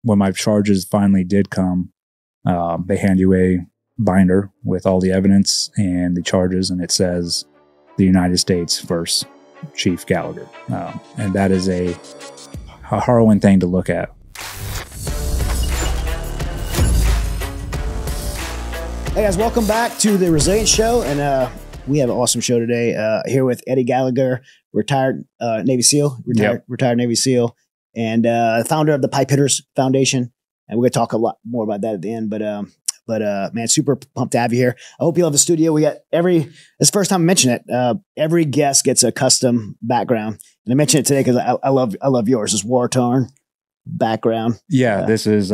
when my charges finally did come, they hand you a binder with all the evidence and the charges, and it says the United States versus Chief Gallagher. And that is a harrowing thing to look at. Hey guys, welcome back to the Resilience Show, and we have an awesome show today here with Eddie Gallagher, retired Navy SEAL, retired Navy SEAL, and founder of the Pipe Hitters Foundation. And we're going to talk a lot more about that at the end. But man, super pumped to have you here. I hope you love the studio. We got it's the first time I mention it. Every guest gets a custom background, and I mentioned it today because I love yours. This war-torn background. Yeah, this is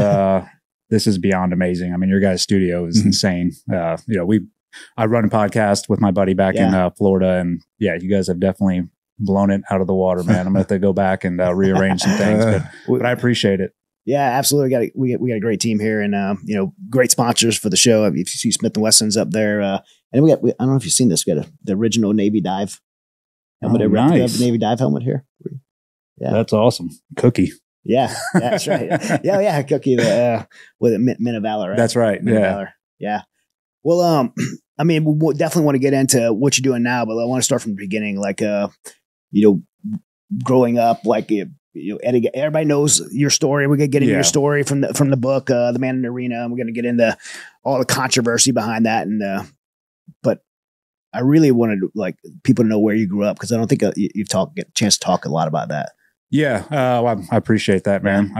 beyond amazing. I mean, your guys' studio is insane. I run a podcast with my buddy back in Florida, and yeah, you guys have definitely blown it out of the water, man. I'm gonna have to go back and rearrange some things, but I appreciate it. Yeah, absolutely. We got a great team here, and great sponsors for the show. If you see Smith & Wesson's up there, and I don't know if you've seen this. We got the original Navy dive helmet. Nice. The Navy dive helmet here. Yeah, that's awesome. Cookie. Yeah, that's right. yeah, Cookie with Men of Valor. Right? That's right. Men of Valor. Yeah. Well, I mean, we'll definitely want to get into what you're doing now, but I want to start from the beginning. Like, growing up, like, Eddie, everybody knows your story. We're gonna get into your story from the book, The Man in the Arena, and we're gonna get into all the controversy behind that. And but I really wanted people to know where you grew up, because I don't think you've get a chance to talk a lot about that. Yeah, well, I appreciate that, man.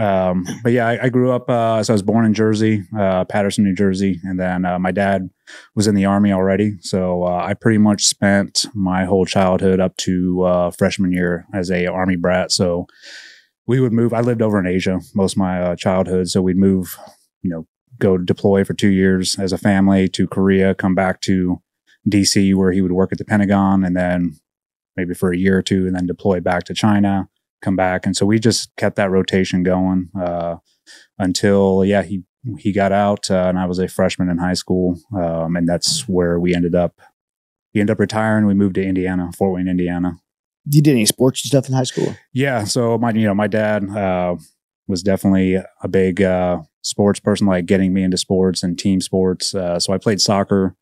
But yeah, I grew up, so I was born in Jersey, Patterson, New Jersey. And then my dad was in the Army already. So I pretty much spent my whole childhood up to freshman year as a Army brat. So we would move. I lived over in Asia most of my childhood. So we'd move, go deploy for 2 years as a family to Korea, come back to DC where he would work at the Pentagon, and then maybe for a year or two, and then deploy back to China, come back. And so we just kept that rotation going until he got out, and I was a freshman in high school, and that's where we ended up. He ended up retiring. We moved to Indiana, Fort Wayne, Indiana. You did any sports stuff in high school? Yeah. So my dad was definitely a big sports person, like getting me into sports and team sports. So I played soccer.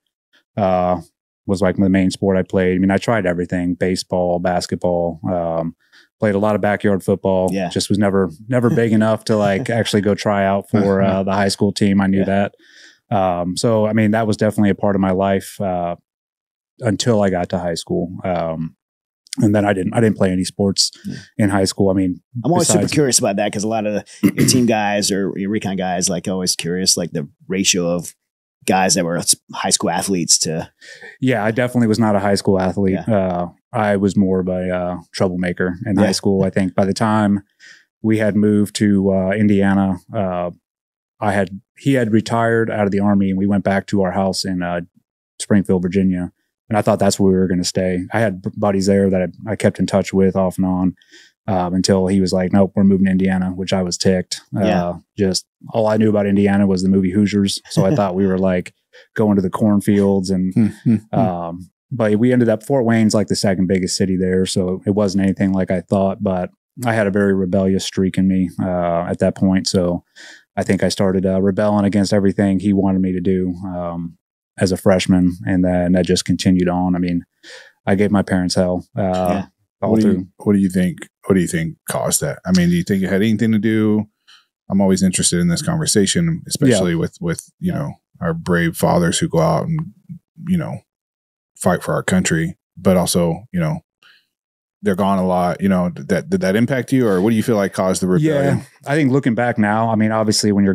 Was like the main sport I played. I mean, I tried everything: baseball, basketball. Played a lot of backyard football. Yeah. Just was never big enough to actually go try out for the high school team. I knew that. So I mean, that was definitely a part of my life until I got to high school. And then I didn't play any sports in high school. I mean, I'm always super curious about that, because a lot of your team guys or your recon guys, always curious, the ratio of guys that were high school athletes to. Yeah, I definitely was not a high school athlete. Yeah. I was more of a troublemaker in high school. I think by the time we had moved to Indiana, he had retired out of the Army, and we went back to our house in Springfield, Virginia. And I thought that's where we were going to stay. I had buddies there that I kept in touch with off and on until he was like, nope, we're moving to Indiana, which I was ticked. Just all I knew about Indiana was the movie Hoosiers. So I thought we were going to the cornfields. And but we ended up, Fort Wayne's the second biggest city there. So it wasn't anything like I thought, but I had a very rebellious streak in me at that point. So I think I started rebelling against everything he wanted me to do. As a freshman, and then that just continued on. I mean, I gave my parents hell all through. What do you think caused that? I mean, do you think it had anything to do? I'm always interested in this conversation, especially with our brave fathers who go out and fight for our country, but also they're gone a lot. Did that impact you, or what do you feel like caused the rebellion? Yeah, I think looking back now, I mean, obviously when you're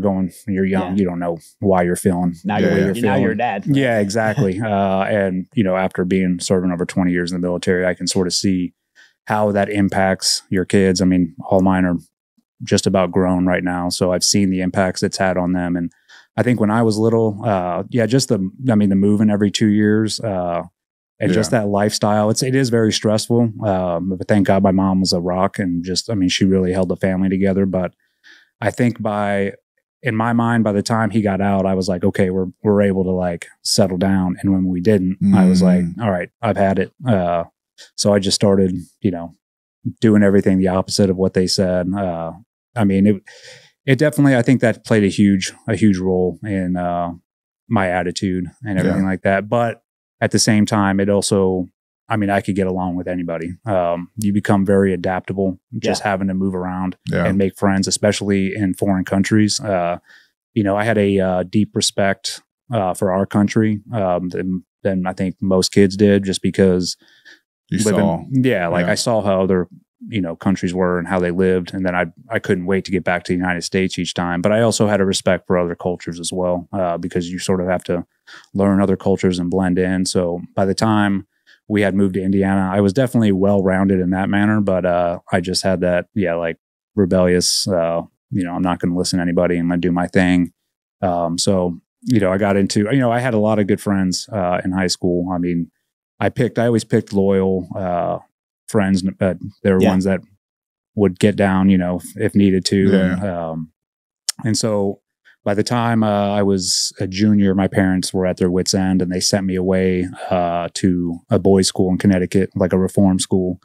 young, you don't know why you're feeling. Now you're a dad. Right? Yeah, exactly. And after serving over 20 years in the military, I can sort of see how that impacts your kids. I mean, all mine are just about grown right now, so I've seen the impacts it's had on them. And I think when I was little, just the moving every 2 years. And just that lifestyle, it is very stressful. But thank God my mom was a rock, and she really held the family together. But I think in my mind, by the time he got out, I was like, okay, we're able to settle down. And when we didn't, I was like, all right, I've had it. So I just started, doing everything the opposite of what they said. I mean, it definitely, I think that played a huge role in my attitude and everything like that. But at the same time, it also, I mean, I could get along with anybody. You become very adaptable just having to move around and make friends, especially in foreign countries. You know, I had a deep respect for our country than I think most kids did, just because I saw how other, you know, countries were and how they lived. And then I couldn't wait to get back to the United States each time. But I also had a respect for other cultures as well, because you sort of have to learn other cultures and blend in. So by the time we had moved to Indiana, I was definitely well-rounded in that manner, but I just had that, like rebellious, you know, I'm not going to listen to anybody. I'm going to do my thing. So, you know, I got into, you know, I had a lot of good friends in high school. I mean, I always picked loyal friends, but there were ones that would get down, you know, if needed to. And so by the time I was a junior, my parents were at their wits' end, and they sent me away to a boys' school in Connecticut, like a reform school.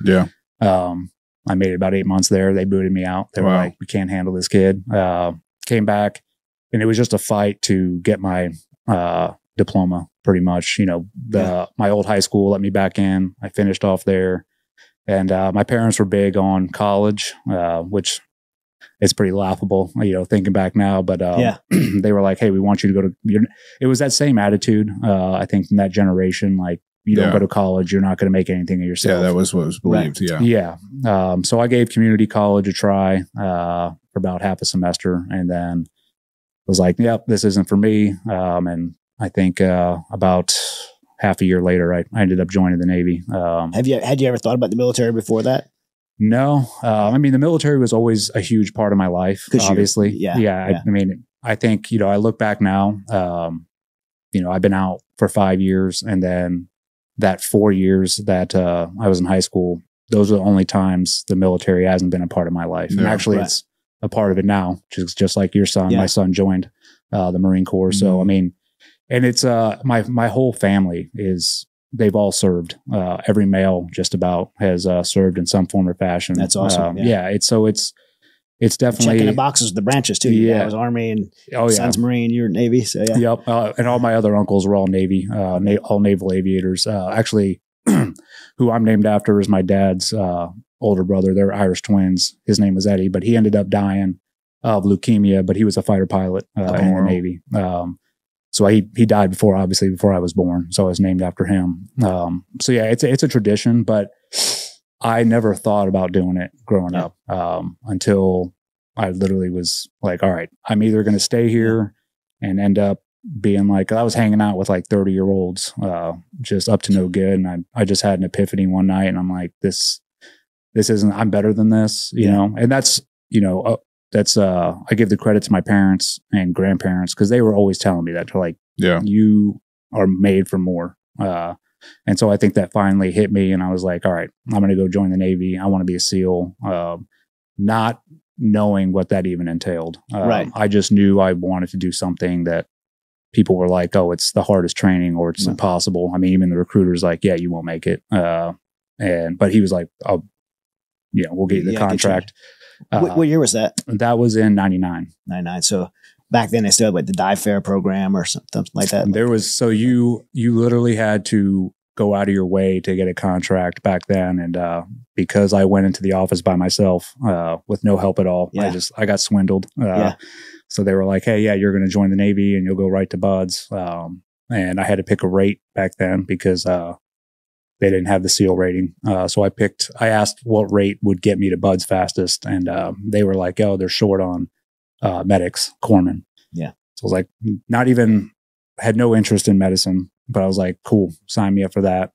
I made it about 8 months there. They booted me out. They were like, we can't handle this kid. Came back, and it was just a fight to get my diploma, pretty much. You know, my old high school let me back in. I finished off there. And my parents were big on college, which is pretty laughable, you know, thinking back now. But they were like, hey, we want you to go to it was that same attitude, I think, from that generation. Like, you don't go to college, you're not going to make anything of yourself. Yeah, that was what was believed. So I gave community college a try for about half a semester, and then was like, yep, this isn't for me. And I think about half a year later, I ended up joining the Navy. Had you ever thought about the military before that? No. I mean, the military was always a huge part of my life, obviously. I mean, I think, you know, I look back now, you know, I've been out for 5 years, and then that 4 years that I was in high school, those are the only times the military hasn't been a part of my life. And actually it's a part of it now, just like your son. My son joined the Marine Corps. So, I mean, and it's my whole family they've all served. Every male just about has served in some form or fashion. That's awesome. It's definitely checking the boxes of the branches too. I was Army, and son's Marine, you're Navy. So Yep. And all my other uncles were all Navy, all naval aviators. Actually, who I'm named after is my dad's older brother. They're Irish twins. His name was Eddie, but he ended up dying of leukemia, but he was a fighter pilot in the Navy. So he died before I was born. So I was named after him. So yeah, it's a tradition, but I never thought about doing it growing up until I literally was like, all right, I'm either going to stay here and end up being like, I was hanging out with like 30-year-olds, just up to no good. And I just had an epiphany one night, and I'm like, this isn't, I'm better than this, you know? And that's, you know, I give the credit to my parents and grandparents, because they were always telling me that. They're like, you are made for more. And so I think that finally hit me, and I was like, all right, I'm going to go join the Navy. I want to be a SEAL, not knowing what that even entailed. I just knew I wanted to do something that people were like, oh, it's the hardest training, or it's impossible. I mean, even the recruiter's like, yeah, you won't make it. But he was like, oh, yeah, we'll get you the contract. What year was that? That was in 99. 99. So back then they still had like the dive fair program or something like that. There was, so you literally had to go out of your way to get a contract back then. And because I went into the office by myself with no help at all, I got swindled. So they were like, hey, yeah, you're going to join the Navy and you'll go right to BUDS. And I had to pick a rate back then because they didn't have the SEAL rating. So I asked what rate would get me to BUDS fastest. And they were like, oh, they're short on medics, corpsmen. Yeah. So I was like, had no interest in medicine, but I was like, cool, sign me up for that.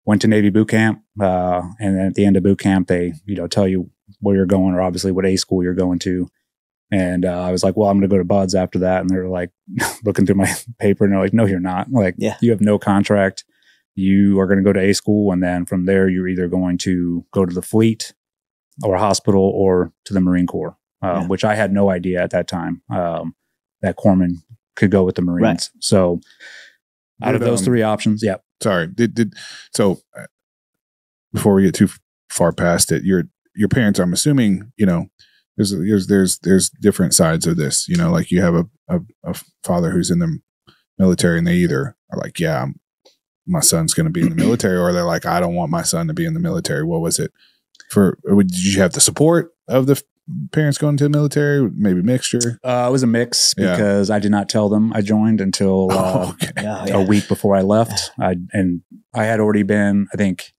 Went to Navy boot camp. And then at the end of boot camp, they, tell you where you're going, or obviously what A school you're going to. And I was like, well, I'm going to go to BUDS after that. And they're like looking through my paper, and they're like, no, you're not. Like, you have no contract. You are going to go to A school. And then from there, you're either going to go to the fleet or a hospital or to the Marine Corps, which I had no idea at that time that corpsman could go with the Marines. Right. So out of those three options, Sorry. So before we get too far past it, your parents, I'm assuming, there's different sides of this. You know, like you have a father who's in the military, and they either are like, yeah, my son's going to be in the military, or they're like, I don't want my son to be in the military. What was it did you have the support of the parents going to the military? Maybe mixture? It was a mix because I did not tell them I joined until a week before I left. I had already been, I think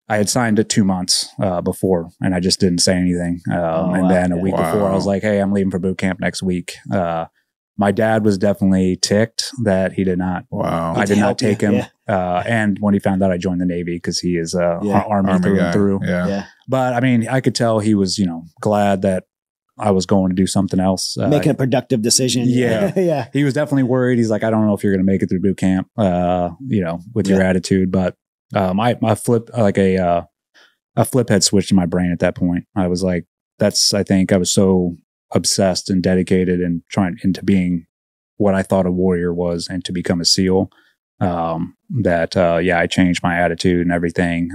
I had signed it 2 months before, and I just didn't say anything. Then a week before, I was like, hey, I'm leaving for boot camp next week. My dad was definitely ticked that he did not. Wow. I did not take him. Yeah. And when he found out I joined the Navy, because he is Army through and through. Yeah. But I mean, I could tell he was, glad that I was going to do something else. Making a productive decision. Yeah. Yeah. He was definitely worried. He's like, I don't know if you're going to make it through boot camp, with your attitude. But I flipped a flip had switched in my brain at that point. I was like, I think I was so obsessed and dedicated and trying into being what I thought a warrior was and to become a SEAL, I changed my attitude and everything.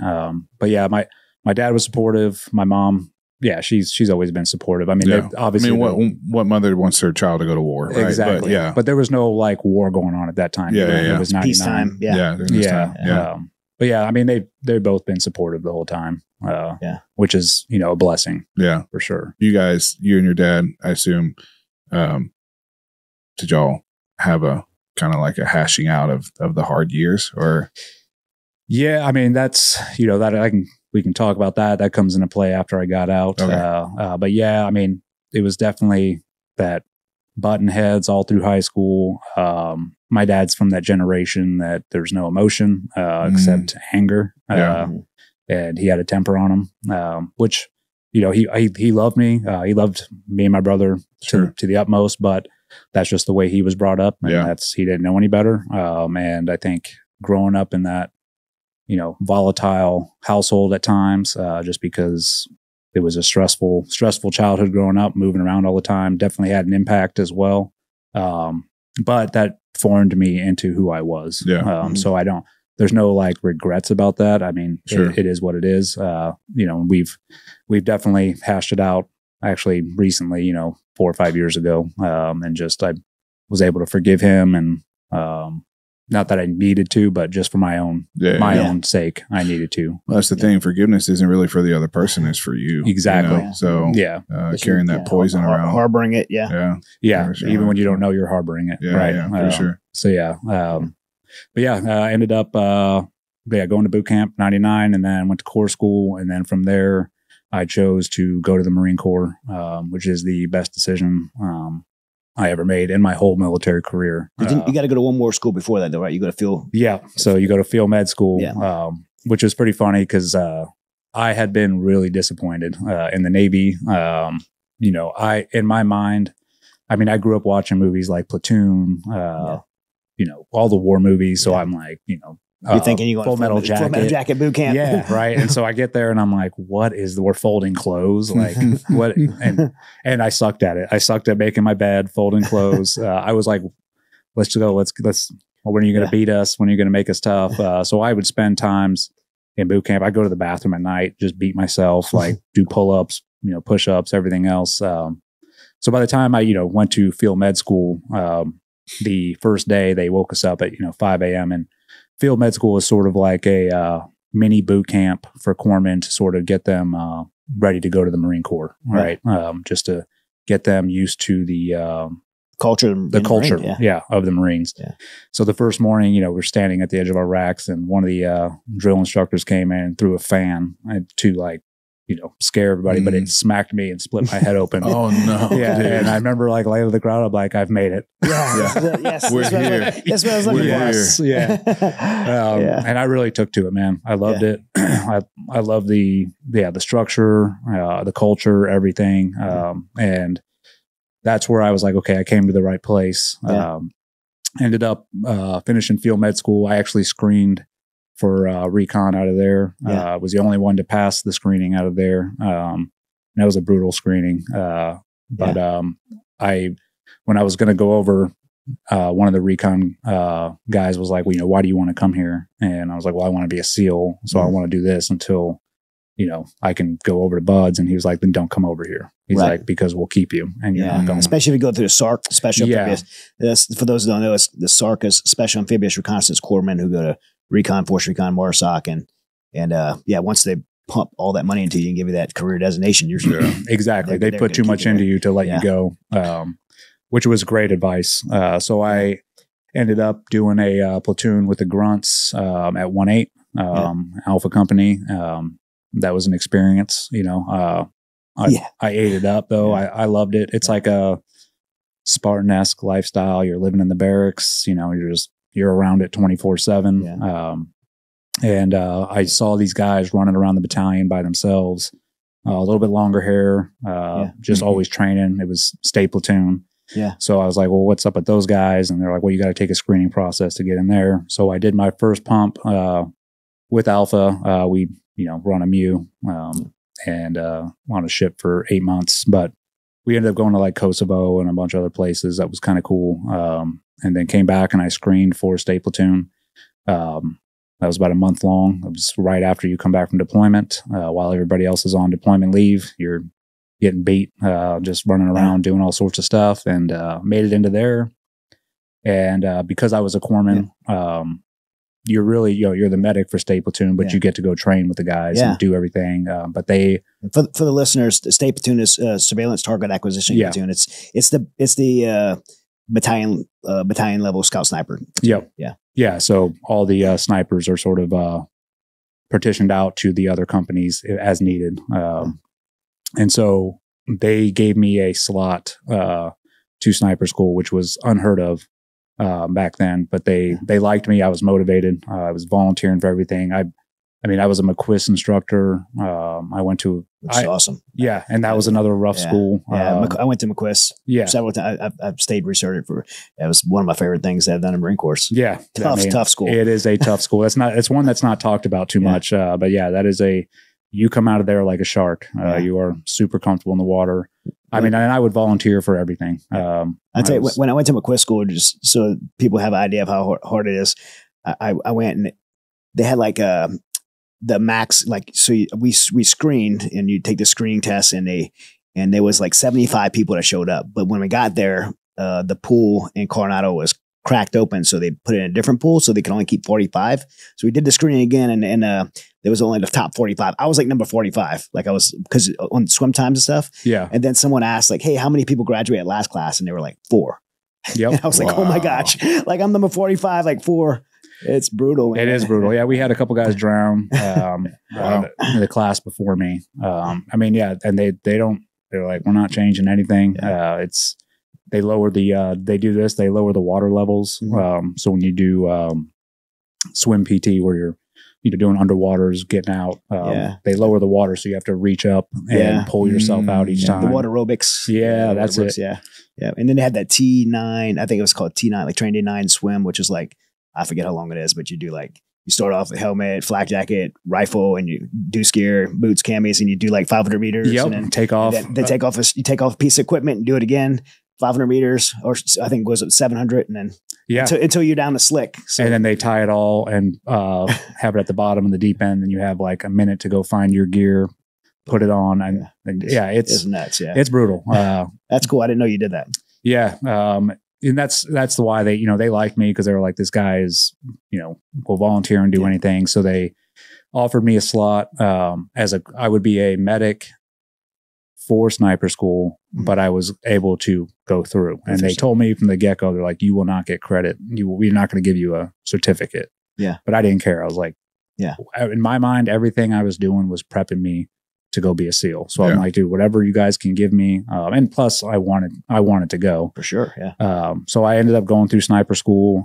But yeah, my dad was supportive. My mom, she's always been supportive. I mean, obviously, what mother wants her child to go to war? Right? Exactly. But there was no like war going on at that time. It was 99. Peacetime. But yeah, I mean, they've both been supportive the whole time. Which is, a blessing. Yeah, for sure. You and your dad, I assume, did y'all have a kind of like a hashing out of the hard years, or? Yeah, I mean, that's, we can talk about that. That comes into play after I got out. Okay. But yeah, I mean, it was definitely that button heads all through high school. My dad's from that generation that there's no emotion except anger. And he had a temper on him, which, he loved me. He loved me and my brother to the utmost, but that's just the way he was brought up. And he didn't know any better. And I think growing up in that, volatile household at times, just because it was a stressful childhood growing up, moving around all the time, definitely had an impact as well. But that formed me into who I was. So there's no like regrets about that. I mean, it is what it is. We've definitely hashed it out actually recently, 4 or 5 years ago. And just, I was able to forgive him, and, not that I needed to, but just for my own own sake, I needed to. Well, that's the thing. Forgiveness isn't really for the other person; it's for you. Exactly. So carrying that poison around, harboring it. Even when you don't know you're harboring it. Right. For sure. So I ended up going to boot camp 99, and then went to Corps school, and then from there I chose to go to the Marine Corps, which is the best decision I ever made in my whole military career. You got to go to one more school before that, though, right? You go to field. Yeah. So you go to field med school, which is pretty funny because I had been really disappointed in the Navy. In my mind, I mean, I grew up watching movies like Platoon, all the war movies. So I'm like, you're thinking you go Full Metal Jacket boot camp. Yeah, right. And so I get there and I'm like, what is we're folding clothes? Like what? And I sucked at it. I sucked at making my bed, folding clothes. I was like, let's go. Let's, when are you going to beat us? When are you going to make us tough? So I would spend times in boot camp. I go to the bathroom at night, just beat myself, like do pull-ups, push-ups, everything else. So by the time I, went to field med school, the first day they woke us up at, 5 a.m. and field med school is sort of like a mini boot camp for corpsmen to sort of get them ready to go to the Marine Corps, right? Just to get them used to the culture, of the Marines. Yeah. So the first morning, we're standing at the edge of our racks, and one of the drill instructors came in and threw a fan to like, scare everybody, but it smacked me and split my head open. Oh no! Yeah, dude. And I remember like laying to the crowd. I'm like, I've made it. Yes, we're here. That's what I was looking for. Yeah. And I really took to it, man. I loved it. I love the structure, the culture, everything, and that's where I was like, okay, I came to the right place. Ended up finishing field med school. I actually screened for recon out of there. Was the only one to pass the screening out of there. And that was a brutal screening. When I was going to go over, one of the recon guys was like, why do you want to come here? And I was like, well, I want to be a SEAL. So I want to do this until I can go over to Bud's. And he was like, then don't come over here. He's like, because we'll keep you. And you're not going. Especially if you go through the SARC, Special Amphibious. For those who don't know, the SARC is Special Amphibious Reconnaissance Corpsmen who go to Recon, Force Recon, MARSOC. And once they pump all that money into you and give you that career designation, you're sure. Exactly. They put too much into you to let you go, which was great advice. So I ended up doing a platoon with the Grunts at 1-8 Alpha Company. That was an experience, I ate it up though. I loved it. It's like a Spartan-esque lifestyle. You're living in the barracks, you're around it 24/7. And I saw these guys running around the battalion by themselves, a little bit longer hair, just always training. It was state platoon. Yeah. So I was like, well, what's up with those guys? And they're like, well, you got to take a screening process to get in there. So I did my first pump with Alpha. We run a MEU and on a ship for 8 months. But we ended up going to like Kosovo and a bunch of other places. That was kind of cool. And then came back and I screened for state platoon. That was about a month long. It was right after you come back from deployment. While everybody else is on deployment leave, you're getting beat, just running around doing all sorts of stuff, and made it into there. And because I was a corpsman, you're really, you're the medic for state platoon, but you get to go train with the guys and do everything. But for the listeners, the state platoon is surveillance target acquisition platoon. It's the battalion level scout sniper platoon. Yeah. So all the snipers are sort of partitioned out to the other companies as needed. And so they gave me a slot to sniper school, which was unheard of back then. But they liked me. I was motivated. I was volunteering for everything. I was a McQuist instructor. I went to, which is awesome. Yeah. And that was another rough school. I went to McQuist several times. I've stayed researched that was one of my favorite things that I've done in Marine Corps. Yeah. Tough school. It is a tough school. It's one that's not talked about too much. But that is you come out of there like a shark. You are super comfortable in the water. And I would volunteer for everything. I'll tell you, when I went to McQuist school, just so people have an idea of how hard it is, I went and they had like the max, we screened, and you take the screening test, and there was like 75 people that showed up. But when we got there, the pool in Coronado was cracked open, so they put it in a different pool, so they could only keep 45. So we did the screening again, and there was only the top 45. I was like number 45, because on swim times and stuff. Yeah. And then someone asked like, "Hey, how many people graduated last class?" And they were like 4. Yep. And I was like, "Oh my gosh!" Like I'm number 45, like 4. It's brutal, man. It is brutal. Yeah, we had a couple guys drown the class before me. And they're like, we're not changing anything. They lower they lower the water levels. So when you do swim PT where you're doing underwaters, getting out, they lower the water, so you have to reach up and pull yourself out each time. The water aerobics. Yeah, that's it. Yeah. And then they had that T9, I think it was called T9, like Train Day 9 swim, which is like, I forget how long it is, but you do you start off with helmet, flak jacket, rifle, and you do gear, boots, camis, and you do like 500 meters. Yep. And then take off. Then take off you take off a piece of equipment and do it again, 500 meters, or I think it goes up 700, and then until you're down the slick. So, and then they tie it all and have it at the bottom of the deep end, and you have like a minute to go find your gear, put it on, and it's nuts. Yeah, it's brutal. That's cool. I didn't know you did that. Yeah. And that's why they liked me, because they were like, this guy is, will volunteer and do anything. So they offered me a slot I would be a medic for sniper school, but I was able to go through. And they told me from the get-go, they're like, you will not get credit. We're not going to give you a certificate. Yeah. But I didn't care. I was like, in my mind, everything I was doing was prepping me to go be a SEAL. So I'm like, dude, whatever you guys can give me. And plus I wanted to go for sure. Yeah. So I ended up going through sniper school,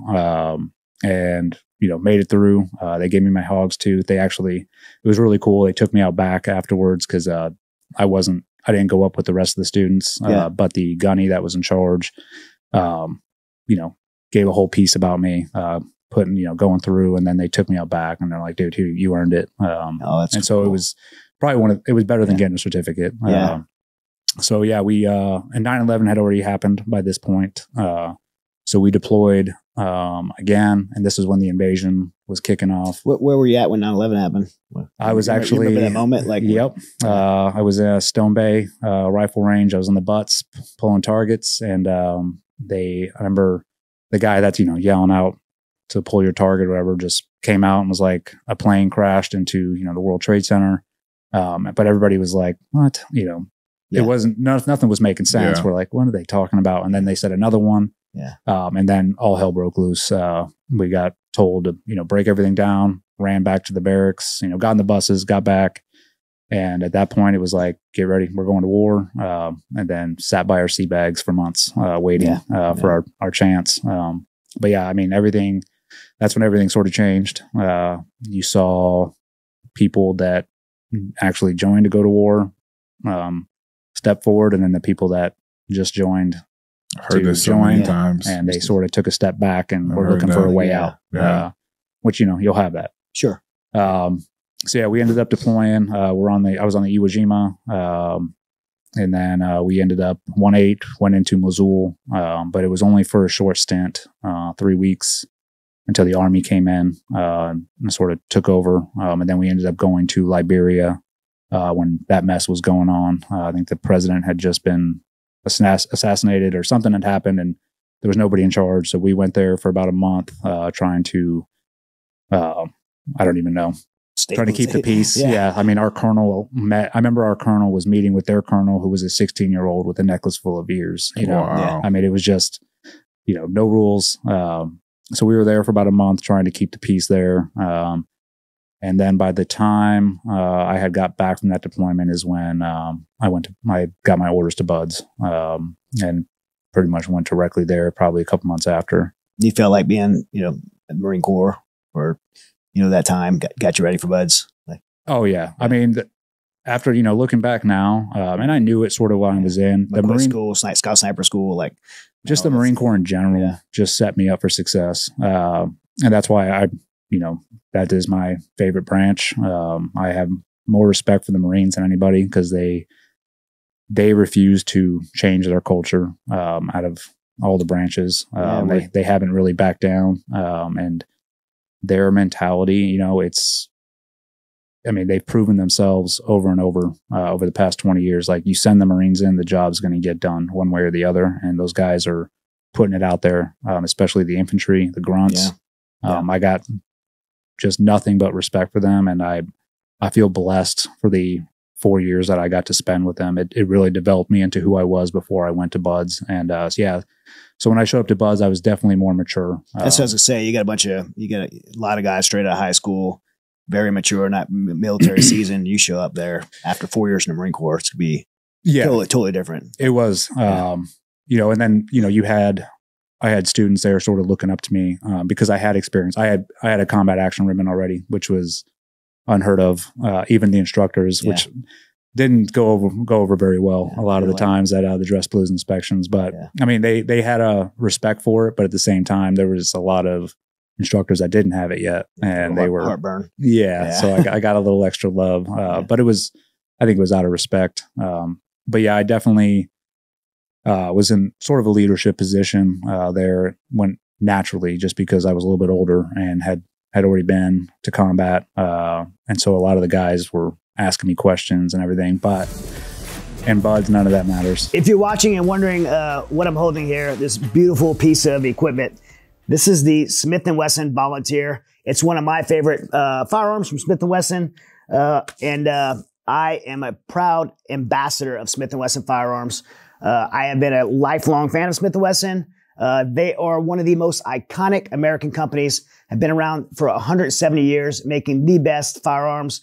and, made it through. They gave me my hog's tooth. It was really cool. They took me out back afterwards, cause, I didn't go up with the rest of the students. But the gunny that was in charge, gave a whole piece about me, going through, and then they took me out back, and they're like, dude, you earned it. That's and cool. So it was probably it was better than getting a certificate. We, and 9/11 had already happened by this point. So we deployed, again, and this is when the invasion was kicking off. Where were you at when 9/11 happened? I was actually, you remember that moment? Like, yep. I was at Stone Bay rifle range. I was on the butts pulling targets, and I remember the guy that's, yelling out to pull your target or whatever just came out and was like, a plane crashed into, the World Trade Center. But everybody was like, what? It wasn't, nothing was making sense. We're like, what are they talking about? And then they said another one. Yeah. And then all hell broke loose. We got told to, break everything down, ran back to the barracks, got in the buses, got back. And at that point it was like, get ready, we're going to war. And then sat by our sea bags for months, waiting for our chance. But yeah, I mean, that's when everything sort of changed. You saw people that actually joined to go to war, step forward, and then the people that just joined heard this so many times, and they sort of took a step back and were looking for a way out. Which you'll have that. Sure. So yeah, we ended up deploying. I was on the Iwo Jima, and then we ended up 1-8, went into Mosul, but it was only for a short stint, 3 weeks, until the Army came in and sort of took over. And then we ended up going to Liberia when that mess was going on. I think the president had just been assassinated or something had happened, and there was nobody in charge. So we went there for about a month trying to, I don't even know, trying to keep the peace. Yeah. I mean, our colonel I remember our colonel was meeting with their colonel, who was a 16-year-old with a necklace full of ears. Wow. I mean, it was just, no rules. So we were there for about a month trying to keep the peace there. And then by the time I had got back from that deployment is when I got my orders to Buds, and pretty much went directly there probably a couple months after. You felt like being, in the Marine Corps or, that time got you ready for Buds? Oh yeah. I mean, after, looking back now, and I knew it sort of while I was in the Marine school, Scout Sniper School, just the Marine Corps in general just set me up for success. And that's why that is my favorite branch. I have more respect for the Marines than anybody because they refuse to change their culture out of all the branches. They haven't really backed down. And their mentality, they've proven themselves over and over the past 20 years. Like, you send the Marines in, the job's going to get done one way or the other. And those guys are putting it out there, especially the infantry, the grunts. I got just nothing but respect for them. And I feel blessed for the 4 years that I got to spend with them. It really developed me into who I was before I went to Buds. And so when I showed up to Buds, I was definitely more mature. That's what I was gonna say. You got a lot of guys straight out of high school, very mature, not military season. You show up there after 4 years in the Marine Corps, it's gonna be totally different. It was, and then I had students there sort of looking up to me because I had experience. I had a combat action ribbon already, which was unheard of. Even the instructors, which didn't go over very well a lot of the times at the dress blues inspections. But I mean, they had a respect for it, but at the same time, there was a lot of instructors that didn't have it yet, and they were heartburn. So I got a little extra love, but I think it was out of respect. But yeah, I definitely was in sort of a leadership position there, went naturally just because I was a little bit older and had already been to combat. And so a lot of the guys were asking me questions and everything, but in Buds, none of that matters. If you're watching and wondering what I'm holding here, this beautiful piece of equipment, this is the Smith & Wesson Volunteer. It's one of my favorite firearms from Smith & Wesson. And I am a proud ambassador of Smith & Wesson firearms. I have been a lifelong fan of Smith & Wesson. They are one of the most iconic American companies, have been around for 170 years, making the best firearms,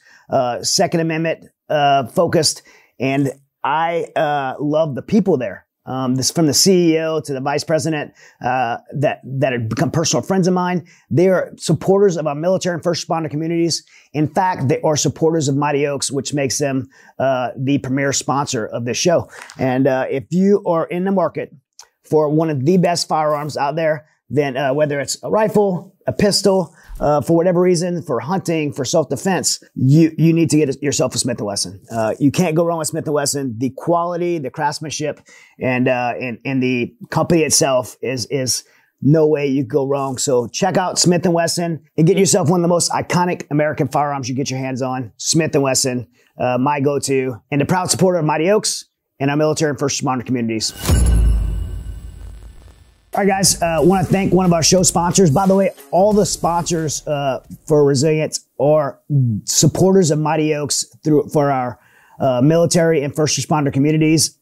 Second Amendment focused. And I love the people there. This from the CEO to the vice president that have become personal friends of mine. They are supporters of our military and first responder communities. In fact, they are supporters of Mighty Oaks, which makes them the premier sponsor of this show. And if you are in the market for one of the best firearms out there, then whether it's a rifle, a pistol, for whatever reason, for hunting, for self-defense, you need to get yourself a Smith & Wesson. You can't go wrong with Smith & Wesson. The quality, the craftsmanship, and the company itself is no way you could go wrong. So check out Smith & Wesson and get yourself one of the most iconic American firearms you get your hands on. Smith & Wesson, my go-to, and a proud supporter of Mighty Oaks and our military and first responder communities. All right, guys, I want to thank one of our show sponsors. By the way, all the sponsors for Resilience are supporters of Mighty Oaks for our military and first responder communities.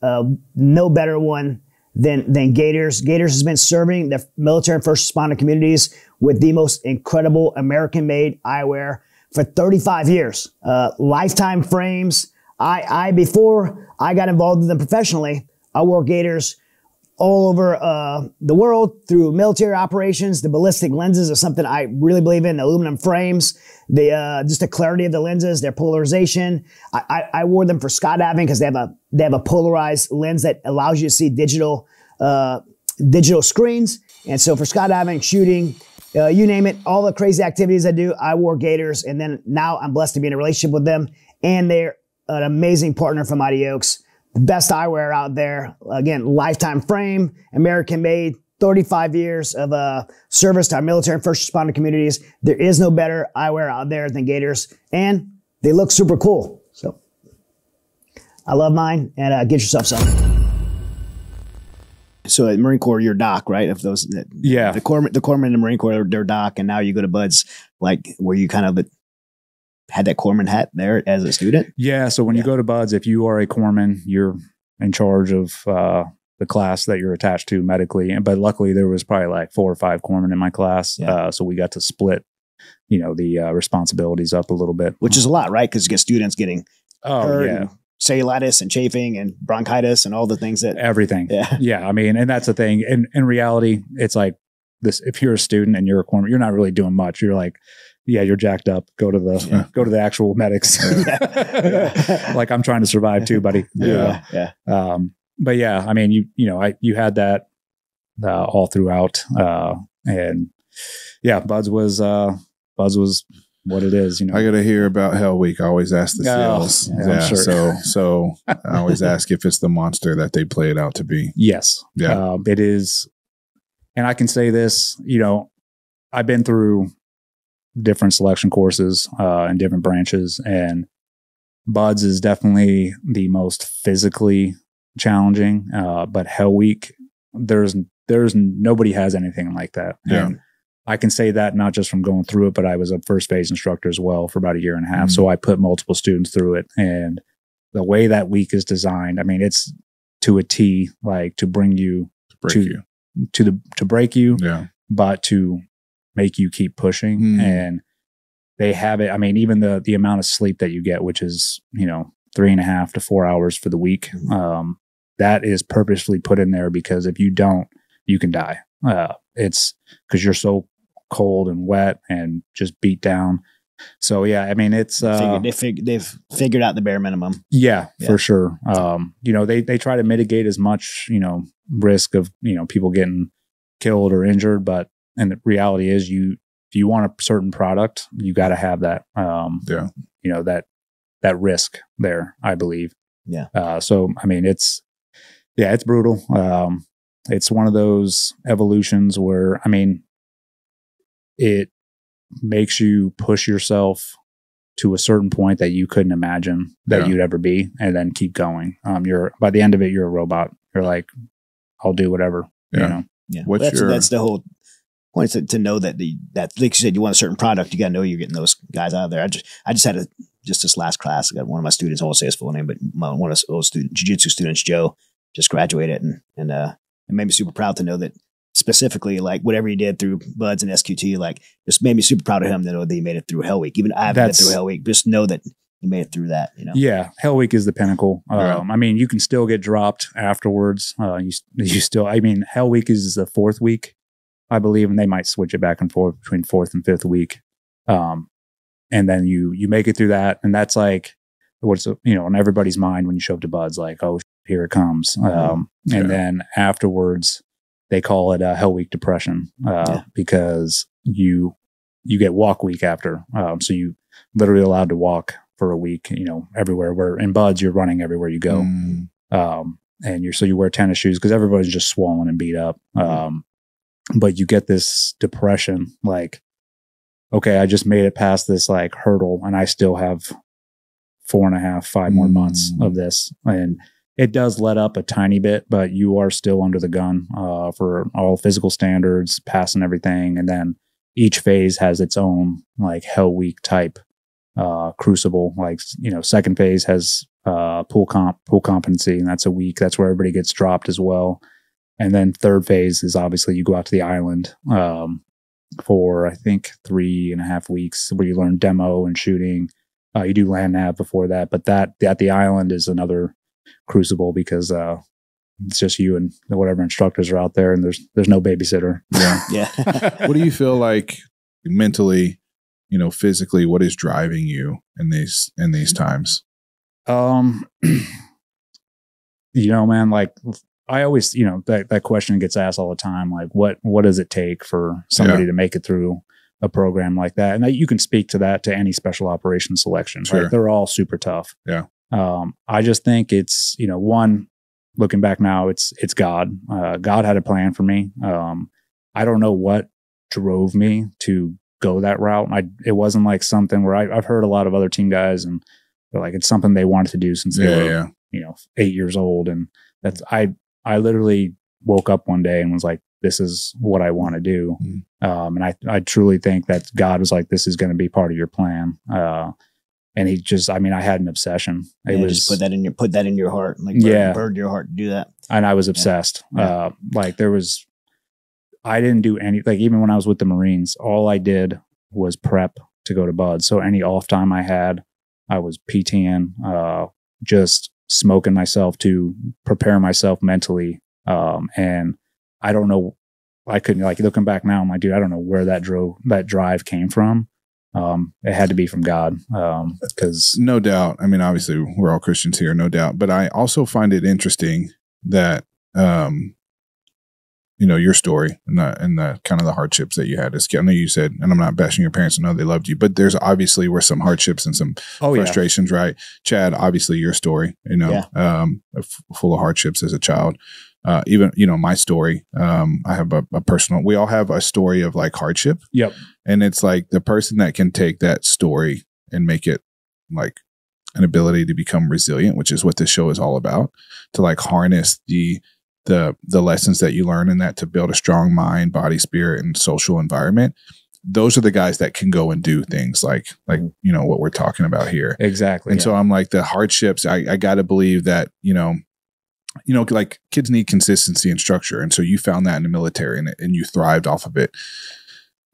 No better one than Gators. Gators has been serving the military and first responder communities with the most incredible American-made eyewear for 35 years. Lifetime frames. Before I got involved with them professionally, I wore Gators all over the world through military operations. The ballistic lenses are something I really believe in. The aluminum frames, just the clarity of the lenses, their polarization. I wore them for skydiving because they have a polarized lens that allows you to see digital screens. And so for skydiving, shooting, you name it, all the crazy activities I do, I wore Gators. And then now I'm blessed to be in a relationship with them, and they're an amazing partner for Mighty Oaks. The best eyewear out there. Again, lifetime frame, American made, 35 years of service to our military and first responder communities. There is no better eyewear out there than Gators, and they look super cool. So I love mine, and get yourself some. So at Marine Corps, you're doc, right? If those, yeah, the corpsmen in the Marine Corps, they're doc, and now you go to BUD/S. Like, were you kind of had that corpsman hat there as a student? Yeah. So when you go to BUD/S, if you are a corpsman, you're in charge of the class that you're attached to medically. But luckily, there was probably like 4 or 5 corpsmen in my class. Yeah. So we got to split, the responsibilities up a little bit. Which is a lot, right? Because you get students getting hurt and cellulitis and chafing and bronchitis and all the things that... Everything. Yeah. Yeah. I mean, and that's the thing. And in reality, it's like this, if you're a student and you're a corpsman, you're not really doing much. You're like, yeah, you're jacked up. Go to the actual medics. Like, I'm trying to survive too, buddy. Yeah. But yeah, I mean, you had that all throughout, and yeah, BUD/S was what it is. I got to hear about Hell Week. I always ask the SEALs. Sure. So I always ask if it's the monster that they play it out to be. Yes. Yeah. It is, and I can say this. I've been through different selection courses in different branches, and BUD/S is definitely the most physically challenging. But Hell Week, there's nobody has anything like that. Yeah. And I can say that not just from going through it, but I was a first phase instructor as well for about 1.5 years. So I put multiple students through it, and the way that week is designed, I mean, it's to a T, like to bring you to break you, but to make you keep pushing. And they have it. I mean, even the amount of sleep that you get, which is, 3.5 to 4 hours for the week, that is purposefully put in there because if you don't, you can die. It's because you're so cold and wet and just beat down. So yeah, I mean, it's they've figured out the bare minimum. Yeah, for sure. They try to mitigate as much, risk of, people getting killed or injured, but and the reality is if you want a certain product, you got to have that, that risk there, I believe. Yeah. So, I mean, it's brutal. It's one of those evolutions where, I mean, it makes you push yourself to a certain point that you couldn't imagine that you'd ever be, and then keep going. By the end of it, you're a robot. You're like, I'll do whatever, Yeah. That's the whole point, to know that like you said, you want a certain product, you got to know you're getting those guys out of there. I just had this last class. I got one of my students, I won't say his full name, but one of those jiu-jitsu students, Joe, just graduated, and it made me super proud to know that specifically, like, whatever he did through BUD/S and SQT, like, just made me super proud of him that he made it through Hell Week. Even I haven't been through Hell Week, just know that he made it through that. Yeah, Hell Week is the pinnacle. I mean, you can still get dropped afterwards. You still, I mean, Hell Week is the 4th week, I believe, and they might switch it back and forth between 4th and 5th week. And then you make it through that, and that's like what's on everybody's mind when you show up to BUD/S, like, oh, here it comes. And then afterwards, they call it Hell Week depression because you get walk week after. So you literally allowed to walk for a week, everywhere. Where in BUD/S, you're running everywhere you go. And you wear tennis shoes because everybody's just swollen and beat up. but you get this depression, like, okay, I just made it past this like hurdle and I still have 4.5, 5 more months of this. And it does let up a tiny bit, but you are still under the gun for all physical standards, passing everything. And then each phase has its own like hell week type crucible. Like, second phase has pool competency, and that's a week. That's where everybody gets dropped as well. And then third phase is obviously you go out to the island for, I think, 3.5 weeks where you learn demo and shooting. You do land nav before that, but that at the island is another crucible because it's just you and whatever instructors are out there, and there's no babysitter. Yeah. What do you feel like mentally, physically? What is driving you in these times? Man, like I always, that question gets asked all the time. Like, what does it take for somebody to make it through a program like that? And you can speak to that to any special operations selection. Sure. Right? They're all super tough. Yeah. I just think it's, one, looking back now, it's God. God had a plan for me. I don't know what drove me to go that route. It wasn't like something where I've heard a lot of other team guys and they're like, it's something they wanted to do since they were, 8 years old. And that's, I literally woke up one day and was like, this is what I want to do. And I truly think that God was like, this is going to be part of your plan. And he just, I had an obsession. It was just put that in your heart, like bird your heart to do that. And I was obsessed. Like I didn't do any, like even when I was with the Marines, all I did was prep to go to Bud. So any off time I had, I was PTing, just smoking myself to prepare myself mentally. And I don't know, I couldn't, like, looking back now, I'm like, dude, I don't know where that drive came from. It had to be from God. Cause no doubt. Obviously we're all Christians here, no doubt, but I also find it interesting that, your story and the kind of the hardships that you had as kid. I know you said, and I'm not bashing your parents, I know they loved you, but there's obviously were some hardships and some frustrations, right? Chad, obviously your story, full of hardships as a child. Even, my story, I have a personal, we all have a story of like hardship. Yep. And it's like the person that can take that story and make it like an ability to become resilient, which is what this show is all about, to like harness the lessons that you learn in that to build a strong mind, body, spirit, and social environment. Those are the guys that can go and do things like what we're talking about here. Exactly. And so I'm like, the hardships, I got to believe that, like kids need consistency and structure. And so you found that in the military and you thrived off of it.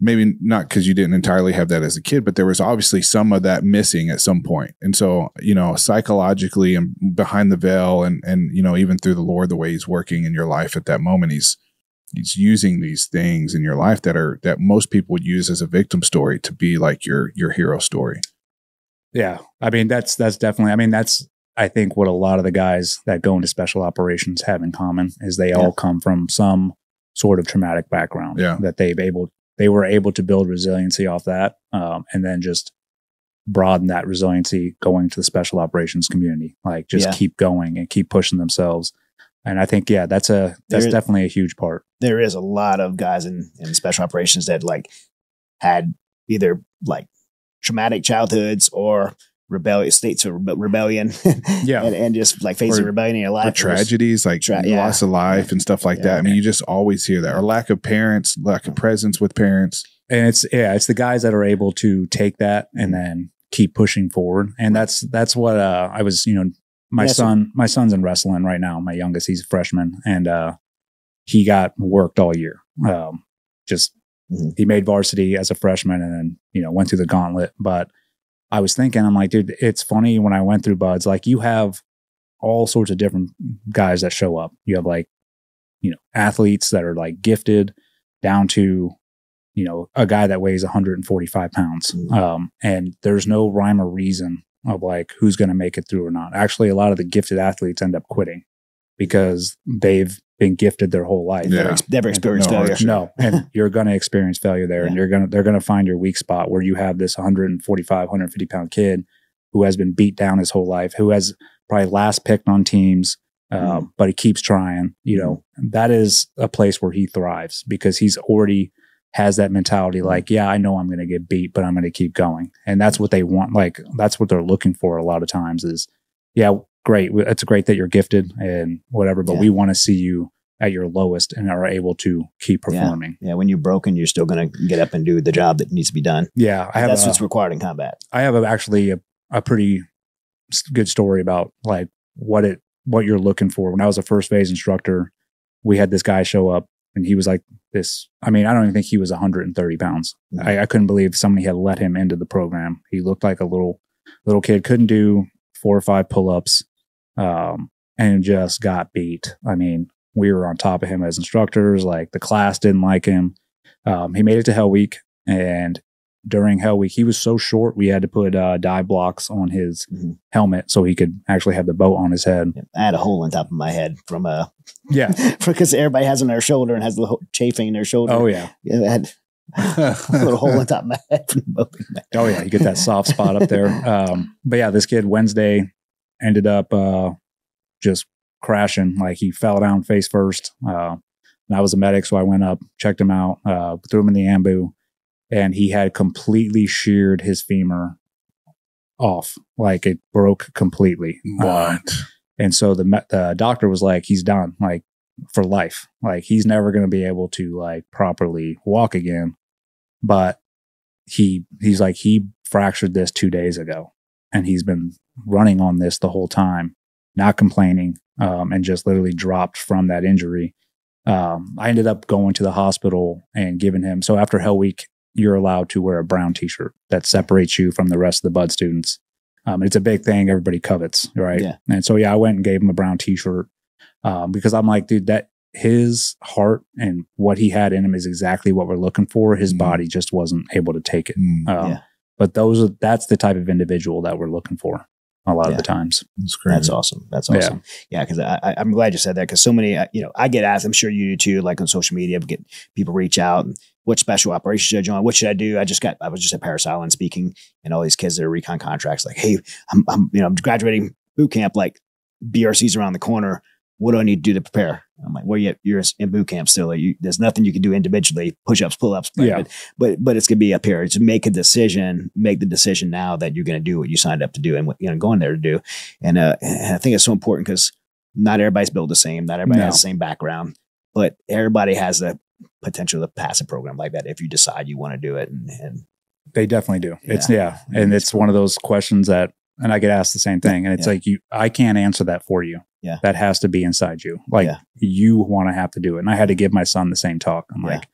Maybe not because you didn't entirely have that as a kid, but there was obviously some of that missing at some point. And so, psychologically and behind the veil and even through the Lord, the way he's working in your life at that moment, he's using these things in your life that most people would use as a victim story to be like your hero story. Yeah. That's definitely, that's, I think what a lot of the guys that go into special operations have in common is they all come from some sort of traumatic background that they were able to build resiliency off that, and then just broaden that resiliency going to the special operations community. Like just keep going and keep pushing themselves. And I think, that's definitely a huge part. There is a lot of guys in special operations that like had either like traumatic childhoods or states of rebellion, and just like facing rebellion in your life, or tragedies like loss of life and stuff like that. You just always hear that, or lack of parents, lack of presence with parents. And it's the guys that are able to take that and then keep pushing forward. And that's what I was. My son's in wrestling right now. My youngest, he's a freshman, and he got worked all year. He made varsity as a freshman, and then went through the gauntlet, but. I was thinking, I'm like, dude, it's funny when I went through Buds, like you have all sorts of different guys that show up. You have like, athletes that are like gifted down to, a guy that weighs 145 pounds. And there's no rhyme or reason of like who's going to make it through or not. Actually, a lot of the gifted athletes end up quitting because they've been gifted their whole life. Never experienced failure. No, and you're going to experience failure there, and they're going to find your weak spot where you have this 145, 150 pound kid who has been beat down his whole life, who has probably last picked on teams, but he keeps trying. You know, that is a place where he thrives because he's already has that mentality. Like, yeah, I know I'm going to get beat, but I'm going to keep going. And that's what they want. Like, that's what they're looking for a lot of times is, yeah, great. It's great that you're gifted and whatever, but we want to see you at your lowest and are able to keep performing. Yeah. When you're broken, you're still going to get up and do the job that needs to be done. Yeah. That's what's required in combat. I have actually a pretty good story about like what you're looking for. When I was a first phase instructor, we had this guy show up and he was like this. I mean, I don't even think he was 130 pounds. I couldn't believe somebody had let him into the program. He looked like a little kid, couldn't do 4 or 5 pull-ups, and just got beat. I mean, we were on top of him as instructors. Like the class didn't like him. He made it to Hell Week, and during Hell Week, he was so short we had to put dive blocks on his helmet so he could actually have the boat on his head. I had a hole on top of my head from because everybody has on their shoulder and has the chafing in their shoulder. Oh yeah, I had a little hole on top of my head from the boat. Oh yeah, you get that soft spot up there. But yeah, this kid Wednesday ended up just crashing. Like he fell down face first. And I was a medic, so I went up, checked him out, threw him in the ambu. And he had completely sheared his femur off. Like it broke completely. What? And so the doctor was like, he's done, like for life. Like he's never going to be able to like properly walk again. But he's like, he fractured this 2 days ago and he's been running on this the whole time, not complaining, and just literally dropped from that injury. I ended up going to the hospital and giving him, so after Hell Week, you're allowed to wear a brown t-shirt that separates you from the rest of the bud students. It's a big thing everybody covets, right? Yeah. And so, I went and gave him a brown t-shirt because I'm like, dude, that his heart and what he had in him is exactly what we're looking for. His body just wasn't able to take it. But that's the type of individual that we're looking for a lot of the times. That's great. That's awesome. That's awesome. Yeah. Cause I'm glad you said that. Cause so many, I get asked, I'm sure you do too, like on social media, get people reach out and what special operations should I join? What should I do? I was just at Paris Island speaking and all these kids that are recon contracts, like, hey, I'm graduating boot camp, like BRC's around the corner. What do I need to do to prepare? I'm like, well, you're in boot camp still. There's nothing you can do individually, push-ups, pull-ups. But it's going to be up here. It's make the decision now that you're going to do what you signed up to do and what you're going there to do. And I think it's so important because not everybody's built the same. Not everybody has the same background, but everybody has the potential to pass a program like that if you decide you want to do it. And they definitely do. And it's one of those questions that, and I get asked the same thing. And it's like, I can't answer that for you. Yeah. That has to be inside you. Like you want to have to do it. And I had to give my son the same talk. I'm like,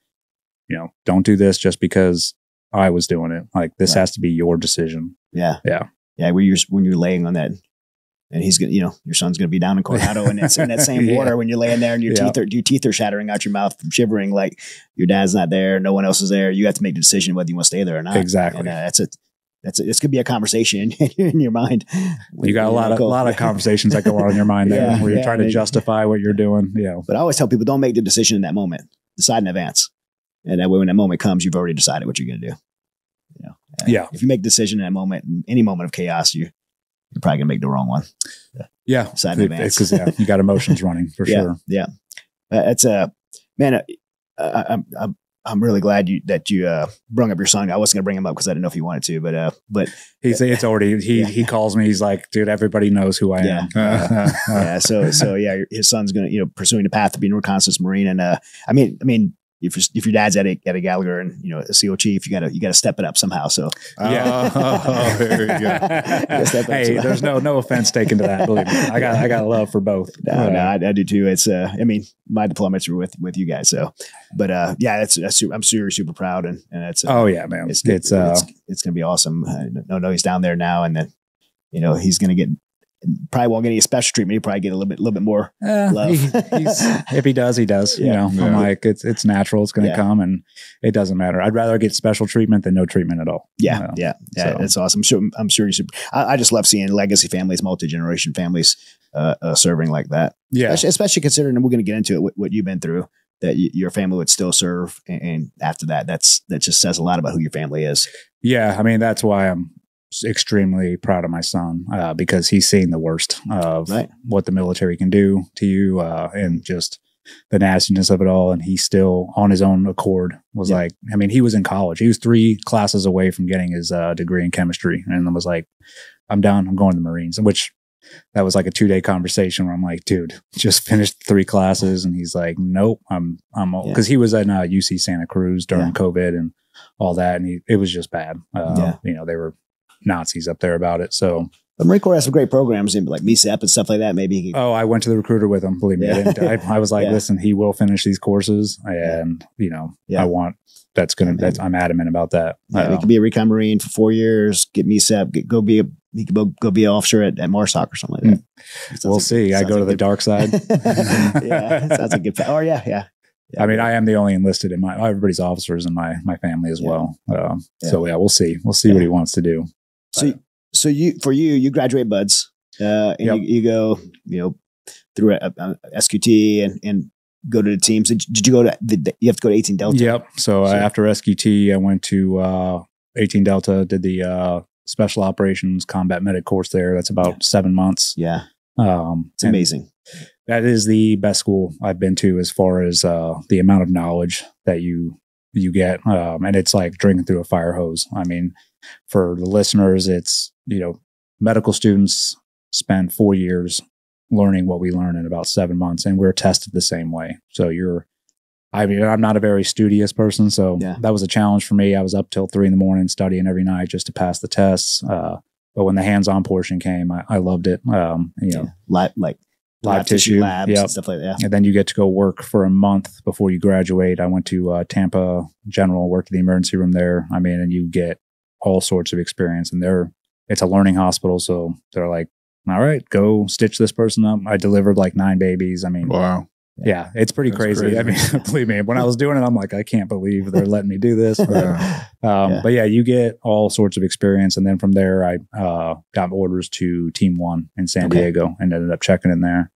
don't do this just because I was doing it. Like this has to be your decision. Yeah. Yeah. Yeah. When you're laying on that and he's going to, your son's going to be down in Coronado in that same water when you're laying there and your teeth are shattering out your mouth from shivering. Like your dad's not there. No one else is there. You have to make the decision whether you want to stay there or not. Exactly. And this could be a conversation in your mind. You got a lot of conversations that go on in your mind there where you're trying to justify what you're doing. But I always tell people, don't make the decision in that moment. Decide in advance. And that way, when that moment comes, you've already decided what you're going to do. If you make a decision in that moment, in any moment of chaos, you're probably going to make the wrong one. Decide in advance. Because you got emotions running for sure. Yeah. It's man, I'm really glad that you brung up your son. I wasn't gonna bring him up because I didn't know if he wanted to, but it's already he calls me. He's like, dude, everybody knows who I am. So his son's gonna pursuing the path to being a reconnaissance Marine, and I mean. If your dad's at a Gallagher and a SEAL chief, you gotta step it up somehow. So there you go. Hey, there's no offense taken to that. Believe me, I got love for both. No, I do too. It's my diplomas were with you guys. So, but I'm super proud and it's man, it's gonna be awesome. I know he's down there now, and then he's gonna get. Probably won't get any special treatment. He'll probably get a little bit more love. If he does, he does. I'm like, it's natural. It's going to come, and it doesn't matter. I'd rather get special treatment than no treatment at all. That's awesome. I'm sure I just love seeing legacy families, multi-generation families serving like that. Yeah, especially considering, and we're going to get into it, what you've been through. That your family would still serve, and after that just says a lot about who your family is. Yeah, I mean that's why I'm extremely proud of my son because he's seen the worst of what the military can do to you and just the nastiness of it all. And he still, on his own accord, was like, I mean, he was in college. He was 3 classes away from getting his degree in chemistry, and was like, I'm done. I'm going to the Marines, which that was like a 2-day conversation where I'm like, dude, just finished 3 classes. And he's like, nope, I'm because he was at UC Santa Cruz during COVID and all that. And it was just bad. You know, they were Nazis up there about it. So the Marine Corps has some great programs in like MECEP and stuff like that. Maybe he could, I went to the recruiter with him. Believe me, I was like, listen, he will finish these courses, and you know, I want I'm adamant about that. He could be a recon Marine for 4 years, get MECEP, go be an officer at MARSOC or something like that. We'll see. I go to the dark side. Sounds like good. Oh yeah. I mean, I am the only enlisted in everybody's officers in my family as well. So we'll see. We'll see what he wants to do. So you graduate buds, and you go, you know, through a SQT and go to the teams. Did you go to you have to go to 18 Delta? Yep. So after SQT, I went to 18 Delta, did the special operations combat medic course there. That's about 7 months. Yeah. It's amazing. That is the best school I've been to as far as the amount of knowledge that you get. And it's like drinking through a fire hose. I mean, for the listeners, it's, you know, medical students spend 4 years learning what we learn in about 7 months, and we're tested the same way. So I'm not a very studious person, so that was a challenge for me. I was up till 3 a.m. studying every night just to pass the tests. But when the hands-on portion came, I loved it. You know, live tissue labs and stuff like that. And then you get to go work for a month before you graduate. I went to Tampa General, worked in the emergency room there. I mean, and you get all sorts of experience, and it's a learning hospital. So they're like, all right, go stitch this person up. I delivered like 9 babies. I mean, wow. Yeah, it's pretty crazy. I mean, believe me, when I was doing it, I'm like, I can't believe they're letting me do this. But yeah, you get all sorts of experience. And then from there, I got orders to Team 1 in San Diego and ended up checking in there.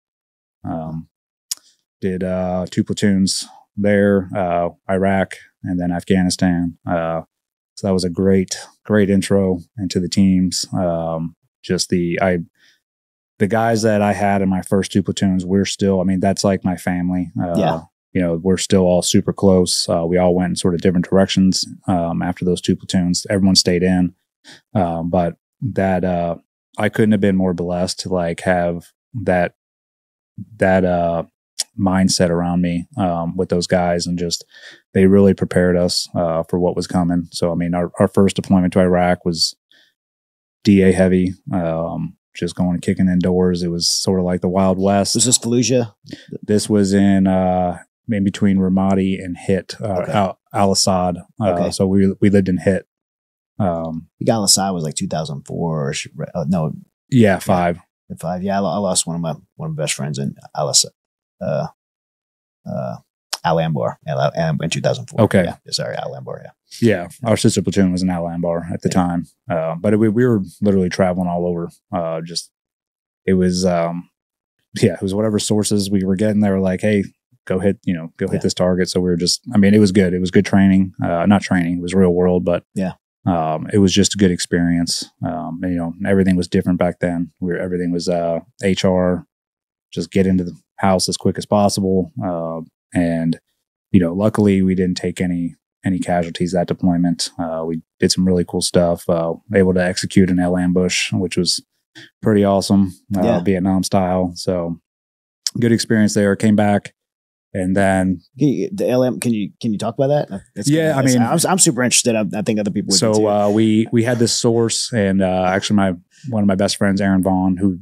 Did 2 platoons there, Iraq, and then Afghanistan. So that was a great intro into the teams. The guys that I had in my first 2 platoons, we're still, I mean, that's like my family. You know, we're still all super close. We all went in sort of different directions after those 2 platoons. Everyone stayed in. But that, I couldn't have been more blessed to like have that mindset around me with those guys, and just, they really prepared us for what was coming. So, I mean, our first deployment to Iraq was DA heavy. Just going and kicking indoors. It was sort of like the Wild West. Was this Fallujah? This was in between Ramadi and Hit, Al-Assad. So we lived in Hit. Al-Assad was like 2004. No. Yeah, 5. 5. Yeah, I lost one of my best friends in Al-Assad. Al-Anbar in 2004. Okay. Yeah, sorry, Al-Anbar. Yeah. Yeah. Our sister platoon was in Al-Anbar at the time. But we were literally traveling all over. It was whatever sources we were getting. They were like, hey, go hit this target. So we were just, I mean, it was good. It was good training. Not training. It was real world, but it was just a good experience. And, you know, everything was different back then. Everything was HR, just get into the house as quick as possible. And, you know, luckily we didn't take any casualties that deployment. We did some really cool stuff, able to execute an L ambush, which was pretty awesome, Vietnam style. So good experience there. Came back, and then the LM. Can you talk about that? I mean, I'm super interested. I think other people would. So we had this source, and actually one of my best friends, Aaron Vaughn, who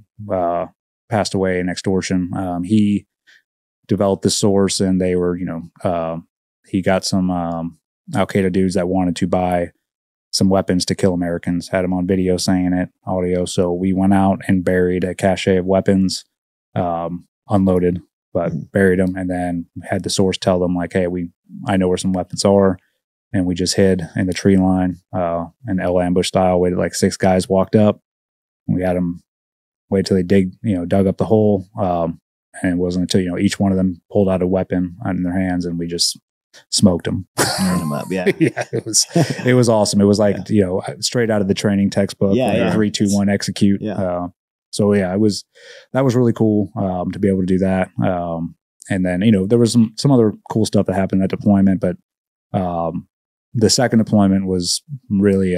passed away in extortion. He developed this source, and they were, he got some Al-Qaeda dudes that wanted to buy some weapons to kill Americans, had them on video saying it, audio. So we went out and buried a cache of weapons, unloaded, but buried them, and then had the source tell them like, hey, I know where some weapons are. And we just hid in the tree line, an L ambush style, waited like 6 guys walked up, and we had them wait till they dug up the hole. And it wasn't until, each one of them pulled out a weapon in their hands, and we just smoked them. Yeah. Yeah, it was awesome. It was like, you know, straight out of the training textbook. Yeah, like 3, 2, 1, execute. Yeah. So yeah, that was really cool to be able to do that. And then, you know, there was some other cool stuff that happened at deployment, but the second deployment was really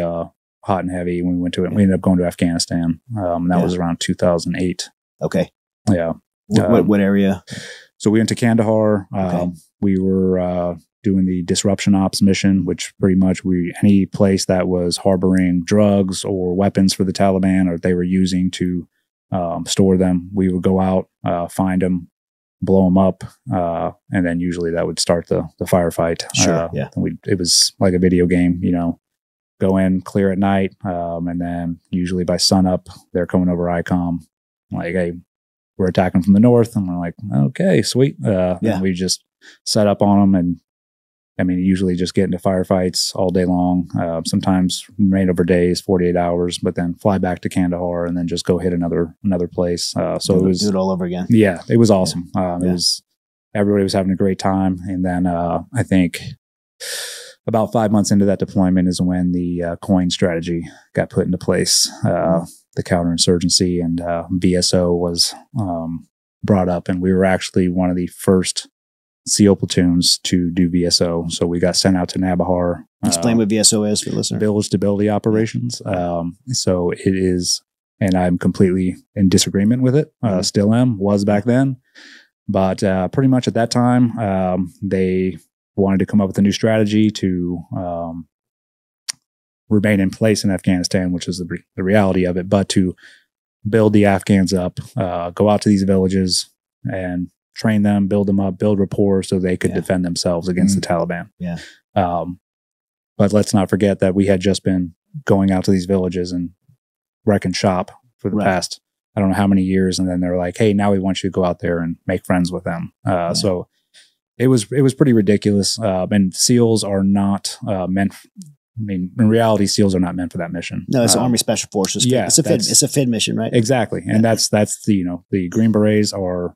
hot and heavy when we went to it. We ended up going to Afghanistan. And that was around 2008. Okay. Yeah. What area? So we went to Kandahar. We were doing the disruption ops mission, which pretty much any place that was harboring drugs or weapons for the Taliban, or they were using to store them, we would go out, find them, blow them up, and then usually that would start the firefight. Sure. Yeah. It was like a video game, you know. Go in, clear at night, and then usually by sunup, they're coming over ICOM, like, hey, we're attacking from the north. And we're like, okay, sweet. And we just set up on them. And I mean, usually just get into firefights all day long. Sometimes remain over days, 48 hours, but then fly back to Kandahar and then just go hit another place. So it was, do it all over again. Yeah, it was awesome. It was, everybody was having a great time. And then I think about 5 months into that deployment is when the coin strategy got put into place. The counterinsurgency and VSO was brought up, and we were actually one of the first SEAL platoons to do VSO. So we got sent out to Nabahar. Explain what VSO is for listeners. Village Stability Operations. So it is, and I'm completely in disagreement with it. Still am, was back then. But pretty much at that time, they wanted to come up with a new strategy to remain in place in Afghanistan, which is the reality of it, but to build the Afghans up, go out to these villages and train them, build them up, build rapport so they could defend themselves against the Taliban. Yeah. But let's not forget that we had just been going out to these villages and wrecking shop for the past, I don't know how many years. And then they're like, hey, now we want you to go out there and make friends with them. So it was pretty ridiculous. And SEALs are not meant I mean, in reality, SEALs are not meant for that mission. No, it's Army Special Forces. Yeah, it's a FID mission, right? Exactly, and that's the, you know, the Green Berets are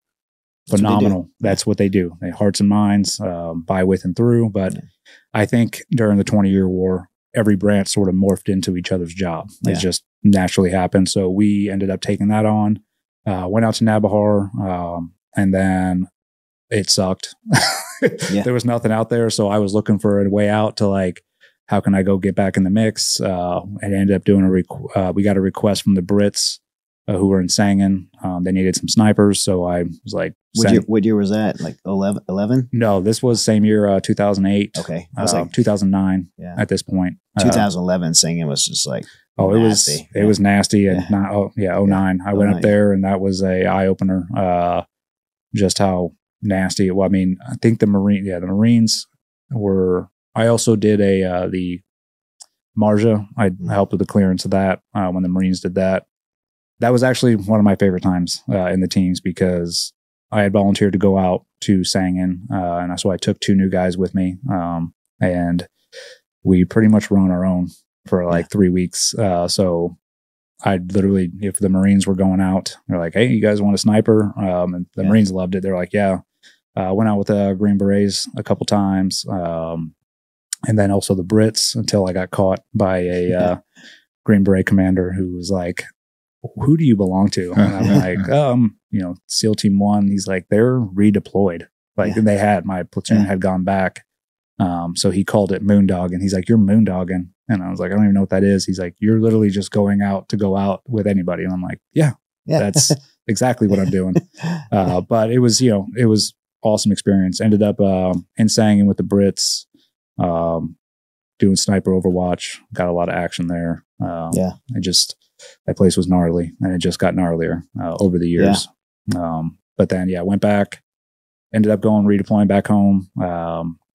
phenomenal. That's what they do. They hearts and minds, by, with, and through. But I think during the 20-year war, every branch sort of morphed into each other's job. It just naturally happened. So we ended up taking that on. Went out to Nabahar, and then it sucked. There was nothing out there, so I was looking for a way out to, like, how can I go get back in the mix? And ended up doing we got a request from the Brits who were in Sangin. They needed some snipers. So I was like, what year was that? Like 11? No, this was same year, 2008. Okay. I was like 2009 at this point. 2011 Sangin was just like, nasty. It was nasty. And 09. I went up there and that was a eye opener. Just how nasty. Well, I mean, I think the Marines were, I also did the Marja. I helped with the clearance of that when the Marines did that. That was actually one of my favorite times in the teams because I had volunteered to go out to Sangin, and so I took 2 new guys with me, and we pretty much were on our own for like 3 weeks. So I literally, if the Marines were going out, they're like, "Hey, you guys want a sniper?" And the Marines loved it. They're like, "Yeah." Went out with the Green Berets a couple times. And then also the Brits until I got caught by a Green Beret commander who was like, "Who do you belong to?" And I'm like, SEAL Team 1. He's like, "They're redeployed." Like they had, my platoon had gone back. So he called it moondog, and he's like, "You're moondogging." And I was like, "I don't even know what that is." He's like, "You're literally just going out to go out with anybody." And I'm like, yeah. That's exactly what I'm doing. But it was, it was awesome experience. Ended up in Sangin with the Brits. Doing sniper overwatch, got a lot of action there. That place was gnarly, and it just got gnarlier over the years. But then went back, ended up redeploying back home,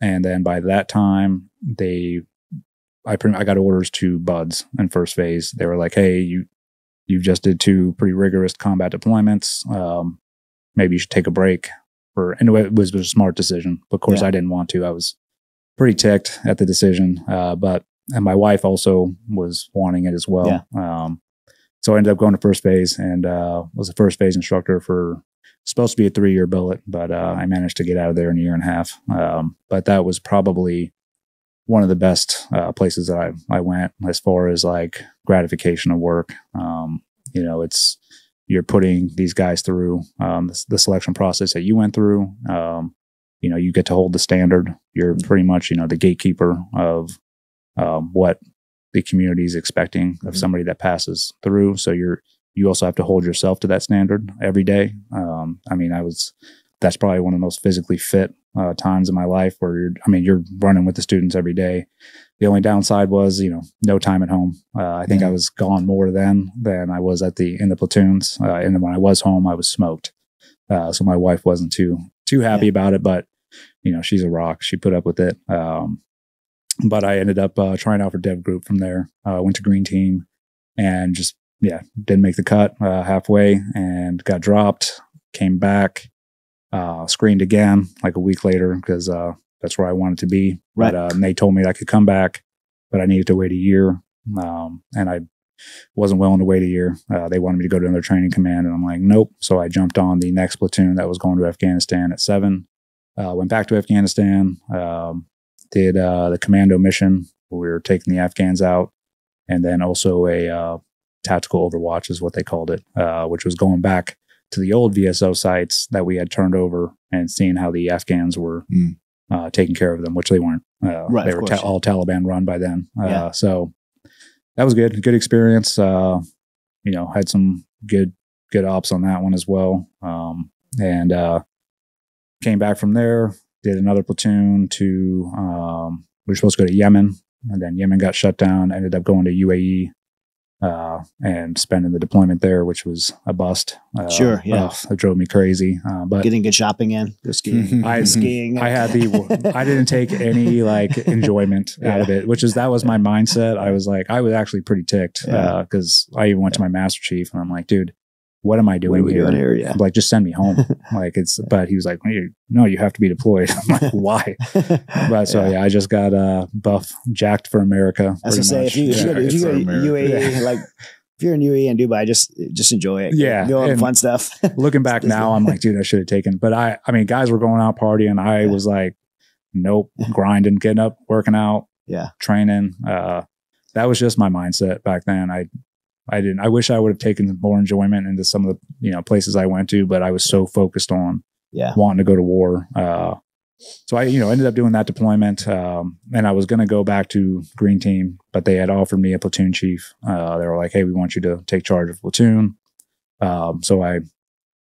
and then by that time I got orders to buds in first phase. They were like, "Hey, you just did 2 pretty rigorous combat deployments. Maybe you should take a break." And it was a smart decision. Of course, I didn't want to. I was pretty ticked at the decision, and my wife also was wanting it as well. So I ended up going to first phase and was a first phase instructor for supposed to be a 3-year billet, but I managed to get out of there in a year and a half. But that was probably one of the best places that I went as far as like gratification of work. You know, you're putting these guys through the selection process that you went through. You know, you get to hold the standard. You're pretty much, you know, the gatekeeper of what the community is expecting of somebody that passes through. So you also have to hold yourself to that standard every day. I mean, that's probably one of the most physically fit times in my life where you're running with the students every day. The only downside was, you know, no time at home. I think I was gone more then than I was in the platoons. And then when I was home, I was smoked. So my wife wasn't too happy about it, but you know, she's a rock. She put up with it. But I ended up trying out for Dev Group from there. Went to Green Team and just, didn't make the cut halfway and got dropped. Came back, screened again like a week later because that's where I wanted to be. Right. But and they told me I could come back, but I needed to wait a year. And I wasn't willing to wait a year. They wanted me to go to another training command, and I'm like, nope. So I jumped on the next platoon that was going to Afghanistan at 7. Went back to Afghanistan. Did the commando mission where we were taking the Afghans out, and then also a tactical overwatch is what they called it, which was going back to the old VSO sites that we had turned over and seeing how the Afghans were taking care of them, which they weren't. Right, they were all Taliban run by then. So that was good experience. You know, had some good ops on that one as well. And came back from there. Did another platoon to, we were supposed to go to Yemen, and then Yemen got shut down, ended up going to UAE, and spending the deployment there, which was a bust. Sure. Yeah. It drove me crazy. But getting good shopping in, go skiing. I didn't take any like enjoyment out of it, that was my mindset. I was actually pretty ticked, cause I even went to my master chief and I'm like, dude, what am I doing here? Yeah. I'm like, just send me home. But he was like, no, you have to be deployed. I'm like, why? But so I just got jacked for America. I was gonna say, if you go to UAE, like if you're in UAE and Dubai, just enjoy it. Yeah, do all the fun stuff. Looking back now, I'm like, dude, I should have taken. But I mean, guys were going out partying. I was like, nope, grinding, getting up, working out, training. That was just my mindset back then. I wish I would have taken more enjoyment into some of the places I went to, but I was so focused on wanting to go to war. So I ended up doing that deployment, and I was going to go back to Green Team, but they had offered me a platoon chief. They were like, "Hey, we want you to take charge of platoon." So I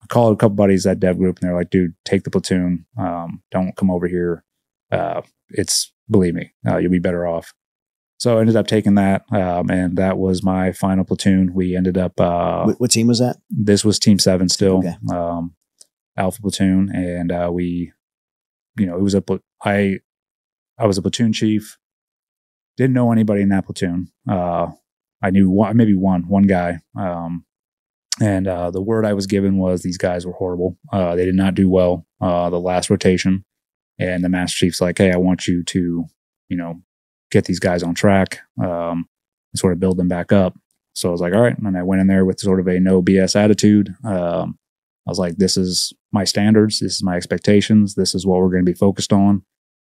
called a couple buddies at Dev Group, and they're like, "Dude, take the platoon. Don't come over here. Believe me, you'll be better off." So I ended up taking that, and that was my final platoon. We ended up... what team was that? This was Team 7 still, Alpha Platoon, and it was I was a platoon chief, didn't know anybody in that platoon. I knew one guy, and the word I was given was these guys were horrible. They did not do well the last rotation, and the master chief's like, "Hey, I want you to, get these guys on track, and sort of build them back up." So I was like, all right. And I went in there with sort of a no BS attitude. I was like, this is my standards. This is my expectations. This is what we're going to be focused on.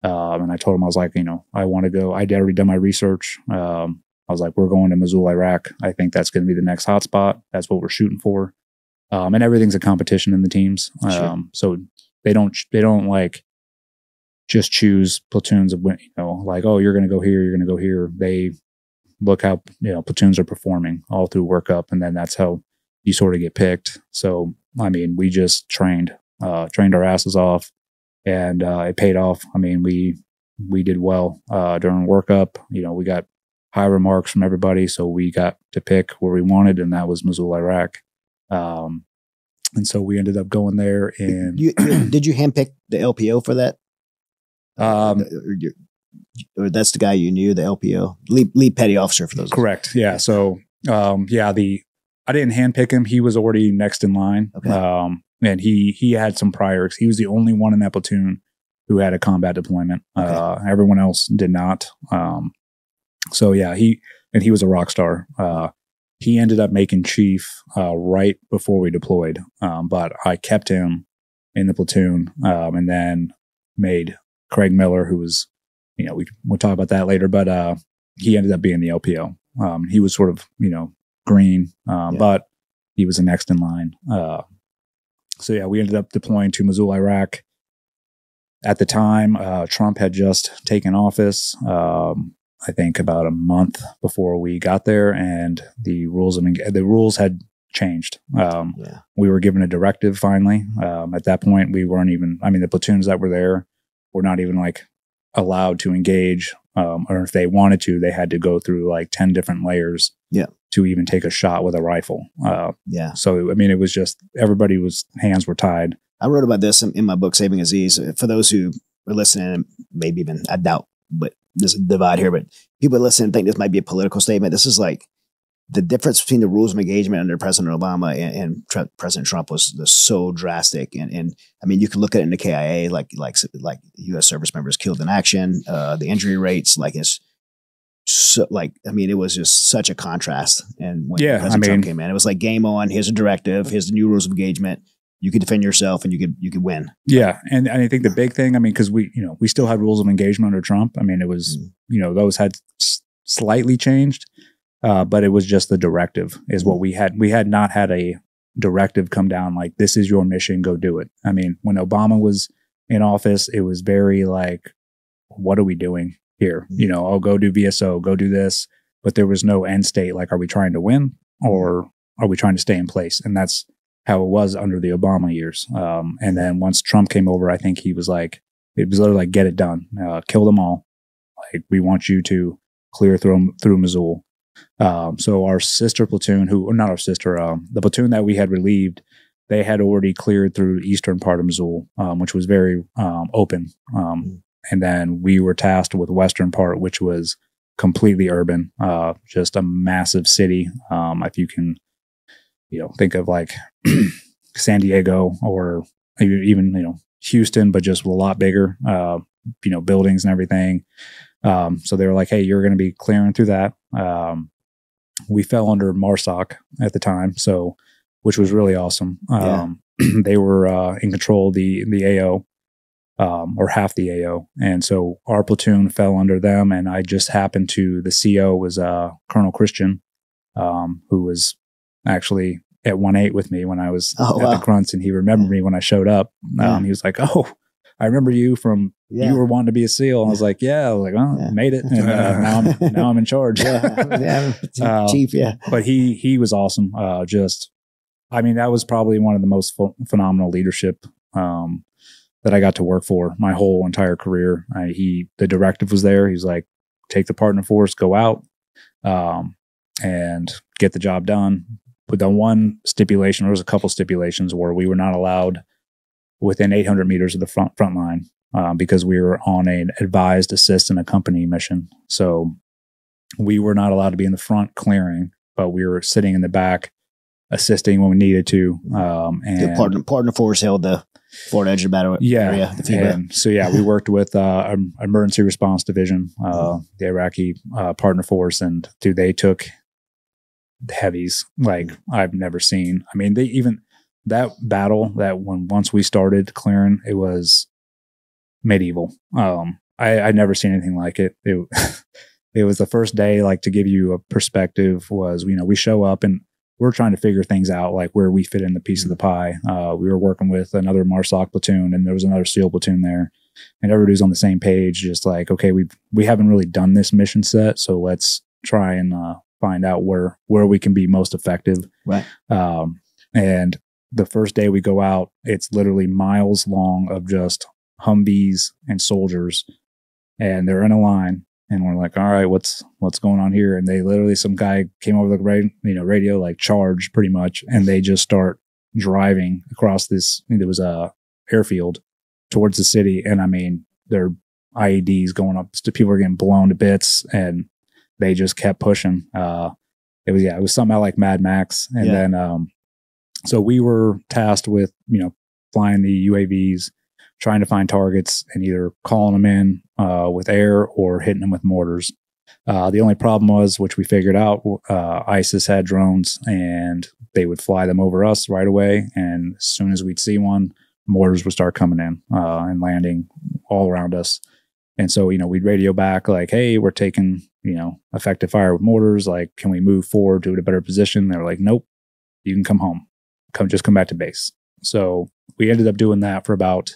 And I told him, I was like, I want to go. I'd already done my research. I was like, we're going to Mosul, Iraq. I think that's going to be the next hotspot. That's what we're shooting for. And everything's a competition in the teams. So they don't like just choose platoons of, like, oh, you're going to go here, you're going to go here. They look how, platoons are performing all through workup. And then that's how you sort of get picked. So, I mean, we just trained our asses off, and it paid off. I mean, we did well during workup. We got high remarks from everybody. So we got to pick where we wanted, and that was Mosul, Iraq. And so we ended up going there. And did you handpick the LPO for that? Or that's the guy you knew, the LPO, lead petty officer for those. Correct. Yeah. So, I didn't handpick him. He was already next in line. Okay. And he had some prior. He was the only one in that platoon who had a combat deployment. Okay. Everyone else did not. So yeah, he was a rock star. he ended up making chief right before we deployed. But I kept him in the platoon, and then made Craig Miller, who was, we'll talk about that later, but he ended up being the LPO. He was sort of, green, but he was the next in line. So yeah, we ended up deploying to Mosul, Iraq. At the time, Trump had just taken office, I think about a month before we got there, and the rules had changed. We were given a directive finally. At that point, we weren't even, the platoons that were there were not even like allowed to engage, or if they wanted to, they had to go through like 10 different layers to even take a shot with a rifle. So, it was just, hands were tied. I wrote about this in my book, Saving Aziz. For those who are listening, maybe even, I doubt, but there's a divide here, but people listening think this might be a political statement. This is like the difference between the rules of engagement under President Obama and President Trump was so drastic. And you can look at it in the KIA, like U.S. service members killed in action, the injury rates, it was just such a contrast. And when President Trump came in, it was like game on. Here's a directive. Here's the new rules of engagement. You could defend yourself and you could win. Yeah. And I think the big thing, because we still had rules of engagement under Trump. It was, those had slightly changed, but it was just the directive is what we had. We had not had a directive come down like, this is your mission, go do it. When Obama was in office, it was very like, what are we doing here? I'll go do VSO, go do this, but there was no end state. Like, are we trying to win or are we trying to stay in place? And that's how it was under the Obama years. And then once Trump came over, I think he was like, it was literally like, get it done, kill them all. Like, we want you to clear through Mosul. So our sister platoon, the platoon that we had relieved, they had already cleared through the eastern part of Mosul, which was very open. And then we were tasked with western part, which was completely urban, just a massive city. If you can, think of like San Diego or even, Houston, but just a lot bigger, buildings and everything. So they were like, hey, you're going to be clearing through that. We fell under MARSOC at the time, which was really awesome. They were in control of the AO, or half the AO. And so our platoon fell under them. And I just happened to, the CO was Colonel Christian, who was actually at 1-8 with me when I was at the grunts, and he remembered me when I showed up. He was like, oh, I remember you from, you were wanting to be a SEAL. I was like, I was like, made it. And now I'm in charge. Chief. But he was awesome. That was probably one of the most phenomenal leadership, that I got to work for my whole entire career. The directive was there. He's like, take the partner force, go out, and get the job done. But the one stipulation, there was a couple stipulations where we were not allowed within 800 meters of the front line, because we were on an advised assist and accompany mission. So we were not allowed to be in the front clearing, but we were sitting in the back assisting when we needed to. And the partner force held the forward edge of the battle area. And so we worked with emergency response division, the Iraqi partner force, and they took heavies like I've never seen. They even that battle once we started clearing, it was medieval. I'd never seen anything like it. It was the first day, like, to give you a perspective, was, we show up and we're trying to figure things out, like where we fit in the piece of the pie. We were working with another MARSOC platoon, and there was another SEAL platoon there, and everybody's on the same page, just like, okay, we haven't really done this mission set, so let's try and find out where we can be most effective. Right. And the first day we go out, it's literally miles long of just Humvees and soldiers, and they're in a line, and we're like, all right, what's going on here? And they literally, some guy came over the radio, like, charge pretty much, and they just start driving across this. There was a airfield towards the city, and their IEDs going up. People were getting blown to bits, and they just kept pushing. It was somehow like Mad Max. And then, so we were tasked with, flying the UAVs, trying to find targets and either calling them in with air or hitting them with mortars. The only problem was, which we figured out, ISIS had drones and they would fly them over us right away. And as soon as we'd see one, mortars would start coming in and landing all around us. And so, we'd radio back like, hey, we're taking, effective fire with mortars. Like, can we move forward to a better position? They're like, nope, you can come home. Just come back to base. So we ended up doing that for about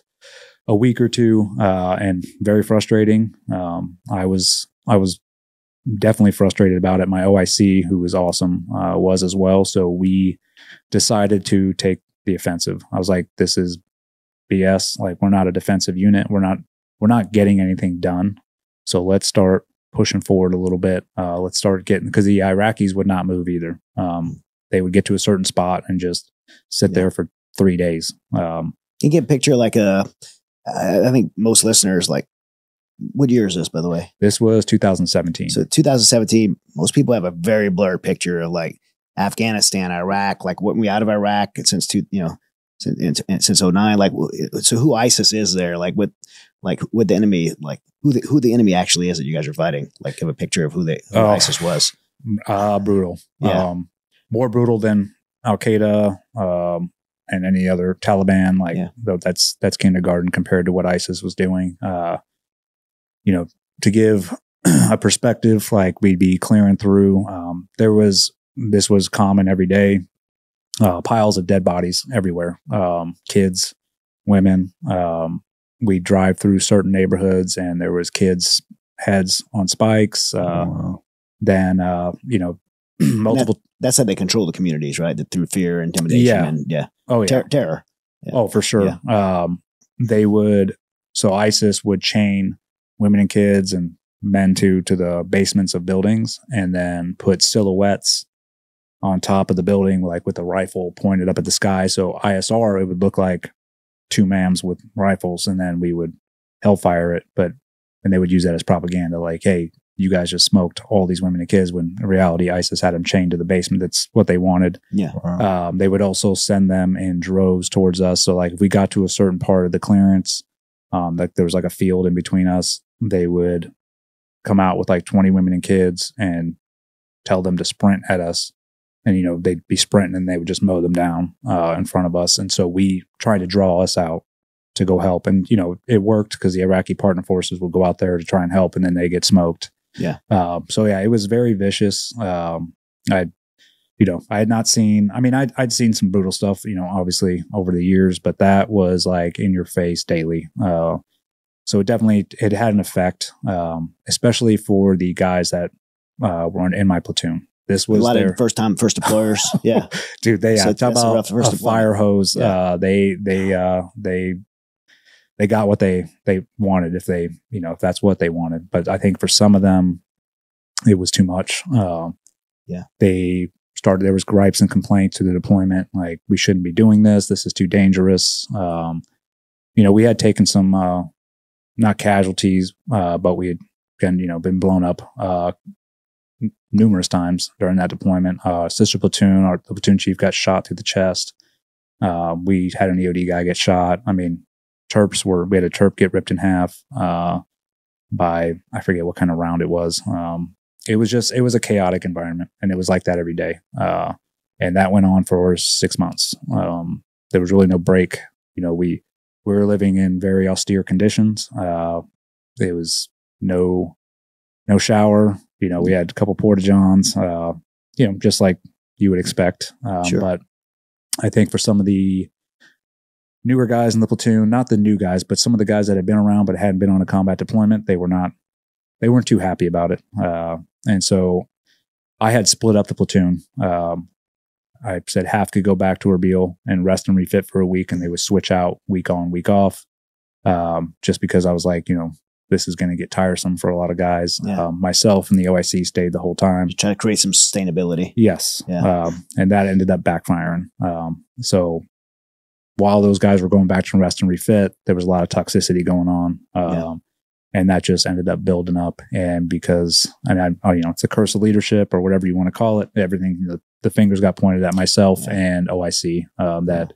a week or two, and very frustrating. I was definitely frustrated about it. My OIC, who was awesome, was as well. So we decided to take the offensive. I was like, this is BS. Like, we're not a defensive unit. We're not getting anything done. So let's start pushing forward a little bit. Let's start getting, because the Iraqis would not move either. They would get to a certain spot and just sit there for 3 days. You get a picture like I think most listeners, like, what year is this, by the way? This was 2017. So 2017, most people have a very blurred picture of like Afghanistan, Iraq, like what we out of Iraq since since 09. Like, so who ISIS is there? Like with the enemy, like who the enemy actually is that you guys are fighting? Like, have a picture of who ISIS was. Brutal. Yeah. More brutal than Al Qaeda and any other Taliban. Like, though that's kindergarten compared to what ISIS was doing. To give a perspective, like, we'd be clearing through. This was common every day. Piles of dead bodies everywhere. Kids, women. We drive through certain neighborhoods, and there was kids' heads on spikes. Then multiple. That's how they control the communities, right? Through fear, intimidation, and terror. Yeah. Oh, for sure. Yeah. They would. So ISIS would chain women and kids and men to the basements of buildings, and then put silhouettes on top of the building, like with a rifle pointed up at the sky. So ISR, it would look like two mams with rifles, and then we would hellfire it. And they would use that as propaganda, like, hey, you guys just smoked all these women and kids, when in reality ISIS had them chained to the basement. That's what they wanted. Yeah. Wow. They would also send them in droves towards us. So like, if we got to a certain part of the clearance, like there was like a field in between us, they would come out with like 20 women and kids and tell them to sprint at us. And, they'd be sprinting and they would just mow them down in front of us. And so we tried to draw us out to go help. And, it worked, because the Iraqi partner forces would go out there to try and help, and then they get smoked. Yeah. It was very vicious. I had not seen, I'd seen some brutal stuff, obviously over the years, but that was like in your face daily. So it had an effect, especially for the guys that were in my platoon. This was a lot of first deployers. Yeah. Dude, talk about a fire hose. Yeah. They got what they wanted, if that's what they wanted. But I think for some of them, it was too much. There was gripes and complaints to the deployment, like, we shouldn't be doing this. This is too dangerous. We had taken some, not casualties, but we had been blown up numerous times during that deployment. Sister platoon, the platoon chief got shot through the chest. We had an EOD guy get shot. We had a Terp get ripped in half by, I forget what kind of round it was. It was a chaotic environment, and it was like that every day. And that went on for 6 months. There was really no break. We were living in very austere conditions. There was no shower. We had a couple porta-johns, just like you would expect. Sure. But I think for some of the newer guys in the platoon, not the new guys, but some of the guys that had been around but hadn't been on a combat deployment, they weren't too happy about it. And so I had split up the platoon. I said half could go back to Erbil and rest and refit for a week, and they would switch out week on, week off. Just because I was like, this is going to get tiresome for a lot of guys. Yeah. Myself and the OIC stayed the whole time. Trying to create some sustainability. Yes. Yeah. And that ended up backfiring. So while those guys were going back to rest and refit, there was a lot of toxicity going on. And that just ended up building up. And because, it's a curse of leadership or whatever you want to call it, everything, the fingers got pointed at myself and OIC, that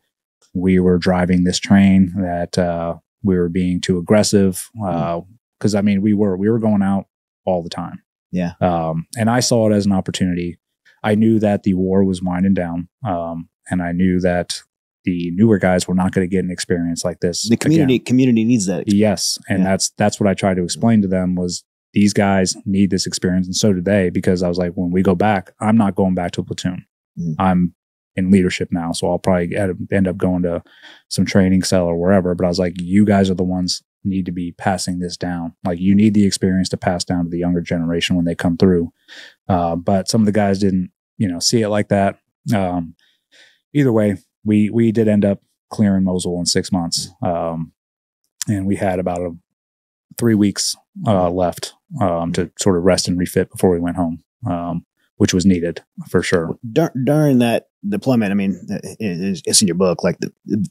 we were driving this train, that we were being too aggressive. Because we were going out all the time. Yeah. And I saw it as an opportunity. I knew that the war was winding down. And I knew that the newer guys were not going to get an experience like this. The community needs that. Yes. And that's what I tried to explain to them was these guys need this experience. And so do they, because I was like, when we go back, I'm not going back to a platoon. I'm in leadership now. So I'll probably end up going to some training cell or wherever. But I was like, you guys are the ones need to be passing this down. Like you need the experience to pass down to the younger generation when they come through. But some of the guys didn't, see it like that. Either way, we did end up clearing Mosul in 6 months. And we had about 3 weeks left to sort of rest and refit before we went home, which was needed for sure. During that deployment, I mean, it's in your book, like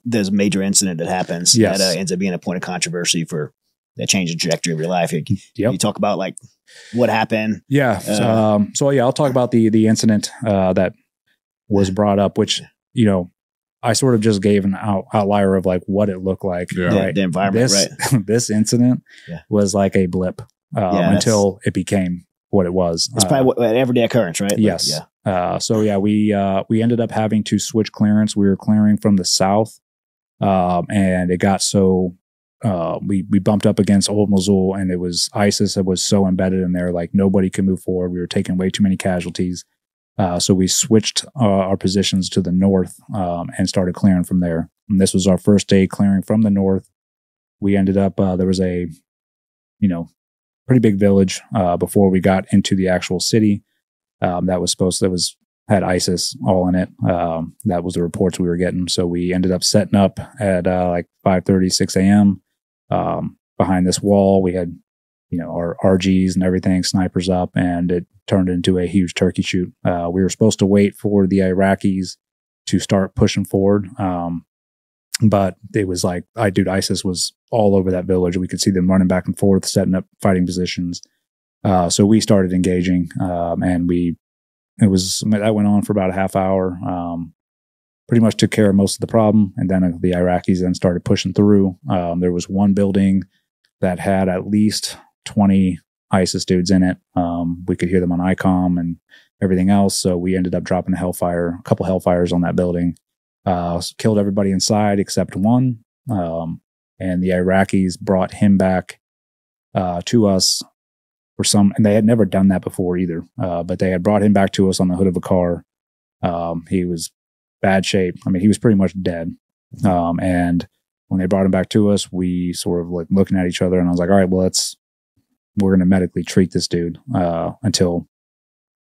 there's a major incident that happens that ends up being a point of controversy for that change the trajectory of your life. You talk about like what happened. Yeah. So I'll talk about the incident that was brought up, which, I sort of just gave an outlier of like what it lookked like. Right? The environment, This incident was like a blip until it became what it was. It's probably an everyday occurrence, right? Yes. We ended up having to switch clearance. We were clearing from the south, and it got so we bumped up against Old Mosul, and it was ISIS that was so embedded in there, like nobody could move forward. We were taking way too many casualties. So we switched our positions to the north and started clearing from there. And this was our first day clearing from the north. We ended up, there was a, pretty big village before we got into the actual city that had ISIS all in it. That was the reports we were getting. So we ended up setting up at like 5:30, 6 a.m. Behind this wall. We had our RGs and everything, snipers up, and it turned into a huge turkey shoot. We were supposed to wait for the Iraqis to start pushing forward. But it was like, ISIS was all over that village. We could see them running back and forth, setting up fighting positions. So we started engaging, and that went on for about a half hour. Pretty much took care of most of the problem. And then the Iraqis then started pushing through. There was one building that had at least 20 ISIS dudes in it. We could hear them on ICOM and everything else. So we ended up dropping a couple hellfires on that building. Killed everybody inside except one. And the Iraqis brought him back to us and they had never done that before either. But they had brought him back to us on the hood of a car. He was bad shape. I mean, he was pretty much dead. And when they brought him back to us, we sort of like looking at each other, and I was like, all right, well, we're going to medically treat this dude until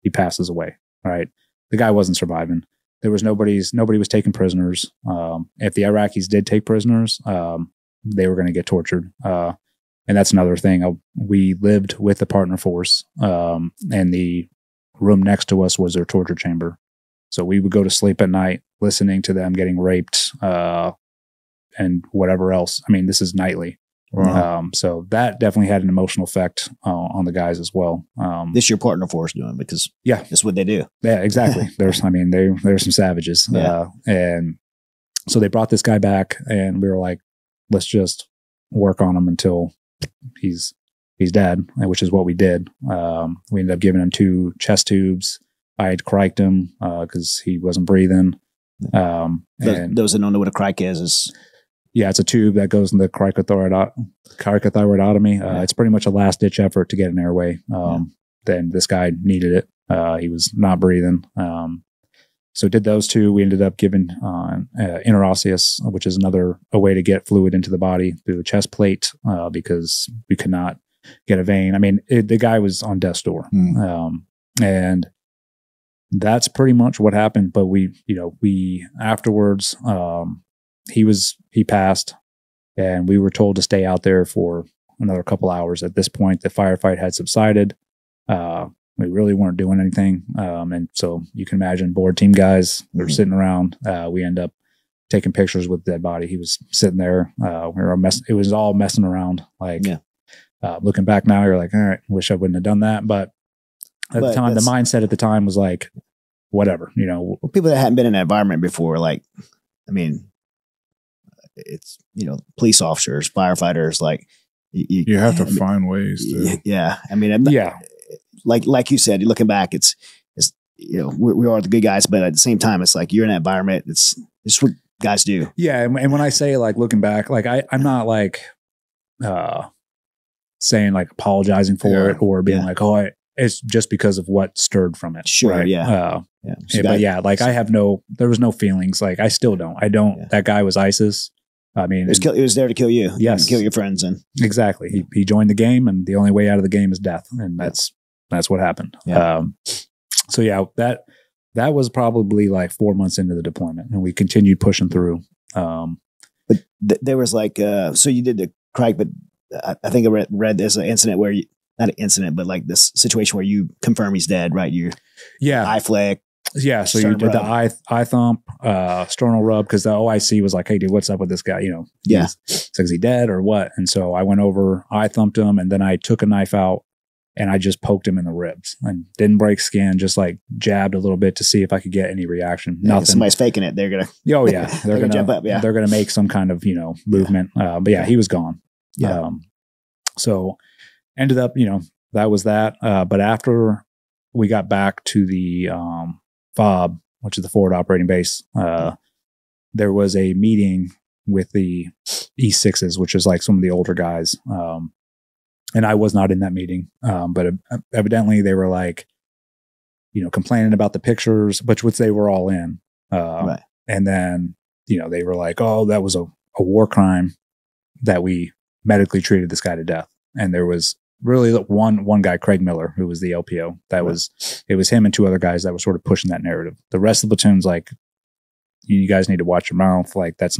he passes away. All right. The guy wasn't surviving. There was nobody was taking prisoners. If the Iraqis did take prisoners, they were going to get tortured. And that's another thing. We lived with the partner force, and the room next to us was their torture chamber. So we would go to sleep at night listening to them getting raped, and whatever else. I mean, this is nightly. Wow. So that definitely had an emotional effect on the guys as well. This your partner force doing, because that's what they do. Yeah, exactly. There's some savages. And so they brought this guy back, and we were like, let's just work on him until he's dead, which is what we did. We ended up giving him 2 chest tubes. I had criked him because he wasn't breathing. And those that don't know what a crike is it's a tube that goes in the cricothyroidotomy. It's pretty much a last ditch effort to get an airway. Then this guy needed it. He was not breathing. So did those 2. We ended up giving interosseous, which is a way to get fluid into the body through the chest plate, because we could not get a vein. I mean, the guy was on death's door. And that's pretty much what happened. But we afterwards, he passed, and we were told to stay out there for another couple hours. At this point, the firefight had subsided. We really weren't doing anything. And so you can imagine board team guys were sitting around. We end up taking pictures with the dead body. He was sitting there. It was all messing around. Looking back now, you're like, all right, wish I wouldn't have done that. But at the time, the mindset at the time was like, whatever, Well, people that hadn't been in that environment before, like, I mean, it's, police officers, firefighters, like you have to find ways to. Yeah. I mean, like you said, looking back, it's you know, we are the good guys, but at the same time, it's like you're in that environment. It's what guys do. Yeah. And when I say like looking back, like I'm not like saying like apologizing for it or being like, oh, it's just because of what stirred from it. Sure. Right? Yeah. But yeah, like there was no feelings. Like I still don't. That guy was ISIS. I mean, it was there to kill you. Yes. Kill your friends. And exactly. He joined the game, and the only way out of the game is death. And that's what happened. Yeah. So yeah, that was probably like 4 months into the deployment, and we continued pushing through. But there was like, so you did the Crike, but I think I read there's an incident where not an incident, but like this situation where you confirm he's dead, right? Eye flick. Yeah. So you did the eye thump, sternal rub, because the OIC was like, hey, dude, what's up with this guy? You know, is he dead or what? And so I went over, eye thumped him, and then I took a knife out and I just poked him in the ribs and didn't break skin, just like jabbed a little bit to see if I could get any reaction. Nothing. Somebody's faking it. They're going to. Oh, yeah. They're going to jump up. Yeah. They're going to make some kind of, movement. But yeah, he was gone. Yeah. So ended up, that was that. But after we got back to the FOB, which is the forward operating base, there was a meeting with the E6s, which is like some of the older guys. And I was not in that meeting. But evidently they were like, complaining about the pictures, which they were all in. Right. And then, they were like, oh, that was a war crime that we medically treated this guy to death. And there was really one guy, Craig Miller, who was the LPO. It was him and two other guys that were sort of pushing that narrative. The rest of the platoon's like, you guys need to watch your mouth. Like, that's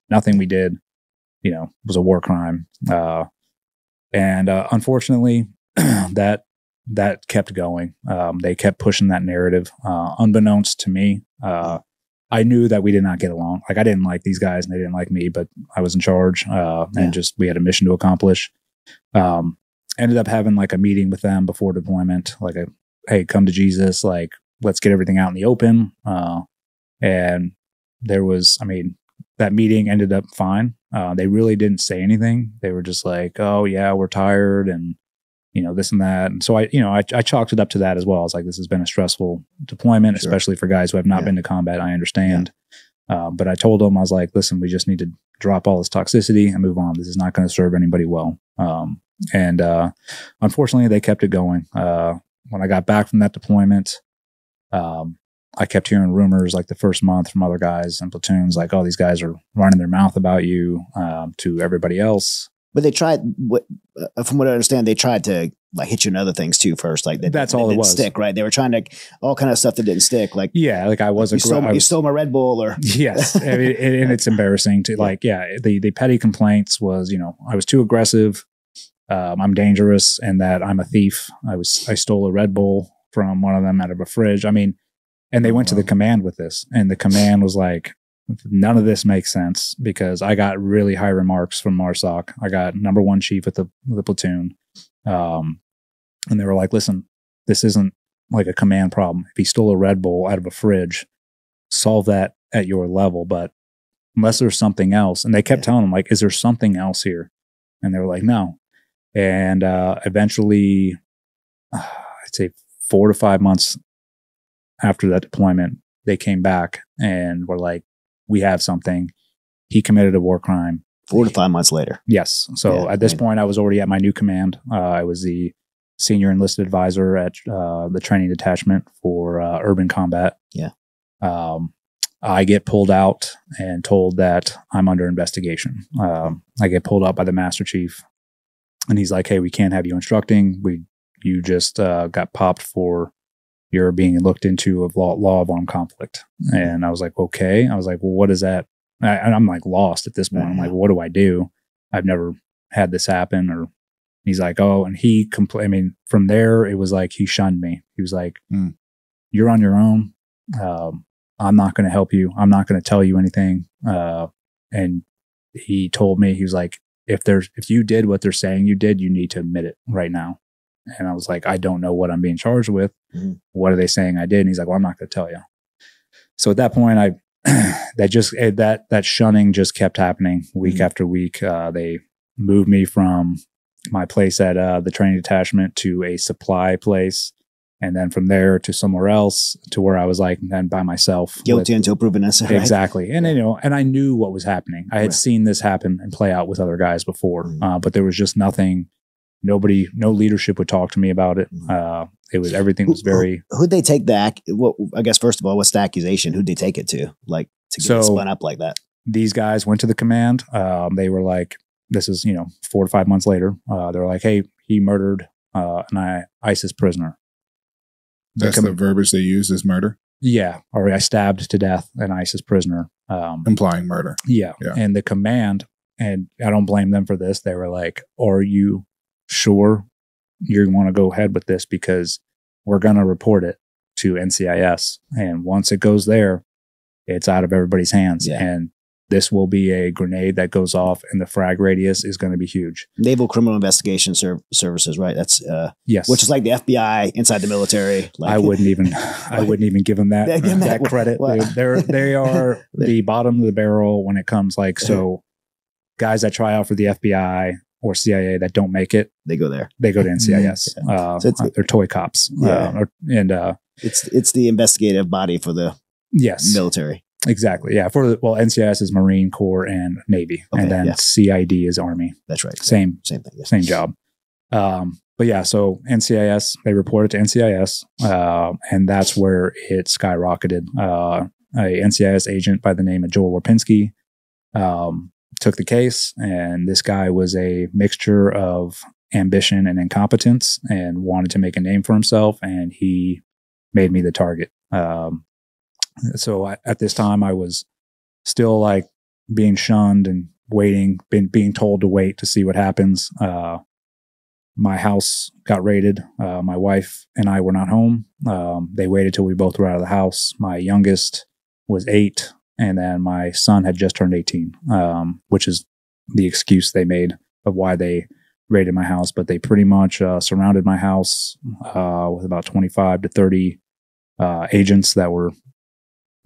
nothing we did, was a war crime. And unfortunately, that kept going. They kept pushing that narrative. Unbeknownst to me, I knew that we did not get along. Like, I didn't like these guys and they didn't like me, but I was in charge, and just, we had a mission to accomplish. Ended up having like a meeting with them before deployment, like hey, come to Jesus, like, let's get everything out in the open. And there was, that meeting ended up fine. They really didn't say anything. They were just like, oh yeah, we're tired and, this and that. And so I chalked it up to that as well. It's like, this has been a stressful deployment, especially for guys who have not been to combat. I understand. But I told them, I was like, listen, we just need to drop all this toxicity and move on. This is not going to serve anybody well. And unfortunately they kept it going. When I got back from that deployment, I kept hearing rumors like the first month from other guys and platoons, like, oh, these guys are running their mouth about you, to everybody else. But they tried, from what I understand, they tried to like hit you in other things too first. Like that's all it was. Stick, right? They were trying to all kind of stuff that didn't stick. Like, yeah, like I wasn't. You stole my Red Bull, or yes, and it's embarrassing to like. Yeah, the petty complaints was, I was too aggressive. I'm dangerous, and that I'm a thief. I stole a Red Bull from one of them out of a fridge. And they went to the command with this, and the command was like, none of this makes sense, because I got really high remarks from MARSOC. I got number one chief at the platoon. And they were like, listen, this isn't like a command problem. If he stole a Red Bull out of a fridge, solve that at your level. But unless there's something else, and they kept telling them, like, is there something else here? And they were like, no. And eventually, I'd say 4 to 5 months after that deployment, they came back and were like, we have something. He committed a war crime. 4 to 5 months later. Yes. So at this point, I was already at my new command. I was the senior enlisted advisor at the training detachment for urban combat. Yeah. I get pulled out and told that I'm under investigation. I get pulled out by the master chief, and he's like, hey, we can't have you instructing. You just got popped for you're being looked into of law of armed conflict. And I was like, okay. I was like, well, what is that? And I'm like lost at this point. I'm like, well, what do I do? I've never had this happen. Or he's like, oh, and he from there, it was like, he shunned me. He was like, you're on your own. I'm not going to help you. I'm not going to tell you anything. And he told me, he was like, if you did what they're saying you did, you need to admit it right now. And I was like, I don't know what I'm being charged with. What are they saying I did? And he's like, well, I'm not going to tell you. So at that point, that shunning just kept happening week after week. They moved me from my place at the training detachment to a supply place. And then from there to somewhere else to where I was like, then by myself. Guilty until proven innocent. Right? Exactly. And, and I knew what was happening. I had seen this happen and play out with other guys before, but there was just nothing, no leadership would talk to me about it. Everything was very. Who'd they take I guess, first of all, what's the accusation? Who'd they take it to? Like, to get it spun up like that? These guys went to the command. They were like, this is, 4 to 5 months later. They're like, hey, he murdered an ISIS prisoner. That's the verbiage they use, is murder? Yeah. Or I stabbed to death an ISIS prisoner. Implying murder. Yeah. And the command, and I don't blame them for this, they were like, are you sure you want to go ahead with this? Because we're going to report it to NCIS. And once it goes there, it's out of everybody's hands. Yeah. And this will be a grenade that goes off, and the frag radius is going to be huge. Naval Criminal Investigation Services, right? That's yes, which is like the FBI inside the military. Like, I wouldn't even give them that credit. They are the bottom of the barrel when it comes so guys that try out for the FBI or CIA that don't make it, they go there. They go to NCIS. They're toy cops. It's the investigative body for the military. Exactly. Yeah. NCIS is Marine Corps and Navy, and then CID is Army. That's right. Same thing. Yeah. Same job. But yeah, so NCIS, they reported to NCIS, and that's where it skyrocketed. A NCIS agent by the name of Joel Warpinski took the case, and this guy was a mixture of ambition and incompetence and wanted to make a name for himself, and he made me the target. So at this time, I was still being shunned and waiting, being told to wait to see what happens. My house got raided. My wife and I were not home. They waited till we both were out of the house. My youngest was 8, and then my son had just turned 18, which is the excuse they made of why they raided my house. But they pretty much surrounded my house with about 25 to 30 agents that were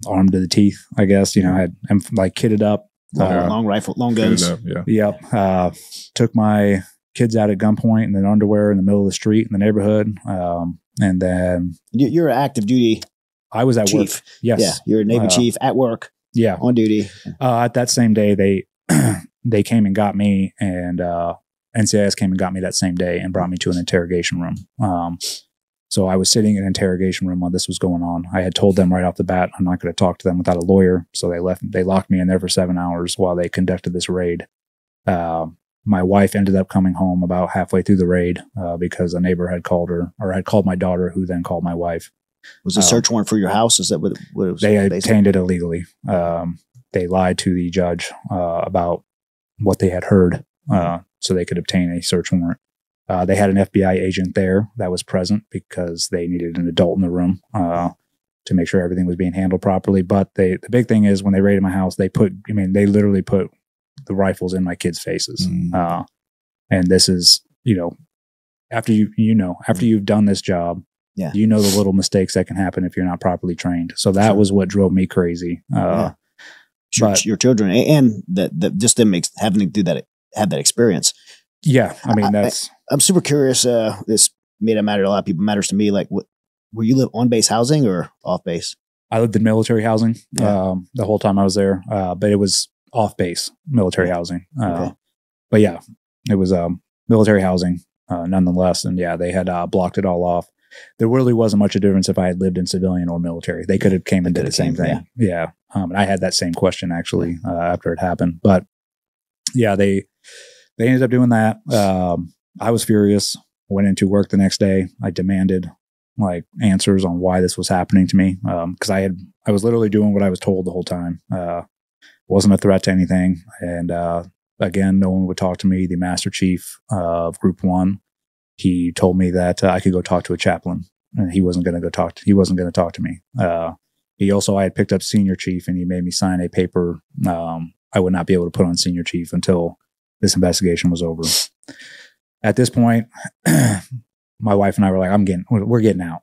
armed to the teeth, I guess, had kitted up, long rifle, long guns. Up, yeah. Yep. Took my kids out at gunpoint in their underwear in the middle of the street in the neighborhood. And then you're active duty. I was at chief. Work. Yes. Yeah. You're a Navy chief at work. Yeah. On duty. At that same day, they came and got me, and NCIS came and got me that same day and brought me to an interrogation room. So I was sitting in an interrogation room while this was going on. I had told them right off the bat, I'm not going to talk to them without a lawyer. So they locked me in there for 7 hours while they conducted this raid. My wife ended up coming home about halfway through the raid because a neighbor had called her, or had called my daughter, who then called my wife. Was a search warrant for your house? Is that what it was? They obtained it illegally. They lied to the judge about what they had heard so they could obtain a search warrant. They had an FBI agent there that was present because they needed an adult in the room to make sure everything was being handled properly. But the big thing is, when they raided my house, they literally put the rifles in my kids' faces. And this is, after you've done this job, the little mistakes that can happen if you're not properly trained. So that was what drove me crazy. But your children and that just them having to have that experience. Yeah. I mean, I'm super curious. This may not matter to a lot of people. It matters to me. Were you live on base housing or off base? I lived in military housing the whole time I was there, but it was off base military housing. But yeah, it was military housing nonetheless. And they had blocked it all off. There really wasn't much of a difference if I had lived in civilian or military. They could have came and did the same thing. Yeah. And I had that same question actually after it happened. But yeah, they ended up doing that. I was furious. Went into work the next day. I demanded answers on why this was happening to me. Cause I was literally doing what I was told the whole time. Wasn't a threat to anything. And, again, no one would talk to me. The Master Chief of Group 1, he told me that I could go talk to a chaplain, and he wasn't going to talk to me. I had picked up Senior Chief, and he made me sign a paper. I would not be able to put on Senior Chief until this investigation was over. At this point, my wife and I were like, we're getting out.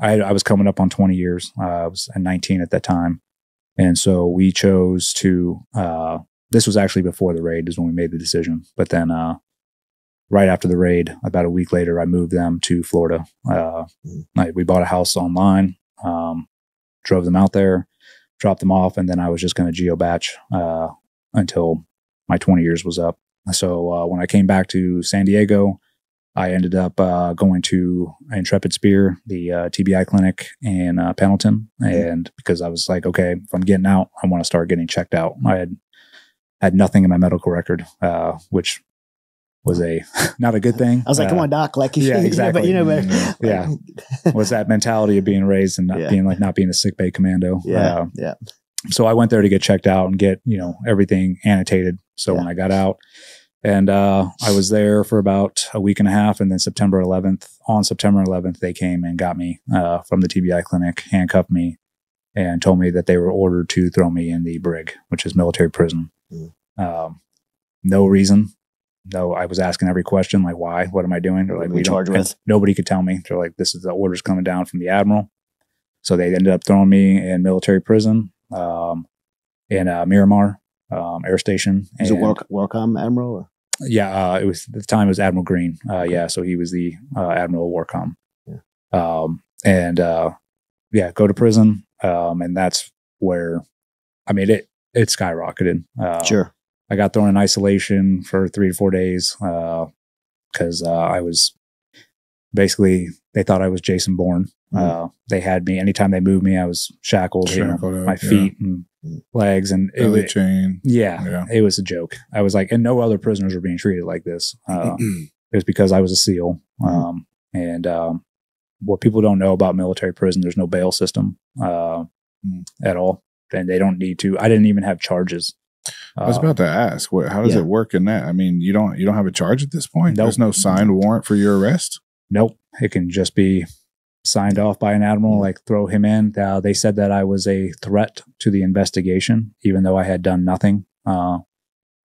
I was coming up on 20 years. I was 19 at that time. And so we chose to, this was actually before the raid is when we made the decision. But then right after the raid, about a week later, I moved them to Florida. We bought a house online, drove them out there, dropped them off, and then I was just going to geo-batch until my 20 years was up. So when I came back to San Diego, I ended up going to Intrepid Spear, the TBI clinic in Pendleton. And because I was like, okay, if I'm getting out, I want to start getting checked out. I had nothing in my medical record, which was not a good thing. I was like, come on, doc. Like, yeah, exactly. Better. Yeah. Was that mentality of being raised and not being a sick bay commando. Yeah. So I went there to get checked out and get, everything annotated. So when I got out, and I was there for about a week and a half, and then on September 11th, they came and got me from the TBI clinic, handcuffed me, and told me that they were ordered to throw me in the brig, which is military prison. No reason. No, I was asking every question, like, why? What am I doing? They're like, we charged with. Nobody could tell me. They're like, this is the orders coming down from the admiral. So they ended up throwing me in military prison in Miramar Air Station. Is it Warcom Admiral? Or? Yeah, it was, at the time it was Admiral Green. Yeah, so he was the Admiral Warcom. Yeah. Go to prison. And that's where, it skyrocketed. Sure. I got thrown in isolation for 3 to 4 days because I was basically, they thought I was Jason Bourne. They had me, anytime they moved me, I was shackled my feet and legs, and chain. Yeah, it was a joke. I was like, and no other prisoners were being treated like this. It was because I was a SEAL. And what people don't know about military prison, there's no bail system at all. And they don't need to. I didn't even have charges. I was about to ask, how does it work in that? You don't have a charge at this point? Nope. There's no signed warrant for your arrest? Nope. It can just be signed off by an admiral, like throw him in. They said that I was a threat to the investigation, even though I had done nothing.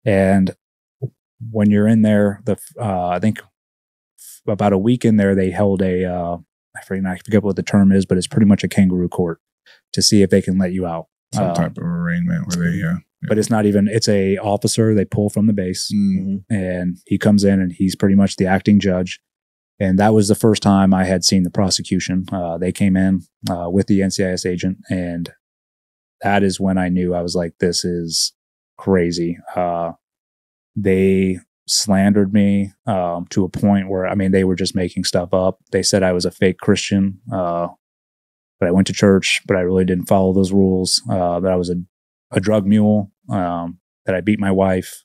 And when you're in there, I think about a week in there, they held I forget what the term is, but it's pretty much a kangaroo court to see if they can let you out. Some type of arraignment where they, But it's not even, it's a officer they pull from the base, and he comes in and he's pretty much the acting judge. And that was the first time I had seen the prosecution. They came in with the NCIS agent, and that is when I knew. I was like, this is crazy. They slandered me to a point where, they were just making stuff up. They said I was a fake Christian, but I went to church, but I really didn't follow those rules, that I was a drug mule, that I beat my wife.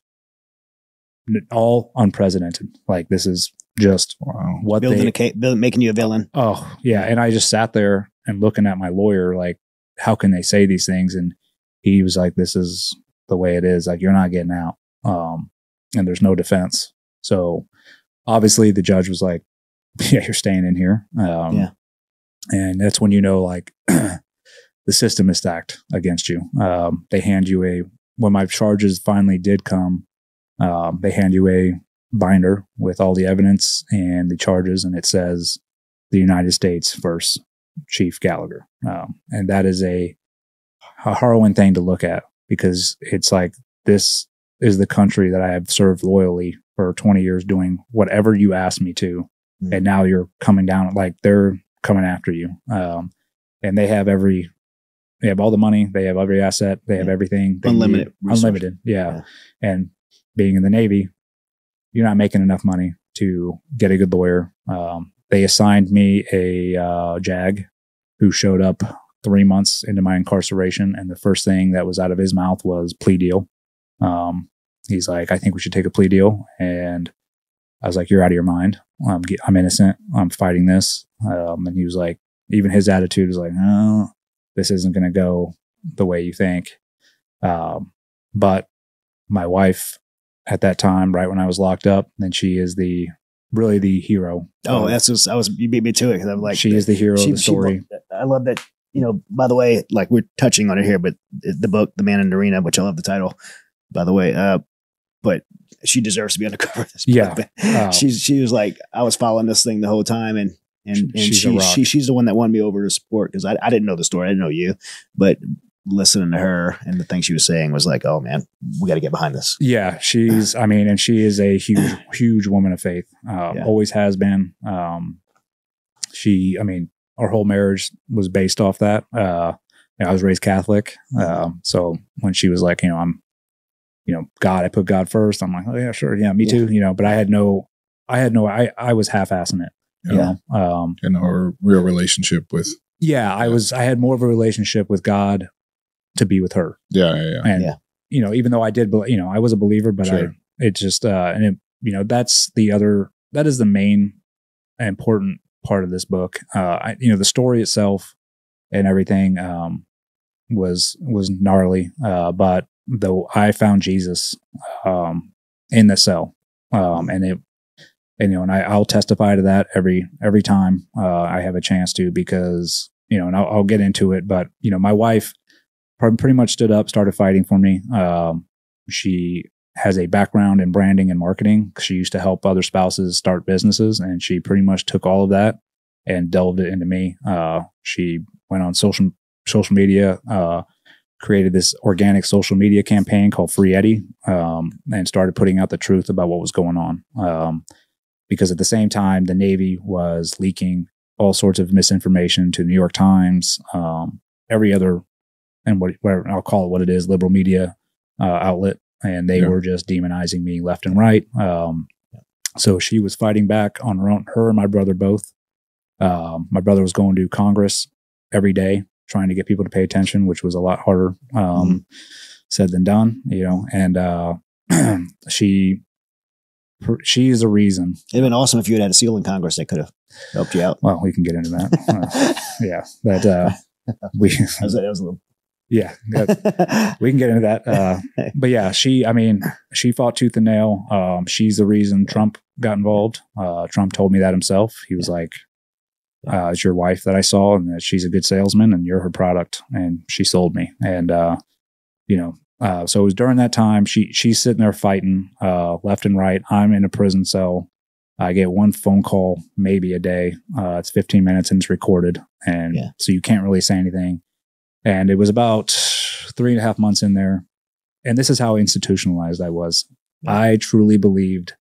All unprecedented. Like, this is just what making you a villain. Oh yeah. And I just sat there and looking at my lawyer, like, how can they say these things? And he was like, this is the way it is. Like, you're not getting out. And there's no defense. So obviously the judge was like, yeah, you're staying in here. And that's when, like, the system is stacked against you. They hand you when my charges finally did come, they hand you a binder with all the evidence and the charges, and it says the United States versus Chief Gallagher. And that is a harrowing thing to look at, because it's like, this is the country that I have served loyally for 20 years doing whatever you asked me to. And now you're coming down, like, they're coming after you. And they have all the money, they have every asset, they have everything. Unlimited. Yeah. And being in the Navy, you're not making enough money to get a good lawyer. They assigned me a JAG who showed up 3 months into my incarceration, and the first thing that was out of his mouth was plea deal. He's like, I think we should take a plea deal. And I was like, you're out of your mind. I'm innocent. I'm fighting this. And he was like, even his attitude was like, no, this isn't going to go the way you think. But my wife at that time, right when I was locked up, then she is really the hero. Oh, you beat me to it, because I'm like, she is the hero of the story. I love that. By the way, like, we're touching on it here, but the book, The Man in the Arena, which I love the title, by the way, but she deserves to be on the cover of this book. Yeah. She was like, I was following this thing the whole time, and she's the one that won me over to support, because I didn't know the story. I didn't know you, but listening to her and the things she was saying was like, oh man, we got to get behind this. Yeah, she's, I mean, and she is a huge, huge woman of faith. Always has been. I mean, our whole marriage was based off that. I was raised Catholic. So when she was like, God, I put God first. I'm like, oh yeah, sure. Yeah, me too. But I was half-assing it. You know, a real relationship with. Yeah, I had more of a relationship with God to be with her. Yeah. And, even though I did, I was a believer, but that is the main important part of this book. The story itself and everything, was gnarly. But though I found Jesus, in the cell, and I'll testify to that every time, I have a chance to, because, and I'll get into it, but, my wife pretty much stood up, started fighting for me. She has a background in branding and marketing. She used to help other spouses start businesses, and she pretty much took all of that and delved it into me. She went on social media, created this organic social media campaign called Free Eddie, and started putting out the truth about what was going on. Because at the same time, the Navy was leaking all sorts of misinformation to the New York Times, every other, and whatever I'll call it what it is, liberal media outlet. And they were just demonizing me left and right. So she was fighting back on her own, her and my brother both. My brother was going to Congress every day, trying to get people to pay attention, which was a lot harder said than done, and she is a reason. It'd been awesome if you had a SEAL in Congress that could have helped you out. Well, we can get into that. That was a little. Yeah, we can get into that. But yeah, she fought tooth and nail. She's the reason Trump got involved. Trump told me that himself. He was like, it's your wife that I saw, and that she's a good salesman, and you're her product. And she sold me. And, so it was during that time, she's sitting there fighting, left and right. I'm in a prison cell. I get one phone call, maybe a day. It's 15 minutes and it's recorded. And so you can't really say anything. And it was about 3.5 months in there. And this is how institutionalized I was. I truly believed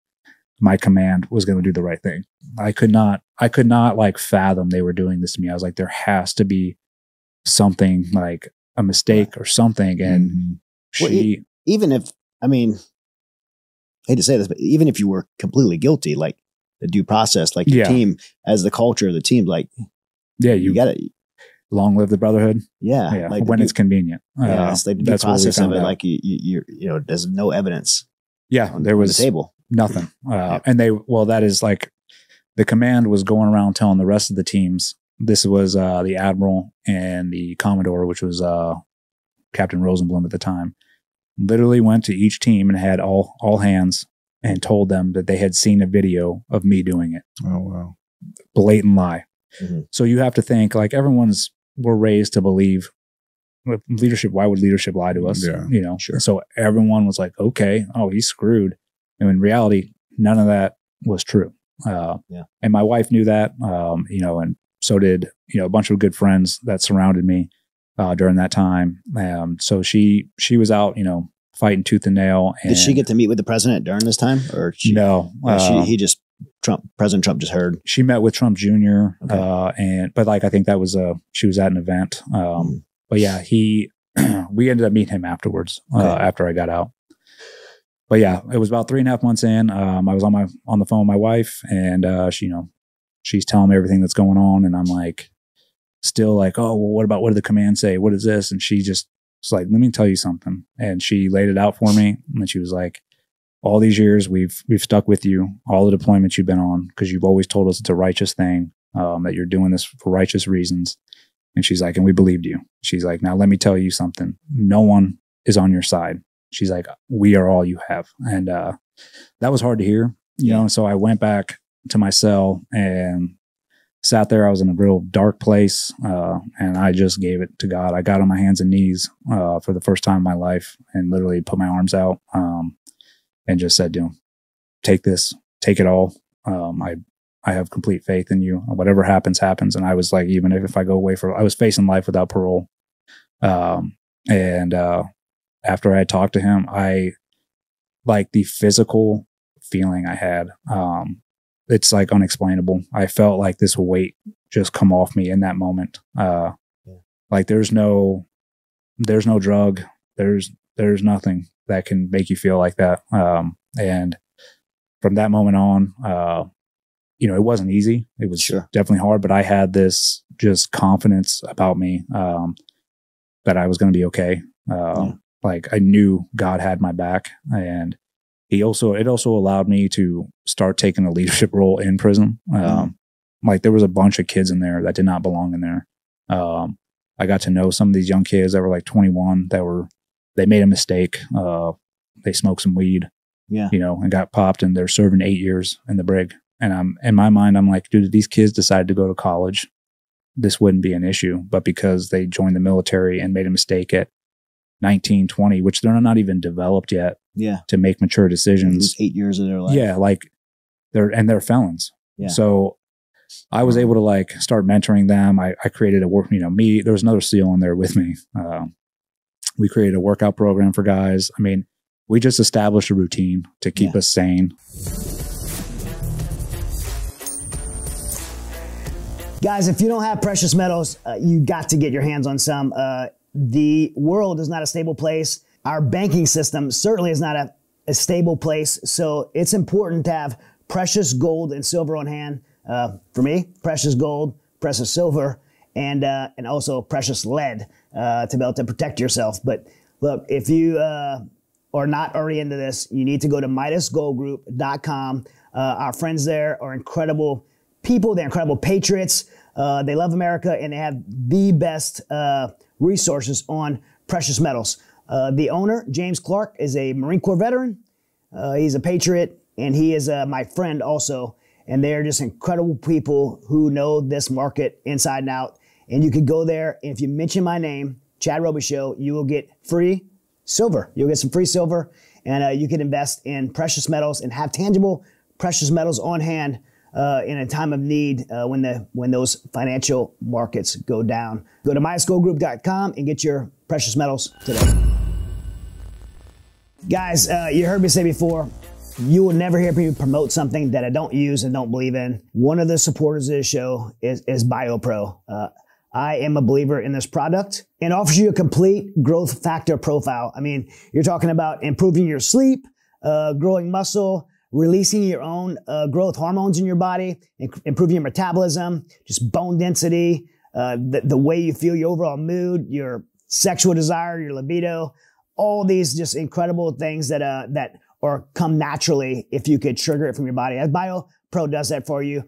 my command was going to do the right thing. I could not like fathom they were doing this to me. I was like, there has to be something, like a mistake or something. And even if, I hate to say this, but even if you were completely guilty, like the due process, like your team, as the culture of the team, like, you got to. Long live the brotherhood. Yeah. Like when it's convenient. It's like the due process of it. Like there's no evidence. Yeah. There was the table. Nothing. And that is like the command was going around telling the rest of the teams. This was the Admiral and the Commodore, which was Captain Rosenblum at the time, literally went to each team and had all hands and told them that they had seen a video of me doing it. Oh, wow. Blatant lie. Mm-hmm. So you have to think, like, we're raised to believe leadership. Why would leadership lie to us? Yeah, Sure. So everyone was like, okay, oh, he's screwed. And in reality, none of that was true. And my wife knew that, and so did, a bunch of good friends that surrounded me during that time. So she was out, fighting tooth and nail. And did she get to meet with the president during this time, or no? President Trump just heard. She met with Trump Jr. But I think that was she was at an event. But yeah, we ended up meeting him afterwards, after I got out. But yeah, it was about 3.5 months in. I was on the phone with my wife, and she's telling me everything that's going on, and I'm like, still like, oh, well, what did the command say? What is this? And she just was like, let me tell you something. And she laid it out for me, and she was like, all these years we've stuck with you, all the deployments you've been on, because you've always told us it's a righteous thing, that you're doing this for righteous reasons. And she's like, and we believed you. She's like, now let me tell you something. No one is on your side. She's like, we are all you have. And that was hard to hear, you know. So I went back to my cell and sat there. I was in a real dark place, and I just gave it to God. I got on my hands and knees for the first time in my life, and literally put my arms out, and just said to him, take this, take it all. I have complete faith in you. Whatever happens, happens. And I was like, even if I go away I was facing life without parole. And after I talked to him, I like the physical feeling I had. It's like unexplainable. I felt like this weight just come off me in that moment. Like there's no drug, there's nothing that can make you feel like that. And from that moment on, it wasn't easy. It was definitely hard, but I had this just confidence about me, that I was going to be okay. Like I knew God had my back, and it also allowed me to start taking a leadership role in prison. Like there was a bunch of kids in there that did not belong in there. I got to know some of these young kids that were like 21 they made a mistake. They smoked some weed, and got popped, and they're serving 8 years in the brig. And in my mind, I'm like, dude, if these kids decide to go to college, this wouldn't be an issue. But because they joined the military and made a mistake at 19, 20, which they're not even developed yet to make mature decisions. 8 years of their life. Yeah. Like they're felons. Yeah. So I was able to like start mentoring them. I created a work, there was another SEAL in there with me. We created a workout program for guys. I mean, we just established a routine to keep us sane. Guys, if you don't have precious metals, you got to get your hands on some. The world is not a stable place. Our banking system certainly is not a stable place. So it's important to have precious gold and silver on hand. For me, precious gold, precious silver, and also precious lead to be able to protect yourself. But look, if you are not already into this, you need to go to MidasGoldGroup.com. Our friends there are incredible people. They're incredible patriots. They love America, and they have the best resources on precious metals. The owner, James Clark, is a Marine Corps veteran. He's a patriot, and he is my friend also. And they're just incredible people who know this market inside and out. And you could go there, and if you mention my name, Chad Robichaux, you will get free silver. You'll get some free silver, and you can invest in precious metals and have tangible precious metals on hand in a time of need when those financial markets go down. Go to MidasGoldGroup.com and get your precious metals today. Guys, you heard me say before, you will never hear me promote something that I don't use and don't believe in. One of the supporters of this show is BioPro. I am a believer in this product, and offers you a complete growth factor profile. I mean, you're talking about improving your sleep, growing muscle, releasing your own growth hormones in your body, improving your metabolism, just bone density, the way you feel, your overall mood, your sexual desire, your libido, all these just incredible things that come naturally if you could trigger it from your body. As BioPro does that for you.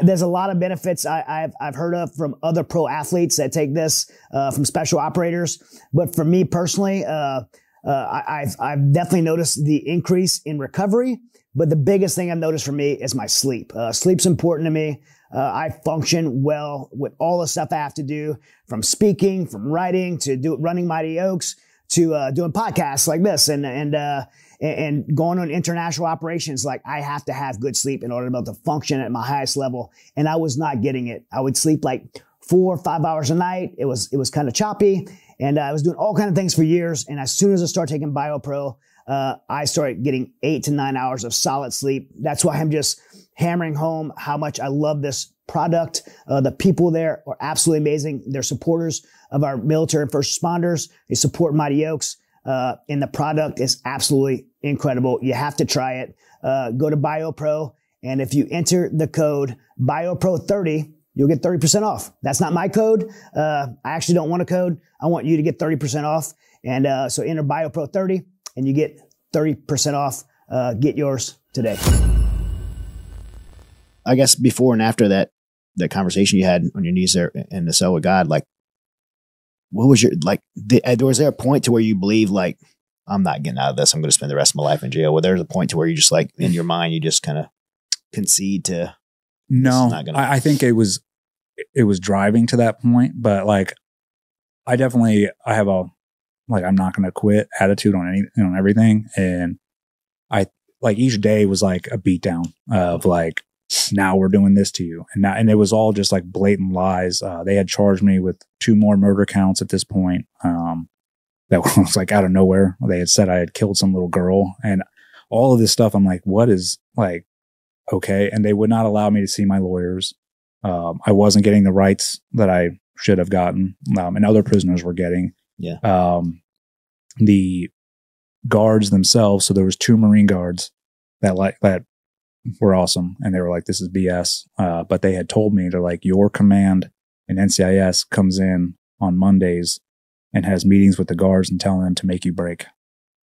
There's a lot of benefits I've heard of from other pro athletes that take this from special operators. But for me personally, I've definitely noticed the increase in recovery. But the biggest thing I've noticed for me is my sleep. Sleep's important to me. I function well with all the stuff I have to do, from speaking, from writing, to running Mighty Oaks, to doing podcasts like this, and going on international operations. Like, I have to have good sleep in order to be able to function at my highest level. And I was not getting it. I would sleep like 4 or 5 hours a night. It was kind of choppy, and I was doing all kinds of things for years. And as soon as I started taking BioPro, I started getting 8 to 9 hours of solid sleep. That's why I'm just hammering home how much I love this product. The people there are absolutely amazing. They're supporters of our military and first responders. They support Mighty Oaks. And the product is absolutely incredible. You have to try it. Go to BioPro, and if you enter the code BioPro30, you'll get 30% off. That's not my code. I actually don't want a code. I want you to get 30% off. And so enter BioPro30, and you get 30% off. Get yours today. I guess before and after that conversation you had on your knees there in the cell with God, like, what was your, like, was there a point to where you believe, like, I'm not getting out of this, I'm going to spend the rest of my life in jail? Well, there's a point to where you just, like, in your mind, you just kind of concede to, no, I think it was driving to that point, but like, I have a, like, I'm not going to quit attitude on everything. And I, like, each day was like a beatdown of like, now we're doing this to you. And it was all just like blatant lies. They had charged me with 2 more murder counts at this point. that was like out of nowhere. They had said I had killed some little girl and all of this stuff. I'm like, what is like, okay. And they would not allow me to see my lawyers. I wasn't getting the rights that I should have gotten, and other prisoners were getting. Yeah. The guards themselves. So there was 2 Marine guards that were awesome. And they were like, this is BS. But they had told me, they're like, your command in NCIS comes in on Mondays and has meetings with the guards and telling them to make you break,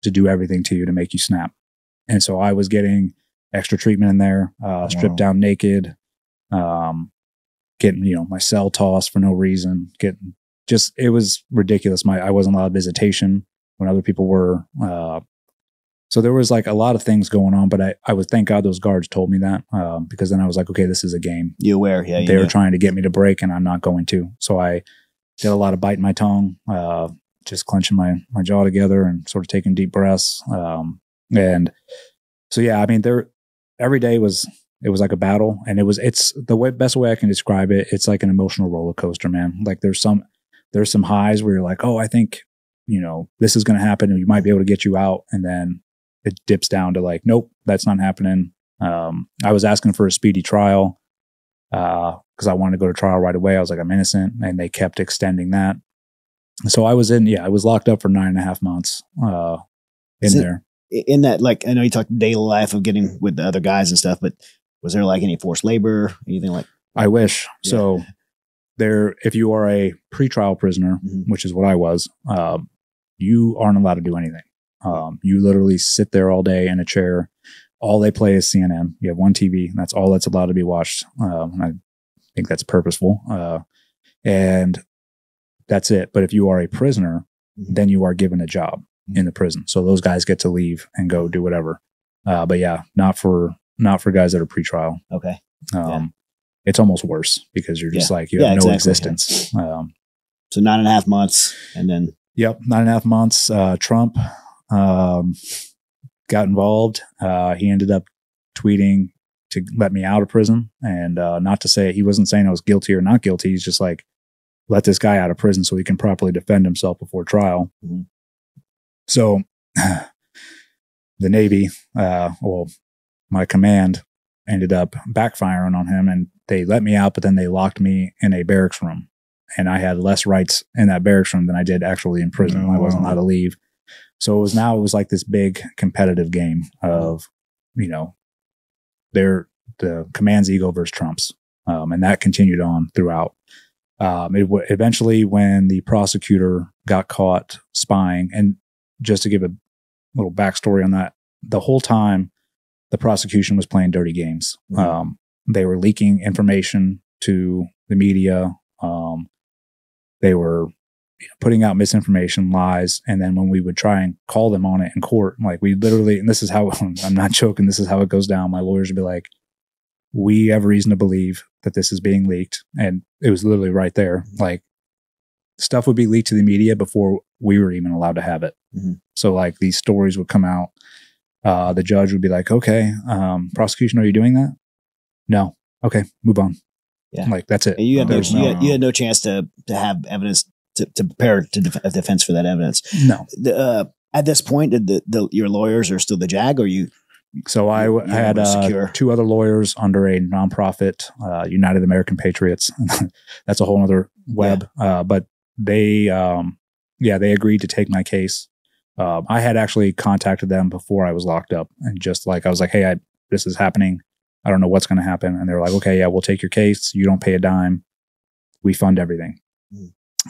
to do everything to you to make you snap. And so I was getting extra treatment in there, stripped down naked, getting, my cell tossed for no reason, it was ridiculous. I wasn't allowed visitation when other people were. So there was like a lot of things going on, but I would thank God those guards told me that, because then I was like, okay, this is a game. You aware? Yeah. They were trying to get me to break and I'm not going to. So I did a lot of biting my tongue, just clenching my jaw together and sort of taking deep breaths. And so, yeah, I mean, every day it was like a battle, and it's the best way I can describe it. It's like an emotional roller coaster, man. Like there's some highs where you're like, oh, I think, this is going to happen and we might be able to get you out. And then it dips down to like, nope, that's not happening. I was asking for a speedy trial, because I wanted to go to trial right away. I was like, I'm innocent. And they kept extending that. So I was locked up for 9.5 months, there. In that, like, I know you talked daily life of getting with the other guys and stuff, but was there like any forced labor, anything like? I wish. Yeah. So if you are a pretrial prisoner, which is what I was, you aren't allowed to do anything. You literally sit there all day in a chair. All they play is CNN. You have one TV, and that's all that's allowed to be watched. And I think that's purposeful. And that's it. But if you are a prisoner, then you are given a job in the prison. So those guys get to leave and go do whatever. But yeah, not for guys that are pretrial. Okay. It's almost worse because you're just like, you have no existence. Yeah. So 9.5 months and then. Yep. 9.5 months. Trump, got involved. He ended up tweeting to let me out of prison, and not to say, he wasn't saying I was guilty or not guilty. He's just like, let this guy out of prison so he can properly defend himself before trial. So the Navy, my command ended up backfiring on him, and they let me out, but then they locked me in a barracks room, and I had less rights in that barracks room than I did actually in prison. I wasn't allowed to leave. So it was like this big competitive game of, the command's ego versus Trump's. And that continued on throughout. Eventually when the prosecutor got caught spying, and just to give a little backstory on that, the whole time the prosecution was playing dirty games. They were leaking information to the media. They were putting out misinformation, lies. And then when we would try and call them on it in court, like we literally, and this is how, I'm not joking, this is how it goes down. My lawyers would be like, we have reason to believe that this is being leaked. And it was literally right there. Like stuff would be leaked to the media before we were even allowed to have it. So like these stories would come out. The judge would be like, okay, prosecution, are you doing that? No. Okay, move on. Yeah. Like that's it. And you had no chance to have evidence to prepare a defense for that evidence. No. At this point, your lawyers are still the JAG, or you? So I had 2 other lawyers under a nonprofit, United American Patriots. That's a whole other web. Yeah. But they agreed to take my case. I had actually contacted them before I was locked up, and just like, I was like, hey, this is happening. I don't know what's going to happen. And they're like, okay, yeah, we'll take your case. You don't pay a dime. We fund everything.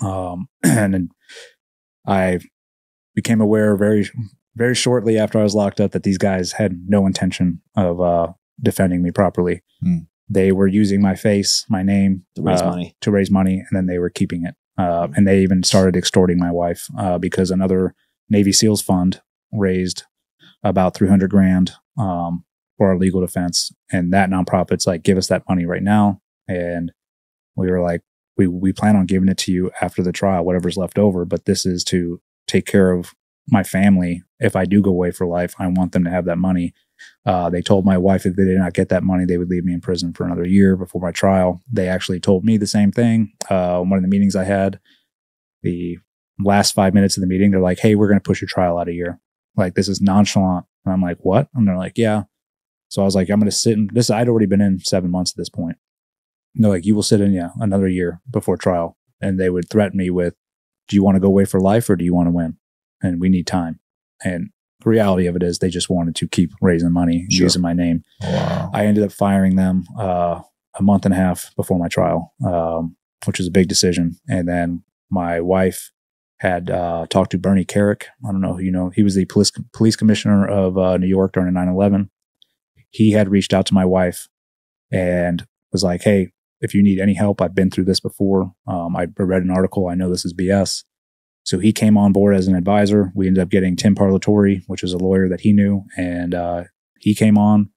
And then I became aware very, very shortly after I was locked up that these guys had no intention of defending me properly. They were using my face, my name to raise money, and then they were keeping it. And they even started extorting my wife because another Navy SEALs fund raised about $300,000 for our legal defense, and that nonprofit's like, give us that money right now. And we were like, we plan on giving it to you after the trial, whatever's left over, but this is to take care of my family. If I do go away for life, I want them to have that money. They told my wife if they did not get that money, they would leave me in prison for another year before my trial. They actually told me the same thing. One of the meetings I had, the last 5 minutes of the meeting, they're like, hey, we're going to push your trial out a year. Like, this is nonchalant. And I'm like, what? And they're like, yeah. So I was like, I'm going to sit in this. I'd already been in 7 months at this point. And they're like, you will sit in, another year before trial. And they would threaten me with, do you want to go away for life or do you want to win? And we need time. And the reality of it is they just wanted to keep raising money, using my name. Wow. I ended up firing them a month and a half before my trial, which was a big decision. And then my wife had talked to Bernie Carrick. I don't know who you know. He was the police commissioner of New York during 9/11. He had reached out to my wife and was like, hey, if you need any help, I've been through this before. I read an article. I know this is BS. So he came on board as an advisor. We ended up getting Tim Parlatore, which was a lawyer that he knew. And he came on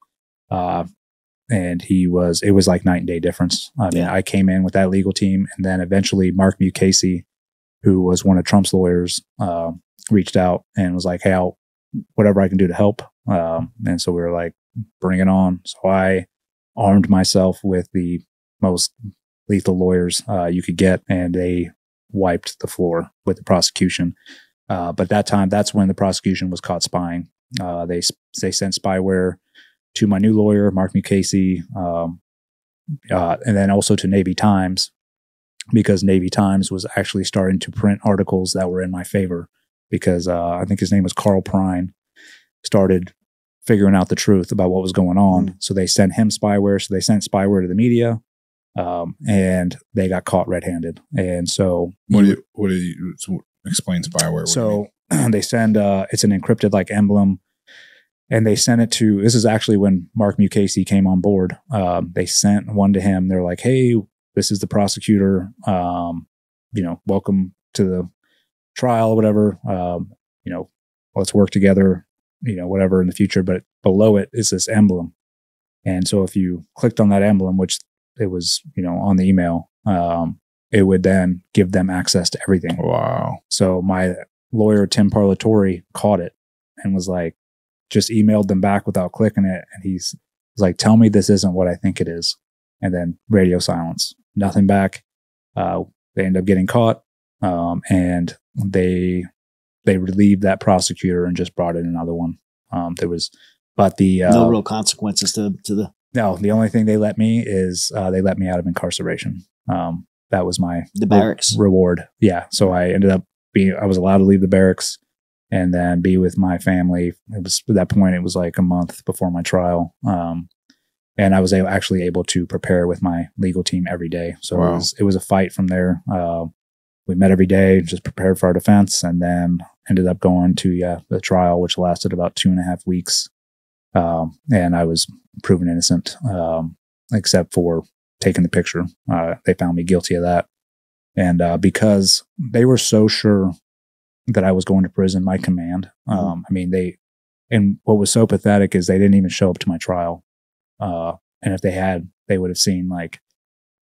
and it was like night and day difference. I mean, I came in with that legal team. And then eventually Mark Mukasey, who was one of Trump's lawyers, reached out and was like, hey, whatever I can do to help. And so we were like, bring it on. So I armed myself with the most lethal lawyers you could get, and they wiped the floor with the prosecution. But that's when the prosecution was caught spying. They sent spyware to my new lawyer, Mark Mukasey, and then also to Navy Times, because Navy Times was actually starting to print articles that were in my favor, because I think his name was Carl Prine, started figuring out the truth about what was going on. So they sent him spyware. So they sent spyware to the media. And they got caught red-handed. And so explain spyware? So they send it's an encrypted like emblem, and they sent it to, this is actually when Mark Mukasey came on board. They sent one to him. They're like, hey, this is the prosecutor, welcome to the trial, whatever, let's work together, whatever in the future. But below it is this emblem. And so if you clicked on that emblem, which it was, on the email, it would then give them access to everything. Wow. So my lawyer, Tim Parlatore, caught it and was like, just emailed them back without clicking it. And he's like, tell me this isn't what I think it is. And then radio silence, nothing back. They end up getting caught. And they relieved that prosecutor and just brought in another one. No real consequences to the. No, the only thing they let me is they let me out of incarceration. That was the barracks reward. Yeah. So I ended up I was allowed to leave the barracks and then be with my family. It was at that point, it was like a month before my trial. And I was actually able to prepare with my legal team every day. So it was a fight from there. We met every day, just prepared for our defense, and then ended up going to the trial, which lasted about 2.5 weeks. And I was proven innocent, except for taking the picture. They found me guilty of that. And because they were so sure that I was going to prison, my command, and what was so pathetic is they didn't even show up to my trial. And if they had, they would have seen like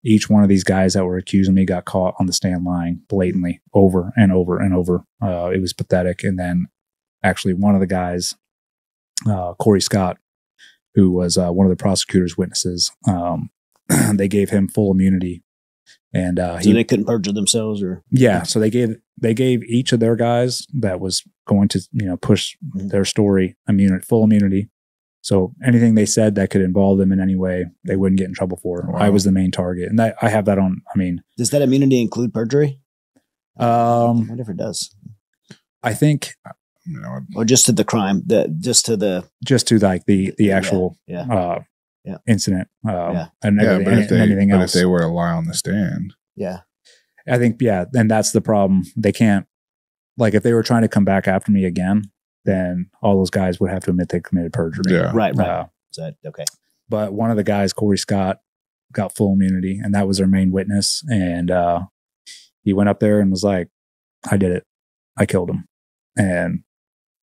each one of these guys that were accusing me got caught on the stand lying blatantly over and over and over. It was pathetic. And then actually one of the guys, Corey Scott, who was one of the prosecutor's witnesses, they gave him full immunity, and so they couldn't perjure themselves, or so they gave each of their guys that was going to push their story full immunity. So anything they said that could involve them in any way, they wouldn't get in trouble for. Wow. I was the main target, and I have that on. Does that immunity include perjury? I wonder if it does. I think. Or just to the crime, just to like the actual incident, and anything else. If they were to lie on the stand, I think and that's the problem. They can't, like, if they were trying to come back after me again, then all those guys would have to admit they committed perjury. Yeah, right. Okay. But one of the guys, Corey Scott, got full immunity, and that was their main witness. And he went up there and was like, "I did it. I killed him," and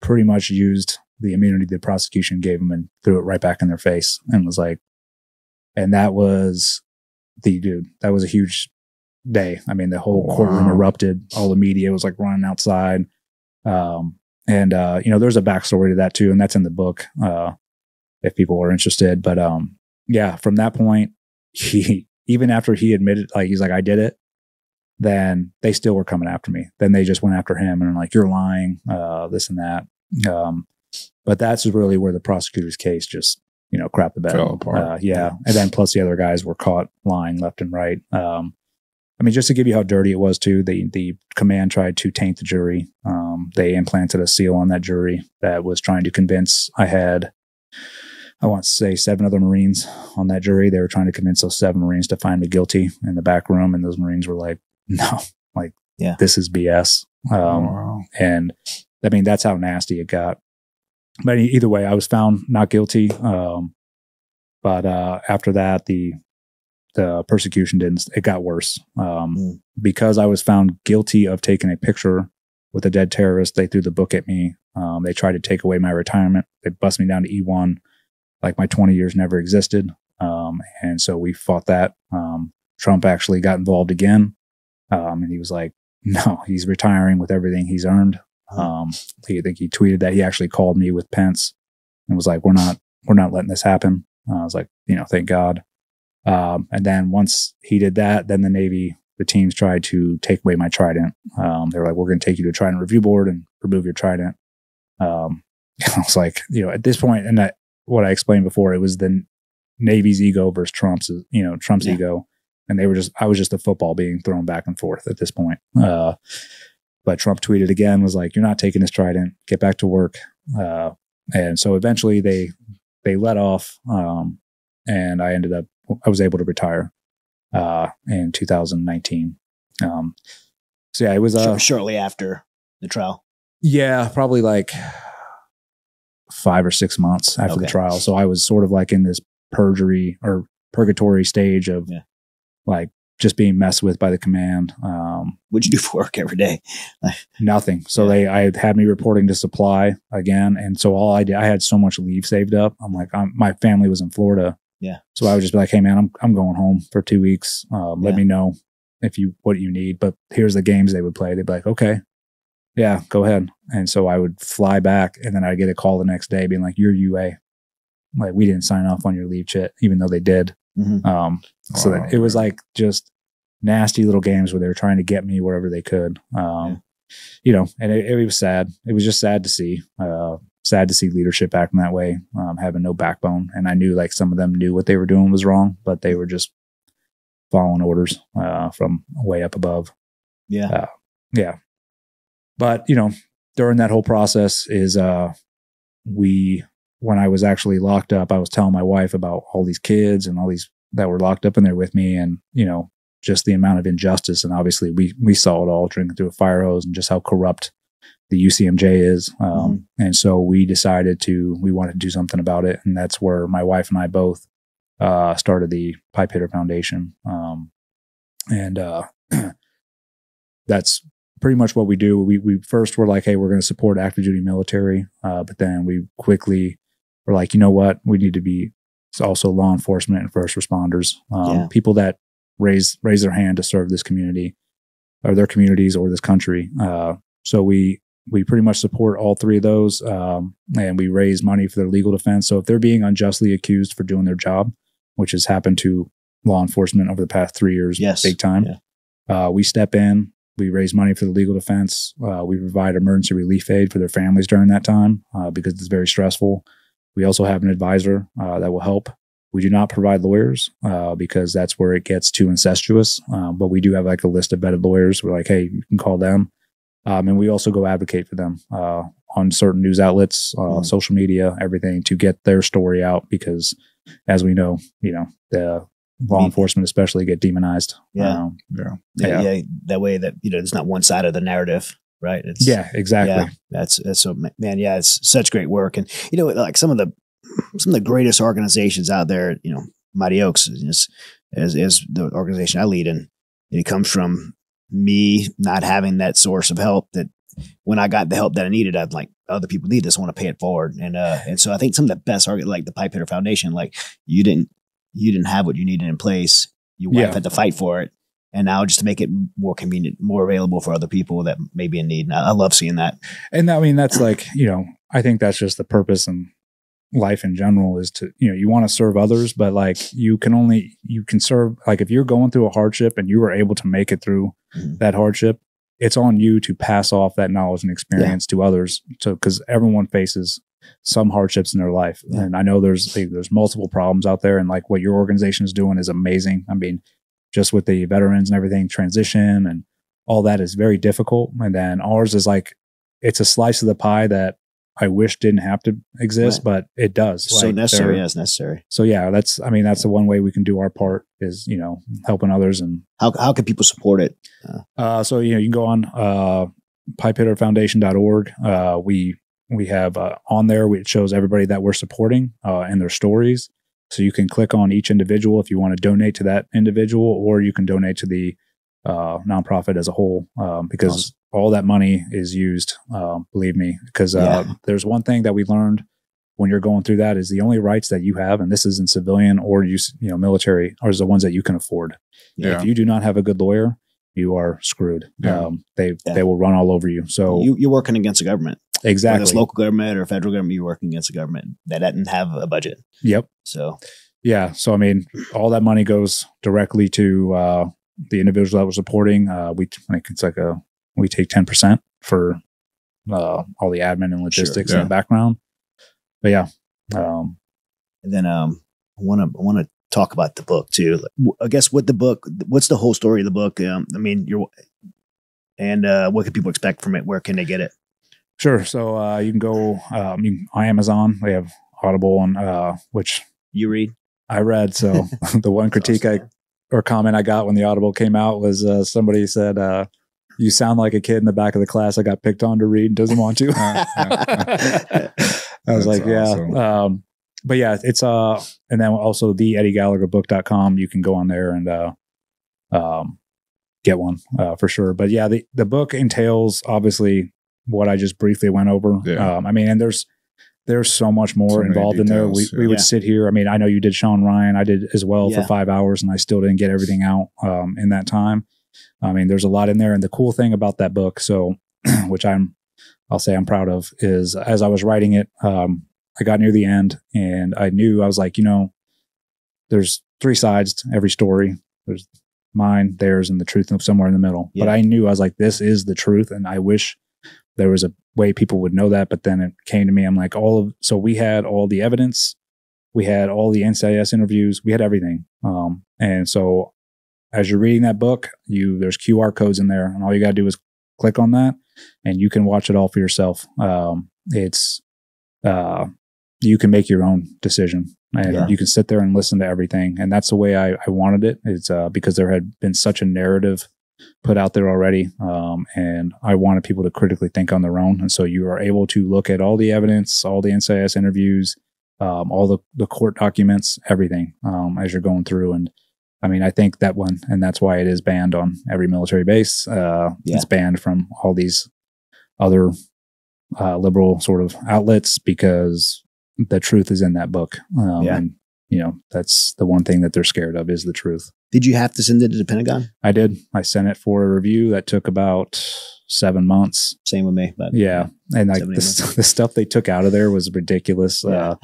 pretty much used the immunity the prosecution gave him and threw it right back in their face, and was like, and that was that was a huge day. The whole courtroom erupted. All the media was like running outside. And there's a backstory to that too. And that's in the book, if people are interested. But, from that point, even after he admitted, like, he's like, I did it. then they still were coming after me. Then they just went after him and like, you're lying, this and that. But that's really where the prosecutor's case just, crapped the bed. Fell apart. Yeah. And then plus the other guys were caught lying left and right. I mean, just to give you how dirty it was too, the command tried to taint the jury. They implanted a seal on that jury that was trying to convince, I want to say 7 other Marines on that jury. They were trying to convince those 7 Marines to find me guilty in the back room. And those Marines were like, no, like, this is BS. Wow. And I mean, that's how nasty it got. But either way, I was found not guilty. But after that, the persecution it got worse. Because I was found guilty of taking a picture with a dead terrorist, they threw the book at me. They tried to take away my retirement. They bust me down to E1. Like my 20 years never existed. And so we fought that. Trump actually got involved again. And he was like, no, he's retiring with everything he's earned. I think he tweeted that he actually called me with Pence and was like, we're not letting this happen. I was like, thank God. And then once he did that, then the teams tried to take away my trident. They were like, we're going to take you to a Trident Review Board and remove your trident. I was like, at this point, and what I explained before, it was the Navy's ego versus Trump's ego. And I was just a football being thrown back and forth at this point. But Trump tweeted again, was like, you're not taking this trident, get back to work. And so eventually they let off. And I was able to retire, in 2019. So yeah, it was, shortly after the trial. Yeah, probably like 5 or 6 months after the trial. So I was sort of like in this purgatory stage of like just being messed with by the command. What'd you do for work every day? Nothing. So I had me reporting to supply again. And so all I did, I had so much leave saved up. I'm like, my family was in Florida. Yeah. So I would just be like, hey man, I'm going home for 2 weeks. Let me know what you need, but here's the games they would play. They'd be like, okay, yeah, go ahead. And so I would fly back and then I'd get a call the next day being like, you're UA. Like we didn't sign off on your leave chit, even though they did. Mm-hmm. So that it was like just nasty little games where they were trying to get me wherever they could. And it was sad. It was just sad to see. Sad to see leadership acting that way, having no backbone. And I knew like some of them knew what they were doing was wrong, but they were just following orders from way up above. Yeah. Yeah. But, during that whole process is when I was actually locked up, I was telling my wife about all these kids and all these that were locked up in there with me and, just the amount of injustice. And obviously we saw it all drinking through a fire hose and just how corrupt the UCMJ is. And so we decided we wanted to do something about it. And that's where my wife and I both started the Pipe Hitter Foundation. And that's pretty much what we do. We first were like, hey, we're going to support active duty military. But then we quickly were like, you know what? We need to be also law enforcement and first responders, people that raise their hand to serve this community or their communities or this country. So we pretty much support all 3 of those. And we raise money for their legal defense. So if they're being unjustly accused for doing their job, which has happened to law enforcement over the past 3 years, big time, we step in, we raise money for the legal defense. We provide emergency relief aid for their families during that time because it's very stressful. We also have an advisor that will help. We do not provide lawyers because that's where it gets too incestuous. But we do have like a list of vetted lawyers. We're like, hey, you can call them. And we also go advocate for them on certain news outlets, social media, everything to get their story out. Because as we know, the law enforcement especially get demonized. Yeah. That way that, there's not one side of the narrative, right? Exactly. Yeah, that's so, man. Yeah. It's such great work. And, like some of the greatest organizations out there, Mighty Oaks is the organization I lead in. It comes from me not having that source of help that when I got the help that I needed, I'm like, other people need this, I want to pay it forward. And so I think some of the best like the Pipe Hitter Foundation, like you didn't have what you needed in place. Your wife had to fight for it. And now just to make it more convenient, more available for other people that may be in need. And I love seeing that. And I mean, that's like, I think that's just the purpose and life in general is to, you want to serve others, but like you can serve, like if you're going through a hardship and you were able to make it through that hardship, it's on you to pass off that knowledge and experience to others. So, because everyone faces some hardships in their life. And I know there's multiple problems out there, and like what your organization is doing is amazing. I mean, just with the veterans and everything, transition and all that is very difficult. And then ours is like, it's a slice of the pie that I wish didn't have to exist, but it does. So necessary. Yeah, it's necessary. So yeah, that's the one way we can do our part is, helping others. And how can people support it? So, you can go on, pipehitterfoundation.org. We have, on there, it shows everybody that we're supporting, and their stories. So you can click on each individual if you want to donate to that individual, or you can donate to the, nonprofit as a whole, because all that money is used, believe me, because there's one thing that we learned when you're going through that is the only rights that you have, and this is in civilian or military, are the ones that you can afford. If you do not have a good lawyer, you are screwed. They will run all over you. So you're working against the government. Exactly. Whether it's local government or federal government, you're working against the government that doesn't have a budget. Yep. So so I mean, all that money goes directly to the individual that we're supporting. We take 10% for all the admin and logistics and background. But and then I want to talk about the book too. I guess what's the whole story of the book? I mean, what can people expect from it? Where can they get it? Sure. So you can go on Amazon. We have Audible, on which you read. I read. So the one critique or comment I got when the Audible came out was somebody said, "You sound like a kid in the back of the class I got picked on to read and doesn't want to." I was like, awesome. But yeah, it's and then also the EddieGallagherBook.com. You can go on there and get one for sure. But yeah, the book entails obviously what I just briefly went over. I mean, and there's so much more involved in there. We would sit here. I mean, I know you did Sean Ryan. I did as well for 5 hours, and I still didn't get everything out in that time. I mean, there's a lot in there. And the cool thing about that book, so which I'll say I'm proud of, is as I was writing it, I got near the end and I knew, I was like, there's 3 sides to every story. There's mine, theirs, and the truth somewhere in the middle. But I knew, I was like, this is the truth. And I wish there was a way people would know that. But then it came to me, I'm like, so we had all the evidence. We had all the NCIS interviews. We had everything. And so as you're reading that book, there's QR codes in there, and all you got to do is click on that and you can watch it all for yourself. You can make your own decision, and you can sit there and listen to everything. And that's the way I wanted it. It's because there had been such a narrative put out there already. And I wanted people to critically think on their own. And so you are able to look at all the evidence, all the NCIS interviews, all the court documents, everything, as you're going through. And I mean, I think that one, and that's why it is banned on every military base. It's banned from all these other liberal sort of outlets because the truth is in that book. And that's the one thing that they're scared of, is the truth. Did you have to send it to the Pentagon? I did. I sent it for a review that took about 7 months. Same with me. And like the stuff they took out of there was ridiculous. I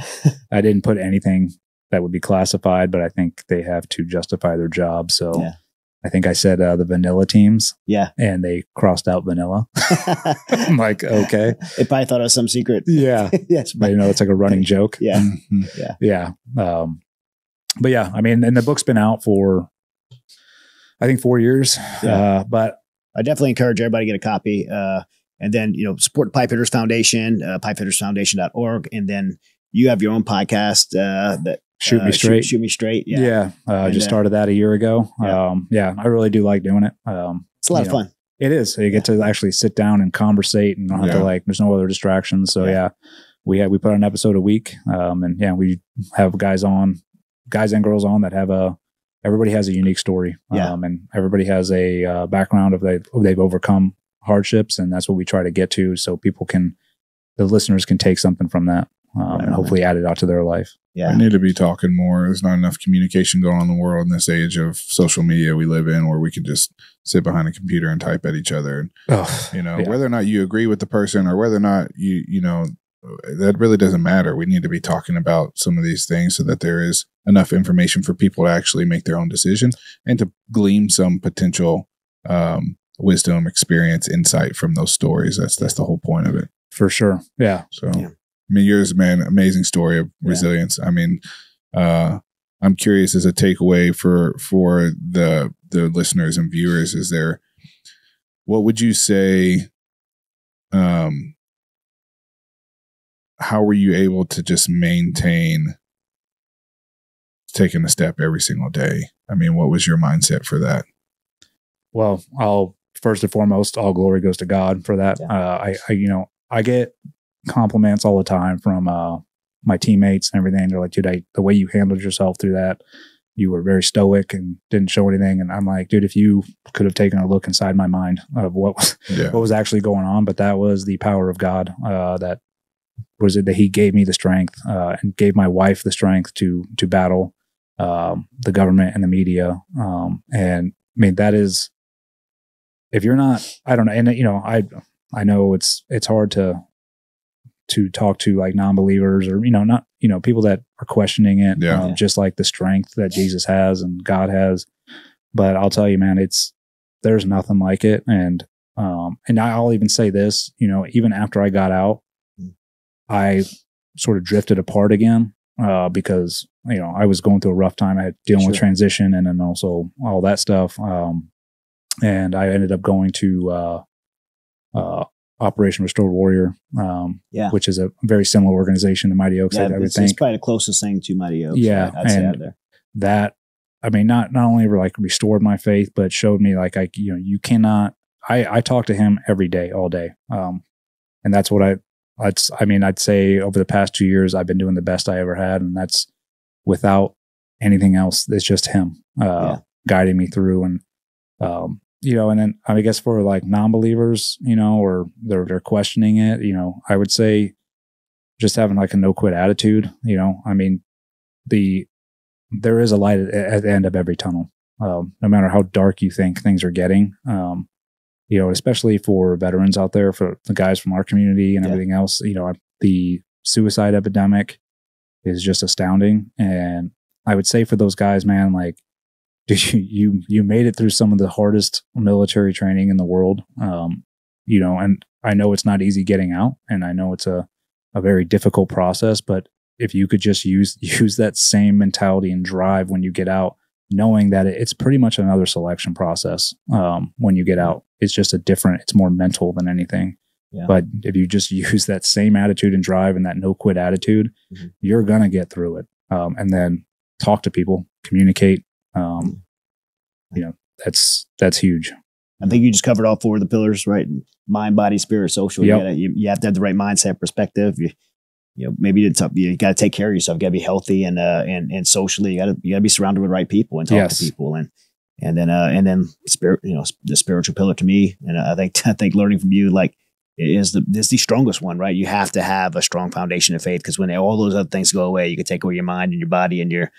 didn't put anything that would be classified, but I think they have to justify their job. So I think I said the vanilla teams. And they crossed out vanilla. I'm like, okay. They probably thought it was some secret. Yes. But it's like a running joke. But yeah, I mean, and the book's been out for, I think, 4 years. But I definitely encourage everybody to get a copy. And then, support the Pipe Hitters Foundation, pipehittersfoundation.org. And then you have your own podcast that Shoot Me Straight. Shoot Me Straight. I just started that a year ago. I really do like doing it. It's a lot of fun. It is. So you get to actually sit down and conversate and not have to there's no other distractions. So we put an episode a week. And we have guys and girls on that have everybody has a unique story. And everybody has a background of they've overcome hardships. And that's what we try to get to. So the listeners can take something from that. And hopefully add it out to their life. We need to be talking more. There's not enough communication going on in the world in this age of social media we live in, where we can just sit behind a computer and type at each other. And, whether or not you agree with the person or whether or not that really doesn't matter. We need to be talking about some of these things so that there is enough information for people to actually make their own decision and to glean some potential wisdom, experience, insight from those stories. That's the whole point of it. For sure. Yeah. So, I mean, yours, man, amazing story of resilience. I mean, I'm curious as a takeaway for the listeners and viewers, what would you say, how were you able to just maintain taking a step every single day? I mean, what was your mindset for that? Well, first and foremost, all glory goes to God for that. Yeah. I get compliments all the time from my teammates and everything. They're like, dude, the way you handled yourself through that, you were very stoic and didn't show anything. And I'm like, dude, if you could have taken a look inside my mind of what was actually going on, but that was the power of God. That He gave me the strength and gave my wife the strength to battle the government and the media. And I mean, that is, if you're not, I don't know. And I know it's hard to talk to like non-believers or, not, people that are questioning it, just like the strength that Jesus has and God has. But I'll tell you, man, there's nothing like it. And I'll even say this, even after I got out, I sort of drifted apart again, because, I was going through a rough time. I had dealing with transition and then also all that stuff. And I ended up going to, Operation Restored Warrior, which is a very similar organization to Mighty Oaks. I would think it's probably the closest thing to Mighty Oaks. Yeah, I'd say out there. That, I mean, not only like restored my faith, but showed me like you cannot. I talk to Him every day, all day, and that's what I'd say over the past 2 years I've been doing the best I ever had, and that's without anything else. It's just Him guiding me through, and and then I guess for like non-believers, or they're questioning it, I would say just having like a no quit attitude. I mean, there is a light at the end of every tunnel, no matter how dark you think things are getting. Especially for veterans out there, for the guys from our community and everything else. The suicide epidemic is just astounding, and I would say for those guys, man, like, you made it through some of the hardest military training in the world, and I know it's not easy getting out, and I know it's a very difficult process, but if you could just use that same mentality and drive when you get out, knowing that it's pretty much another selection process when you get out. It's just it's more mental than anything. Yeah. But if you just use that same attitude and drive and that no quit attitude, you're going to get through it. And then talk to people, communicate. That's huge. I think you just covered all four of the pillars, right? Mind, body, spirit, social. Yep. You have to have the right mindset, perspective. Maybe you got to take care of yourself. You got to be healthy and socially. You got to be surrounded with the right people and talk to people, and then spirit. The spiritual pillar to me, and I think learning from you is the strongest one, right? You have to have a strong foundation of faith, because when all those other things go away, you can take away your mind and your body and your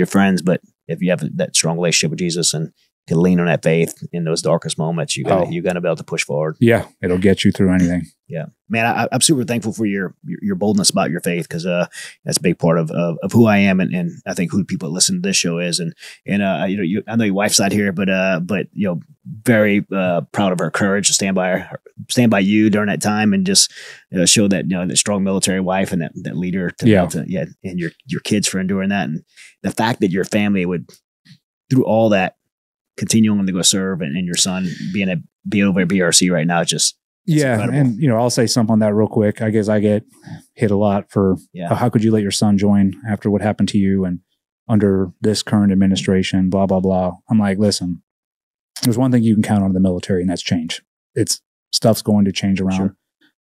friends, but if you have that strong relationship with Jesus and can lean on that faith in those darkest moments, you're gonna be able to push forward. Yeah, it'll get you through anything. Yeah, man, I'm super thankful for your boldness about your faith, because that's a big part of who I am, and I think who people that listen to this show is, and I know your wife's not here, but very proud of her courage to stand by you during that time, and just show that that strong military wife and that leader and your kids for enduring that, and the fact that your family would, through all that, continue on to go serve, and your son being over at BRC right now is just incredible. And I'll say something on that real quick. I guess I get hit a lot for how could you let your son join after what happened to you and under this current administration, blah blah blah. I'm like, listen, there's one thing you can count on in the military, and that's change. Stuff's going to change around,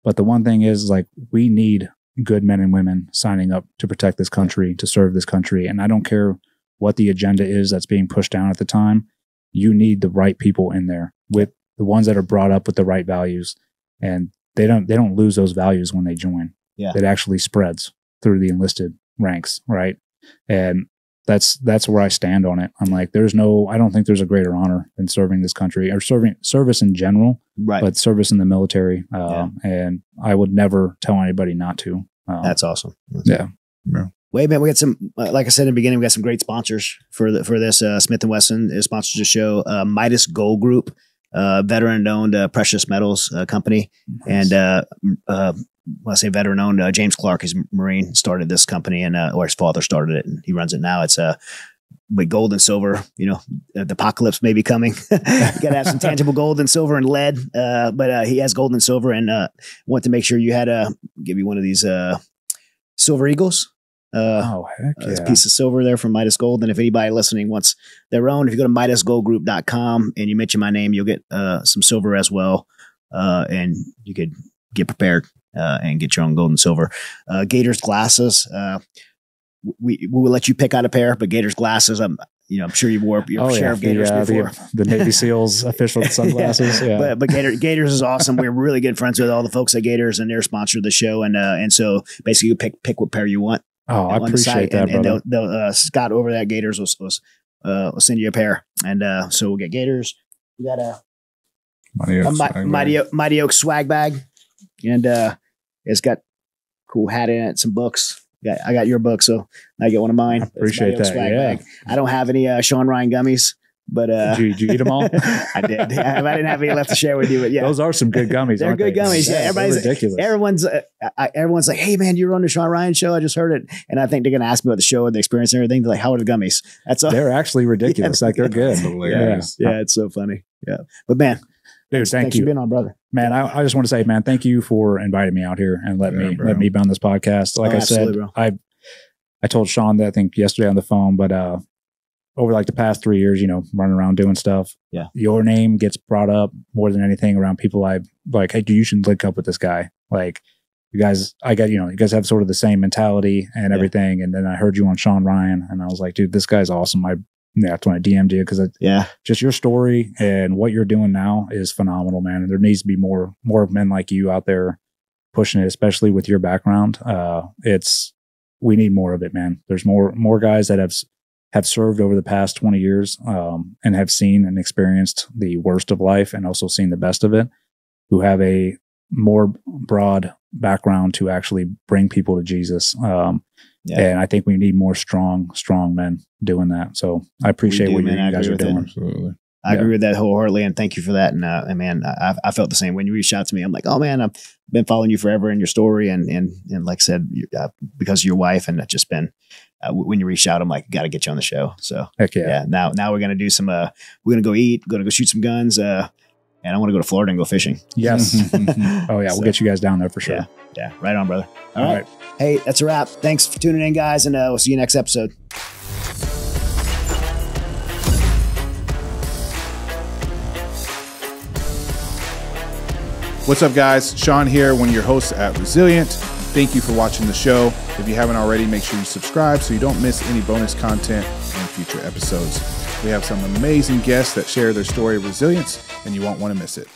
but the one thing is, like, we need good men and women signing up to protect this country, to serve this country, and I don't care what the agenda is that's being pushed down at the time. You need the right people in there, with the ones that are brought up with the right values, and they don't lose those values when they join. Yeah, it actually spreads through the enlisted ranks, right? And that's where I stand on it. I'm like, I don't think there's a great honor than serving this country, or service in general, right? But service in the military, and I would never tell anybody not to. That's awesome. Yeah. Wait, man, we got some, like I said in the beginning, we got some great sponsors for this. Smith & Wesson sponsors the show. Midas Gold Group. veteran-owned precious metals company. Nice. And when I say veteran-owned, James Clark, he's a Marine, started this company, and or his father started it, and he runs it now. It's with gold and silver. You know, the apocalypse may be coming. You got to have some tangible gold and silver and lead. But he has gold and silver, and want to make sure you had give you one of these silver eagles. Heck yeah. A piece of silver there from Midas Gold. And if anybody listening wants their own, if you go to MidasGoldGroup.com and you mention my name, you'll get some silver as well. And you could get prepared and get your own gold and silver. Gators glasses. We will let you pick out a pair, but Gators glasses, I'm sure you wore your share of Gators before. The Navy SEALs official sunglasses. Yeah. But Gators is awesome. We're really good friends with all the folks at Gators, and they're sponsored the show. And so basically you pick what pair you want. Oh, I appreciate that, brother. And they'll Scott over at Gators will send you a pair. And so we'll get Gators. We got a Mighty Oak swag bag. And it's got cool hat in it, some books. I got your book, so I get one of mine. I appreciate that. Yeah. Bag. I don't have any Sean Ryan gummies, but did you eat them all? I did. I didn't have any left to share with you, but yeah, those are some good gummies. They're good gummies. Yeah, everybody's ridiculous. Everyone's like, "Hey, man, you were on the Sean Ryan show. I just heard it," and I think they're gonna ask me about the show and the experience and everything. They're like, "How are the gummies?" That's all. They're actually ridiculous. Like they're good. Yeah, it's so funny. Yeah, but man. Dude, thanks for being on, brother. Man, I just want to say, man, thank you for inviting me out here and let me be on this podcast. Like I said, bro. I told Sean that I think yesterday on the phone, but over like the past 3 years, running around doing stuff, your name gets brought up more than anything around people. I like, hey, dude, you should link up with this guy. Like, you guys, you guys have sort of the same mentality and everything. And then I heard you on Sean Ryan, and I was like, dude, this guy's awesome. That's when I DM'd you, because just your story and what you're doing now is phenomenal, man. And there needs to be more men like you out there pushing it, especially with your background. We need more of it, man. There's more guys that have served over the past 20 years and have seen and experienced the worst of life and also seen the best of it, who have a more broad background to actually bring people to Jesus. And I think we need more strong men doing that. So I appreciate what you guys are doing. Absolutely. I agree with that wholeheartedly, and thank you for that. And man, I felt the same when you reached out to me. I'm like, oh man, I've been following you forever in your story, and like I said, because of your wife, and it's just been when you reached out, I'm like, got to get you on the show. So heck yeah. Now we're gonna do some. We're gonna go eat. Gonna go shoot some guns. And I want to go to Florida and go fishing. Yes. Oh yeah, we'll get you guys down there for sure. Yeah. Right on, brother. All right. Hey, that's a wrap. Thanks for tuning in, guys, and we'll see you next episode. What's up, guys? Sean here, one of your hosts at Resilient. Thank you for watching the show. If you haven't already, make sure you subscribe so you don't miss any bonus content and future episodes. We have some amazing guests that share their story of resilience, and you won't want to miss it.